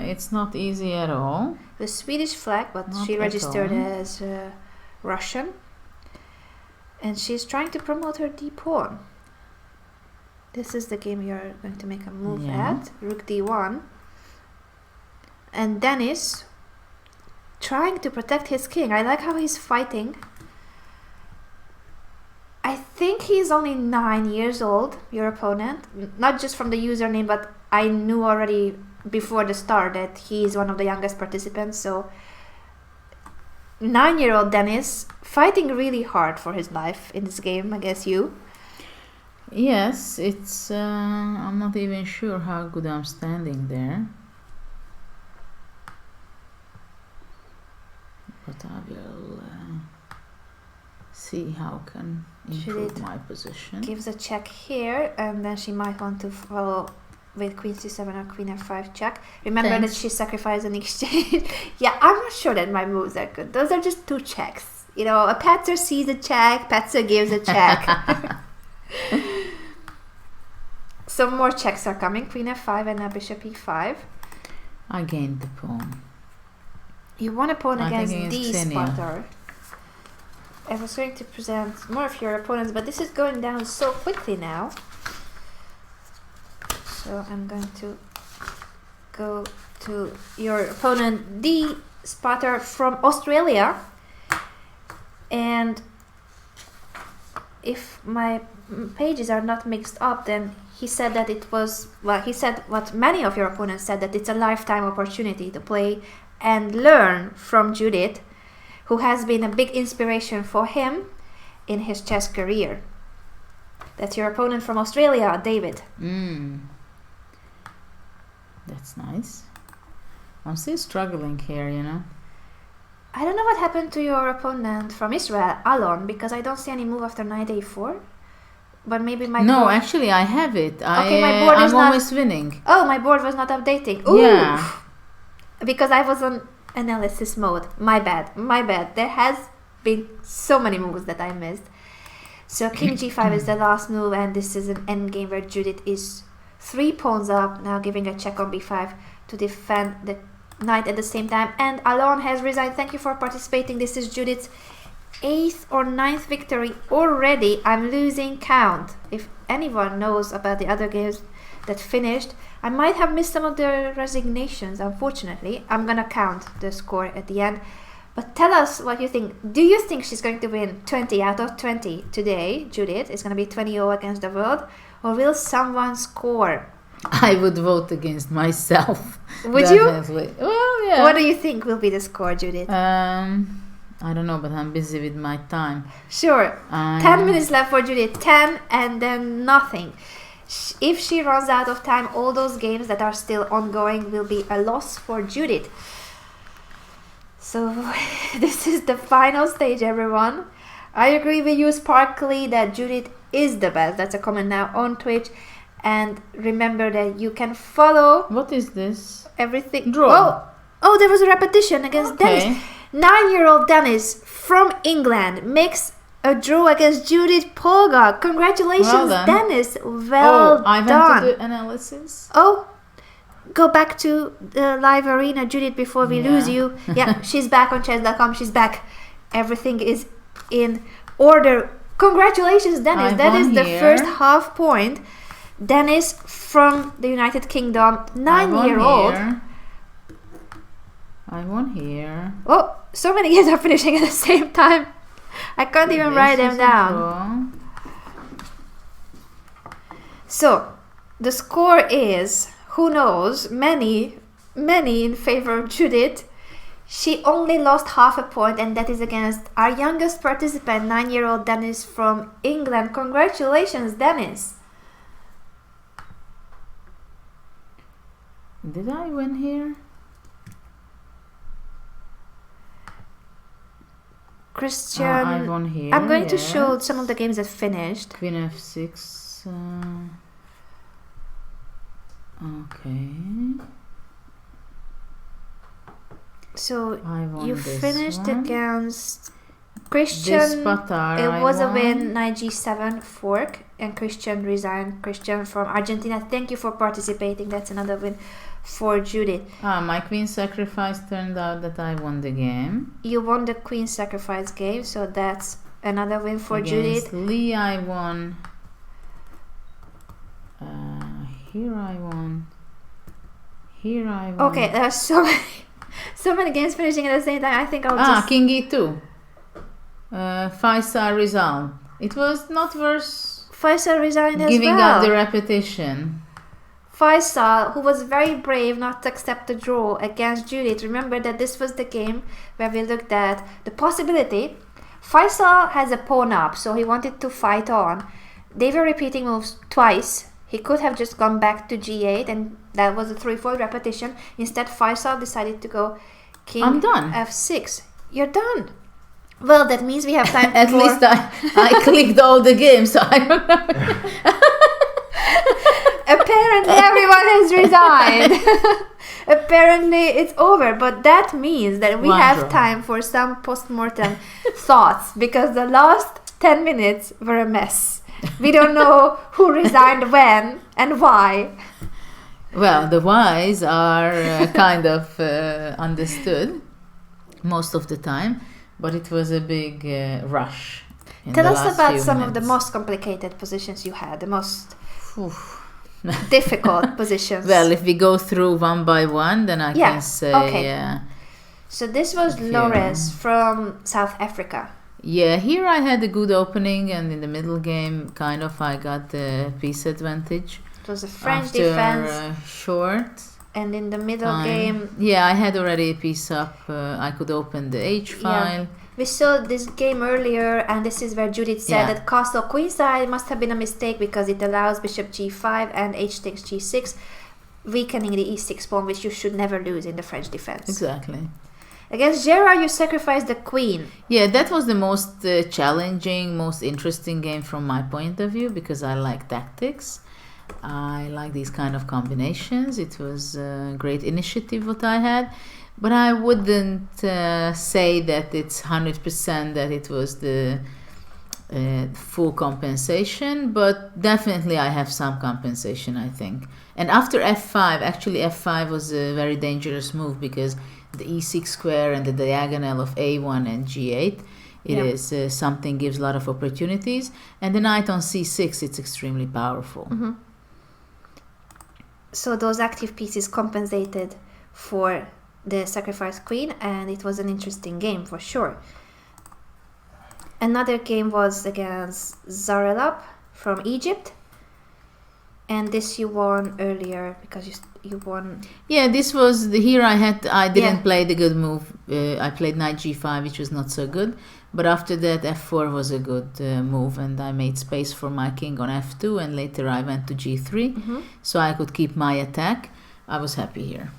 It's not easy at all. The Swedish flag, but Not she at registered all. as Russian. And she's trying to promote her d-pawn. This is the game you're going to make a move Yeah. at. Rook d1. And Dennis trying to protect his king. I like how he's fighting. I think he's only 9 years old, your opponent. Not just from the username, but I knew already before the start that he's one of the youngest participants. So 9-year-old Dennis fighting really hard for his life in this game against you. Yes, it's. I'm not even sure how good I'm standing there. But I will see how can improve Judith my position. Gives a check here, and then she might want to follow with queen c7 or queen f5 check. Remember Thanks. that she sacrificed an exchange. Yeah, I'm not sure that my moves are good. Those are just 2 checks. You know, a Patzer sees a check, Patzer gives a check. Some more checks are coming. Queen f5 and now bishop e5. I gained the pawn. You won a pawn I think against D against Xenia. spotter. I was going to present more of your opponents, but this is going down so quickly now. So I'm going to go to your opponent D spotter from Australia. And if my pages are not mixed up, then he said that it was, well, he said what many of your opponents said, that it's a lifetime opportunity to play and learn from Judith, who has been a big inspiration for him in his chess career. That's your opponent from Australia, David. That's nice. I'm still struggling here, you know. I don't know what happened to your opponent from Israel, Alon, because I don't see any move after knight a4. But maybe my No, board... actually I have it. Okay, my board is I'm not- always winning. Oh, my board was not updating. Ooh. Yeah. Because I was on analysis mode. My bad. My bad. There has been so many moves that I missed. So king g5 is the last move, and this is an endgame where Judith is 3 pawns up, now giving a check on b5 to defend the knight at the same time. And Alon has resigned. Thank you for participating. This is Judith's 8th or 9th victory already. I'm losing count. If anyone knows about the other games that finished, I might have missed some of the resignations, unfortunately. I'm gonna count the score at the end. But tell us what you think. Do you think she's going to win 20 out of 20 today, Judith? It's going to be 20-0 against the world? Or will someone score? I would vote against myself. Would definitely. you? Well, yeah. What do you think will be the score, Judith? I don't know, but I'm busy with my time. Sure. 10 minutes left for Judith. 10 and then nothing. If she runs out of time, all those games that are still ongoing will be a loss for Judith. So this is the final stage, everyone. I agree with you, Sparkly, that Judith is the best. That's a comment now on Twitch. And remember that you can follow... What is this? Everything. Draw. Oh, there was a repetition against Dennis. 9-year-old Dennis from England makes a draw against Judit Polgar. Congratulations, Dennis. Well I done. went to do analysis. Oh, go back to the live arena, Judith, before we lose you. Yeah, she's back on Chess.com. She's back. Everything is in order. Congratulations, Dennis. That is the first half point. Dennis from the United Kingdom, 9-year-old. I won here. Oh, so many games are finishing at the same time. I can't even write them down. So, the score is, who knows, many in favor of Judith. She only lost half a point, and that is against our youngest participant, 9-year-old Dennis from England. Congratulations, Dennis. Did I win here? Christian, I won here. I'm going to show some of the games that finished. Queen f6. Okay. So you finished against Christian. Patar, it was a win, knight g7 fork, and Christian resigned. Christian from Argentina, thank you for participating. That's another win for Judith. My queen sacrifice turned out that I won the game. You won the queen sacrifice game, so that's another win for Against Judith. Lee, I won. Here I won. Here I won. Okay, there are so many games finishing at the same time. I think I'll just... King e2. 5-star result. It was not worth 5-star resigned as well. Giving up the repetition. Faisal, who was very brave not to accept the draw against Judith. Remember that this was the game where we looked at the possibility. Faisal has a pawn up, so he wanted to fight on. They were repeating moves twice. He could have just gone back to g8, and that was a 3-4 repetition. Instead, Faisal decided to go king I'm done. f6. You're done. Well, that means we have time At least I clicked all the games, so I don't know. Apparently everyone has resigned. Apparently it's over, but that means that we have time for some post-mortem thoughts, because the last 10 minutes were a mess. We don't know who resigned when and why. Well, the whys are kind of understood most of the time, but it was a big rush. Tell us about some of the most complicated positions you had, the most difficult positions. Well, if we go through one by one, then I can say... Okay. So this was Lores from South Africa. Yeah, here I had a good opening, and in the middle game, kind of, I got the piece advantage. It was a French defense. Short. And in the middle game... Yeah, I had already a piece up. I could open the H file. Yeah. We saw this game earlier, and this is where Judith said that castle queenside must have been a mistake because it allows bishop g5 and h takes g6, weakening the e6 pawn, which you should never lose in the French defense. Exactly. Against Gerard, you sacrificed the queen. Yeah, that was the most challenging, most interesting game from my point of view, because I like tactics. I like these kind of combinations. It was a great initiative what I had. But I wouldn't say that it's 100% that it was the full compensation, but definitely I have some compensation, I think. And after f5, actually f5 was a very dangerous move, because the e6 square and the diagonal of a1 and g8, it is something gives a lot of opportunities. And the knight on c6, it's extremely powerful. Mm-hmm. So those active pieces compensated for the sacrificed queen, and it was an interesting game for sure. Another game was against Zarelab from Egypt, and this you won earlier because you won. Yeah, this was here. I didn't play the good move. I played knight g5, which was not so good. But after that, f4 was a good move, and I made space for my king on f2, and later I went to g3, so I could keep my attack. I was happy here.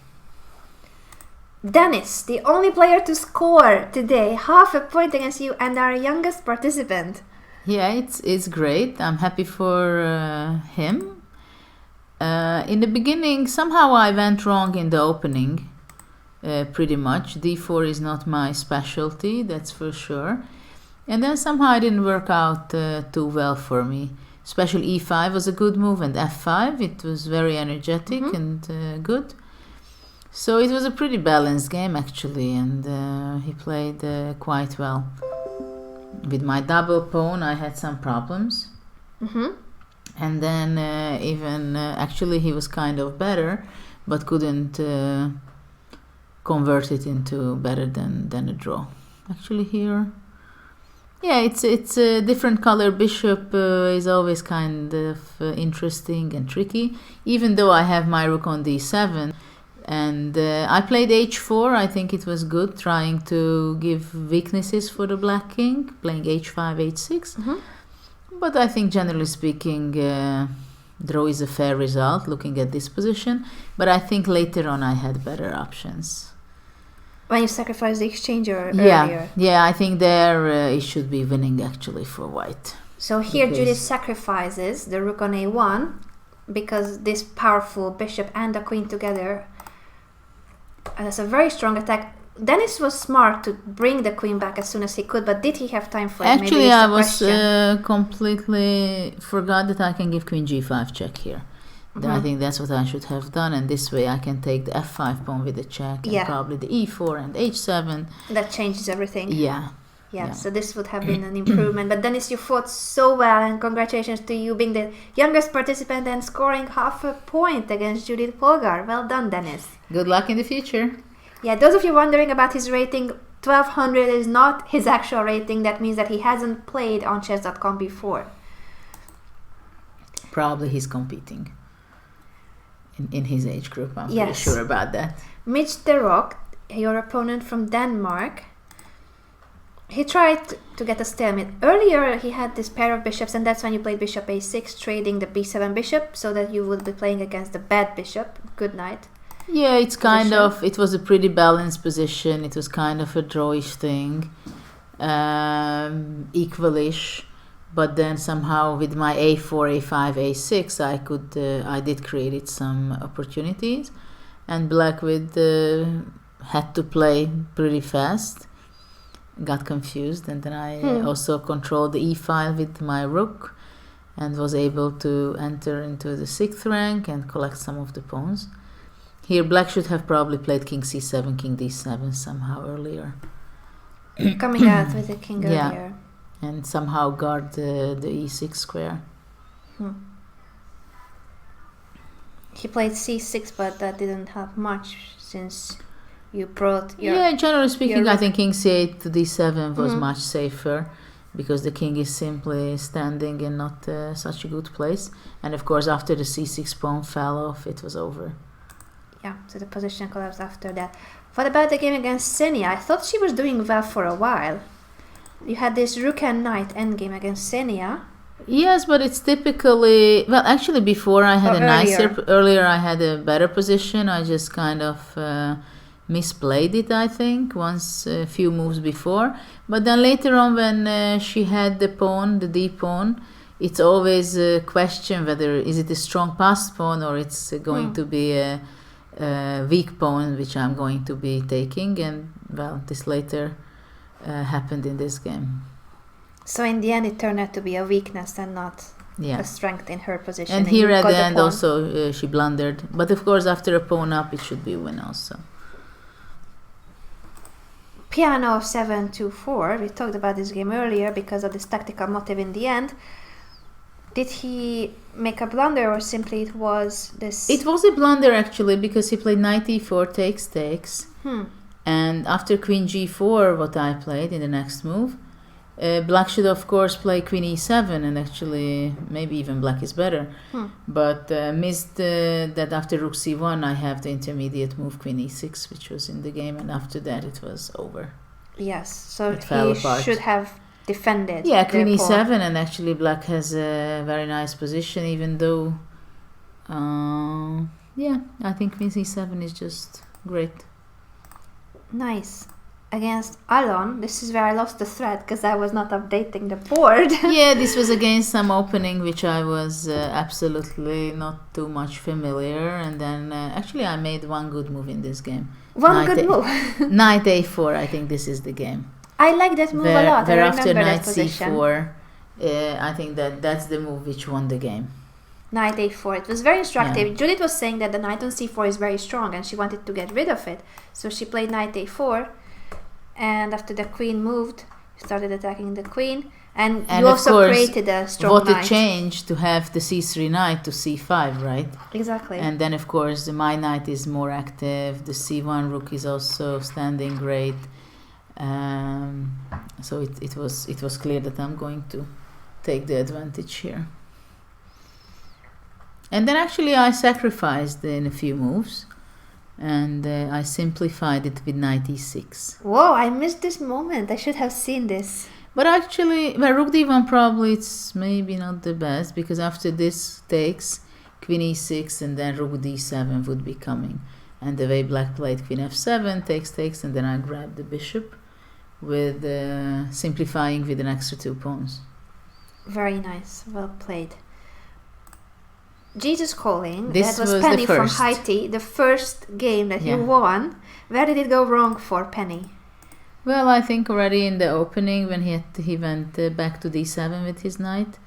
Dennis, the only player to score today, half a point against you, and our youngest participant. Yeah, it's great. I'm happy for him. In the beginning, somehow I went wrong in the opening, pretty much. d4 is not my specialty, that's for sure. And then somehow it didn't work out too well for me. Especially e5 was a good move, and f5, it was very energetic and good. So it was a pretty balanced game actually, and he played quite well. With my double pawn, I had some problems. And then actually he was kind of better, but couldn't convert it into better than a draw. Actually here, yeah, it's a different color bishop is always kind of interesting and tricky. Even though I have my rook on d7, and I played h4. I think it was good, trying to give weaknesses for the black king, playing h5, h6. But I think generally speaking, draw is a fair result looking at this position. But I think later on I had better options. When you sacrificed the exchange earlier? Yeah, I think there it should be winning actually for white. So here Judith sacrifices the rook on a1 because this powerful bishop and the queen together, that's a very strong attack. Dennis was smart to bring the queen back as soon as he could, but did he have time for it? Actually, I was completely forgot that I can give queen g5 check here. I think that's what I should have done, and this way I can take the f5 pawn with the check, and probably the e4 and h7. That changes everything. Yeah. So this would have been an improvement. But Dennis, you fought so well, and congratulations to you being the youngest participant and scoring half a point against Judit Polgar. Well done, Dennis. Good luck in the future. Yeah, those of you wondering about his rating, 1200 is not his actual rating. That means that he hasn't played on Chess.com before. Probably he's competing in his age group. I'm pretty sure about that. Mitch the Rock, your opponent from Denmark, he tried to get a stalemate. Earlier he had this pair of bishops, and that's when you played bishop a6, trading the b7 bishop, so that you would be playing against the bad bishop. Good night. Yeah, it's kind of, it was a pretty balanced position. It was kind of a drawish thing, equalish, but then somehow with my a4, a5, a6, I did create some opportunities, and black had to play pretty fast, got confused, and then I also controlled the e-file with my rook, and was able to enter into the 6th rank and collect some of the pawns. Here, black should have probably played king c7, king d7 somehow earlier. Coming out with the king earlier. And somehow guard the e6 square. He played c6, but that didn't help much since you brought your... Yeah, generally speaking, I think king c8 to d7 was much safer, because the king is simply standing in not such a good place. And of course, after the c6 pawn fell off, it was over. Yeah, so the position collapsed after that. What about the game against Senia? I thought she was doing well for a while. You had this rook and knight endgame against Senia. Yes, but it's typically... Well, actually, before I had earlier I had a better position. I just kind of misplayed it, I think, once a few moves before. But then later on, when she had the pawn, the d pawn, it's always a question whether is it a strong passed pawn or it's going to be a weak pawn, which I'm going to be taking. And, well, this later happened in this game. So in the end, it turned out to be a weakness and not a strength in her position. And here at the end also she blundered. But of course, after a pawn up, it should be a win also. Piano 7-2-4. We talked about this game earlier because of this tactical motive in the end. Did he make a blunder, or simply it was this... It was a blunder actually, because he played knight e4 takes. And after queen g4, what I played in the next move, black should of course play queen e7, and actually maybe even black is better, but missed that after rook c1 I have the intermediate move queen e6, which was in the game, and after that it was over. Yes, so It fell he apart. should have defended. Yeah, queen their pawn. e7, and actually black has a very nice position, even though yeah, I think queen c7 is just great. Nice. Against Alon, this is where I lost the thread because I was not updating the board. Yeah, this was against some opening which I was absolutely not too much familiar, and then actually I made one good move in this game. One good move. Knight a4, I think this is the game. I like that move a lot. I After remember knight that position. c4, I think that's the move which won the game. Knight a4. It was very instructive. Yeah. Judith was saying that the knight on c4 is very strong and she wanted to get rid of it. So she played knight a4. And after the queen moved, you started attacking the queen, and you also course, created a strong what knight. a change to have the c3 knight to c5, right? Exactly. And then of course my knight is more active, the c1 rook is also standing great, so it was clear that I'm going to take the advantage here. And then actually I sacrificed in a few moves, and I simplified it with knight e6. Whoa, I missed this moment. I should have seen this. But actually, well, rook d1 probably it's maybe not the best, because after this takes queen e6 and then rook d7 would be coming. And the way black played queen f7, takes, and then I grabbed the bishop with simplifying with an extra 2 pawns. Very nice. Well played. Jesus Calling, This that was was Penny the from first. Haiti, the first game that you won. Where did it go wrong for Penny? Well, I think already in the opening when he went back to d7 with his knight.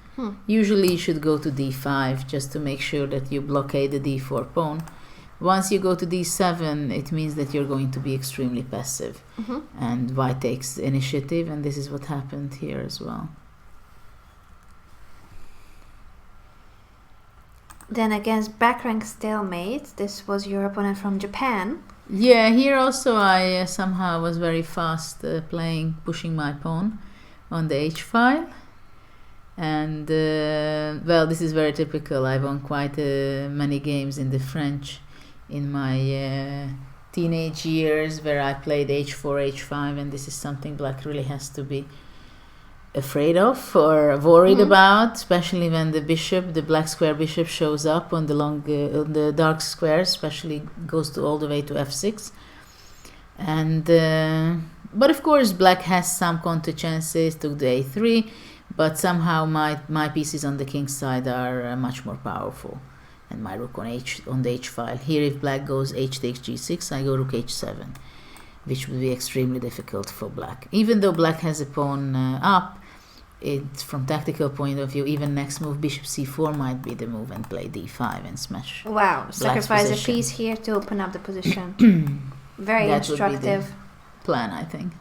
Usually you should go to d5 just to make sure that you blockade the d4 pawn. Once you go to d7, it means that you're going to be extremely passive. And white takes the initiative, and this is what happened here as well. Then against backrank Stalemate, this was your opponent from Japan. Yeah, here also I somehow was very fast pushing my pawn on the h file. And well, this is very typical. I won quite many games in the French in my teenage years where I played h4, h5, and this is something black really has to be afraid of or worried about, especially when the black square bishop shows up on the dark square, especially goes all the way to f6. And but of course black has some counter chances, took the a3, but somehow my pieces on the king's side are much more powerful, and my rook on the h file. Here if black goes h takes g6, I go rook h7, which would be extremely difficult for black. Even though black has a pawn up, from tactical point of view, even next move bishop c4 might be the move, and play d5 and smash. Wow, sacrifice a piece here to open up the position. Very that instructive. Would be the plan, I think.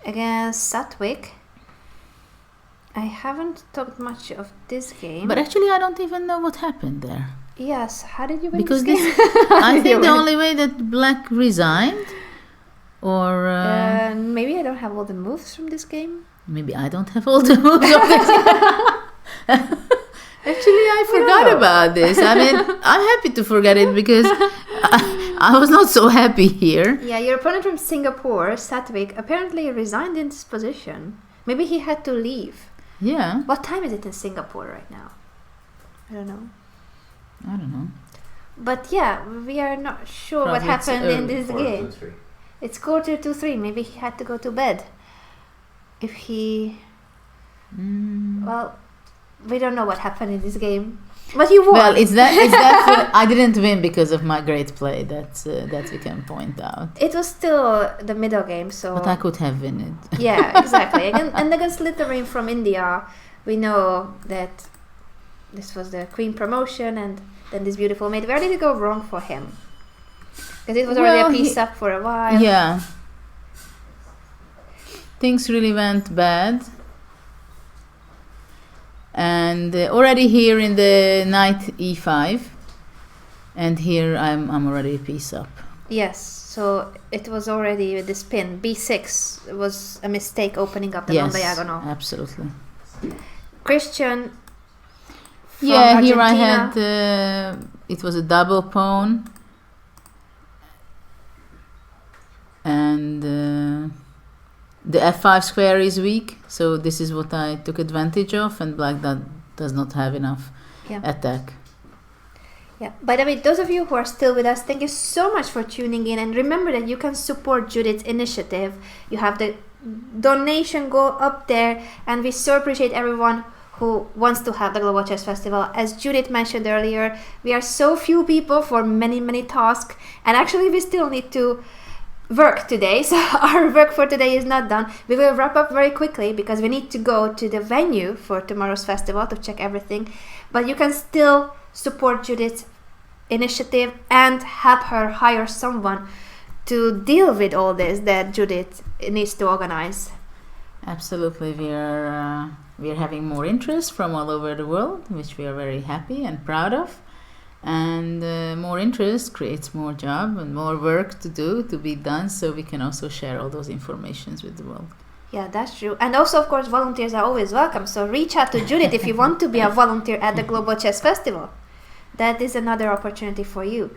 Against Satwik, I haven't talked much of this game. But actually I don't even know what happened there. Yes, how did you win because this game? I think the only way that black resigned, or maybe I don't have all the moves from this game. Maybe I don't have all the moves of this game. Actually, I forgot about this. I mean, I'm happy to forget it because I was not so happy here. Yeah, your opponent from Singapore, Satwik, apparently resigned in this position. Maybe he had to leave. Yeah. What time is it in Singapore right now? I don't know. But yeah, we are not sure Probably what happened in this game. 4-2-3. It's 2:45. Maybe he had to go to bed. If he... Well, we don't know what happened in this game. But you won. Well, it's that I didn't win because of my great play. That we can point out. It was still the middle game, so... But I could have won it. Yeah, exactly. And against Litterin from India, we know that this was the Queen promotion, and then this beautiful mate. Where did it go wrong for him? Because it was already a piece up for a while. Yeah. Things really went bad. And already here in the knight e5, and here I'm already a piece up. Yes, so it was already with the spin. B6 was a mistake opening up the Yes, non-diagonal. absolutely. Christian from Yeah, here I Argentina. had, it was a double pawn. And the f5 square is weak, so this is what I took advantage of, and black does not have enough attack. Yeah. By the way, those of you who are still with us, thank you so much for tuning in. And remember that you can support Judith's initiative. You have the donation go up there, and we so appreciate everyone who wants to have the Global Chess Festival. As Judith mentioned earlier, we are so few people for many, many tasks, and actually we still need to work today, so our work for today is not done. We will wrap up very quickly because we need to go to the venue for tomorrow's festival to check everything, but you can still support Judith's initiative and help her hire someone to deal with all this that Judith needs to organize. Absolutely, we are having more interest from all over the world, which we are very happy and proud of. And more interest creates more job and more work to be done, so we can also share all those informations with the world. Yeah, that's true. And also, of course, volunteers are always welcome, so reach out to Judith if you want to be a volunteer at the Global Chess Festival. That is another opportunity for you.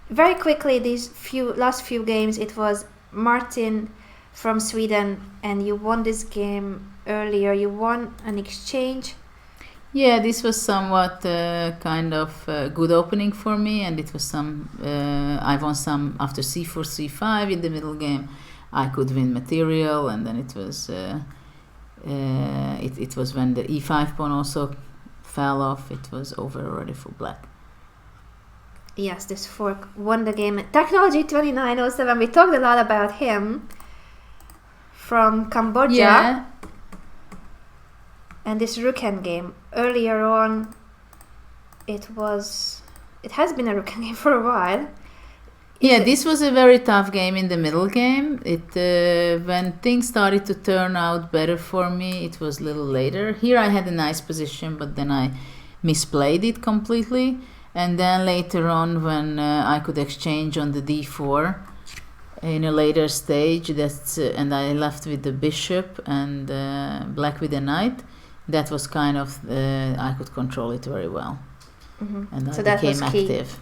Very quickly, these last few games, it was Martin from Sweden, and you won this game earlier. You won an exchange. Yeah, this was somewhat kind of good opening for me, and it was I won some after c4, c5 in the middle game. I could win material, and then it was it was when the e5 pawn also fell off. It was over already for black. Yes, this fork won the game. Technology 2907. We talked a lot about him from Cambodia. Yeah. And this Rook game. Earlier on, it has been a Rook game for a while. Yeah, this was a very tough game in the middle game. When things started to turn out better for me, it was a little later. Here I had a nice position, but then I misplayed it completely. And then later on, when I could exchange on the d4 in a later stage, and I left with the bishop and black with the knight. That was kind of I could control it very well, and so I that became was key. active.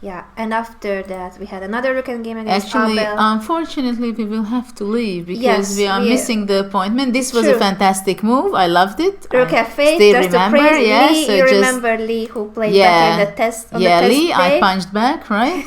Yeah, and after that we had another Rook game against Actually, Abel. unfortunately, we will have to leave because we are we missing the appointment. This was True. a fantastic move. I loved it. Rook F8. Still Just remember, to praise yeah. Lee. So You remember Lee who played better in the test. On the test Lee. day. I punched back, right?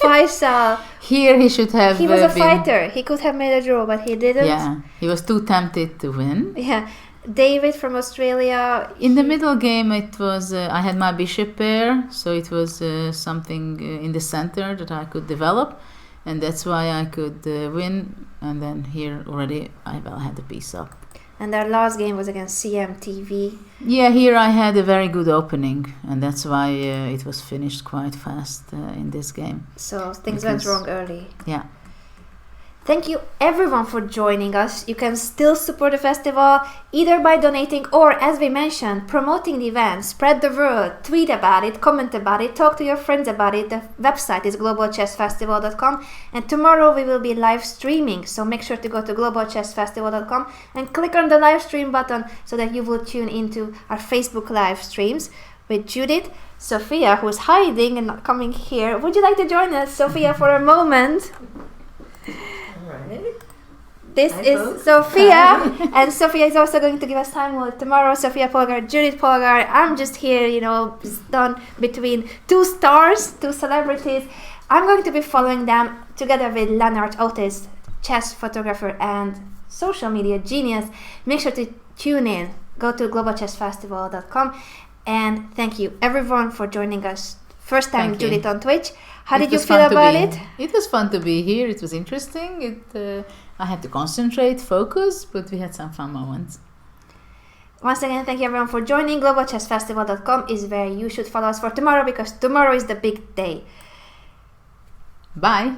Faisal. Here he should have. He was a fighter. He could have made a draw, but he didn't. Yeah, he was too tempted to win. Yeah. David from Australia. In the middle game, it was I had my bishop pair, so it was something in the center that I could develop, and that's why I could win. And then here already I had the piece up. And our last game was against CMTV. Yeah, here I had a very good opening, and that's why it was finished quite fast in this game. So things went wrong early. Yeah. Thank you everyone for joining us. You can still support the festival either by donating or, as we mentioned, promoting the event. Spread the word, tweet about it, comment about it, talk to your friends about it. The website is globalchessfestival.com, and tomorrow we will be live streaming. So make sure to go to globalchessfestival.com and click on the live stream button so that you will tune into our Facebook live streams with Judith, Sophia, who's hiding and not coming here. Would you like to join us, Sophia, for a moment? This is Sophia, and Sophia is also going to give us Simul tomorrow. Sophia Polgar, Judith Polgar. I'm just here, done between two stars, two celebrities. I'm going to be following them together with Lennart Otis, chess photographer and social media genius. Make sure to tune in. Go to globalchessfestival.com, and thank you everyone for joining us. First time Judith on Twitch. How did you feel about it? It was fun to be here. It was interesting. I had to concentrate, focus, but we had some fun moments. Once again, thank you everyone for joining. globalchessfestival.com is where you should follow us for tomorrow, because tomorrow is the big day. Bye.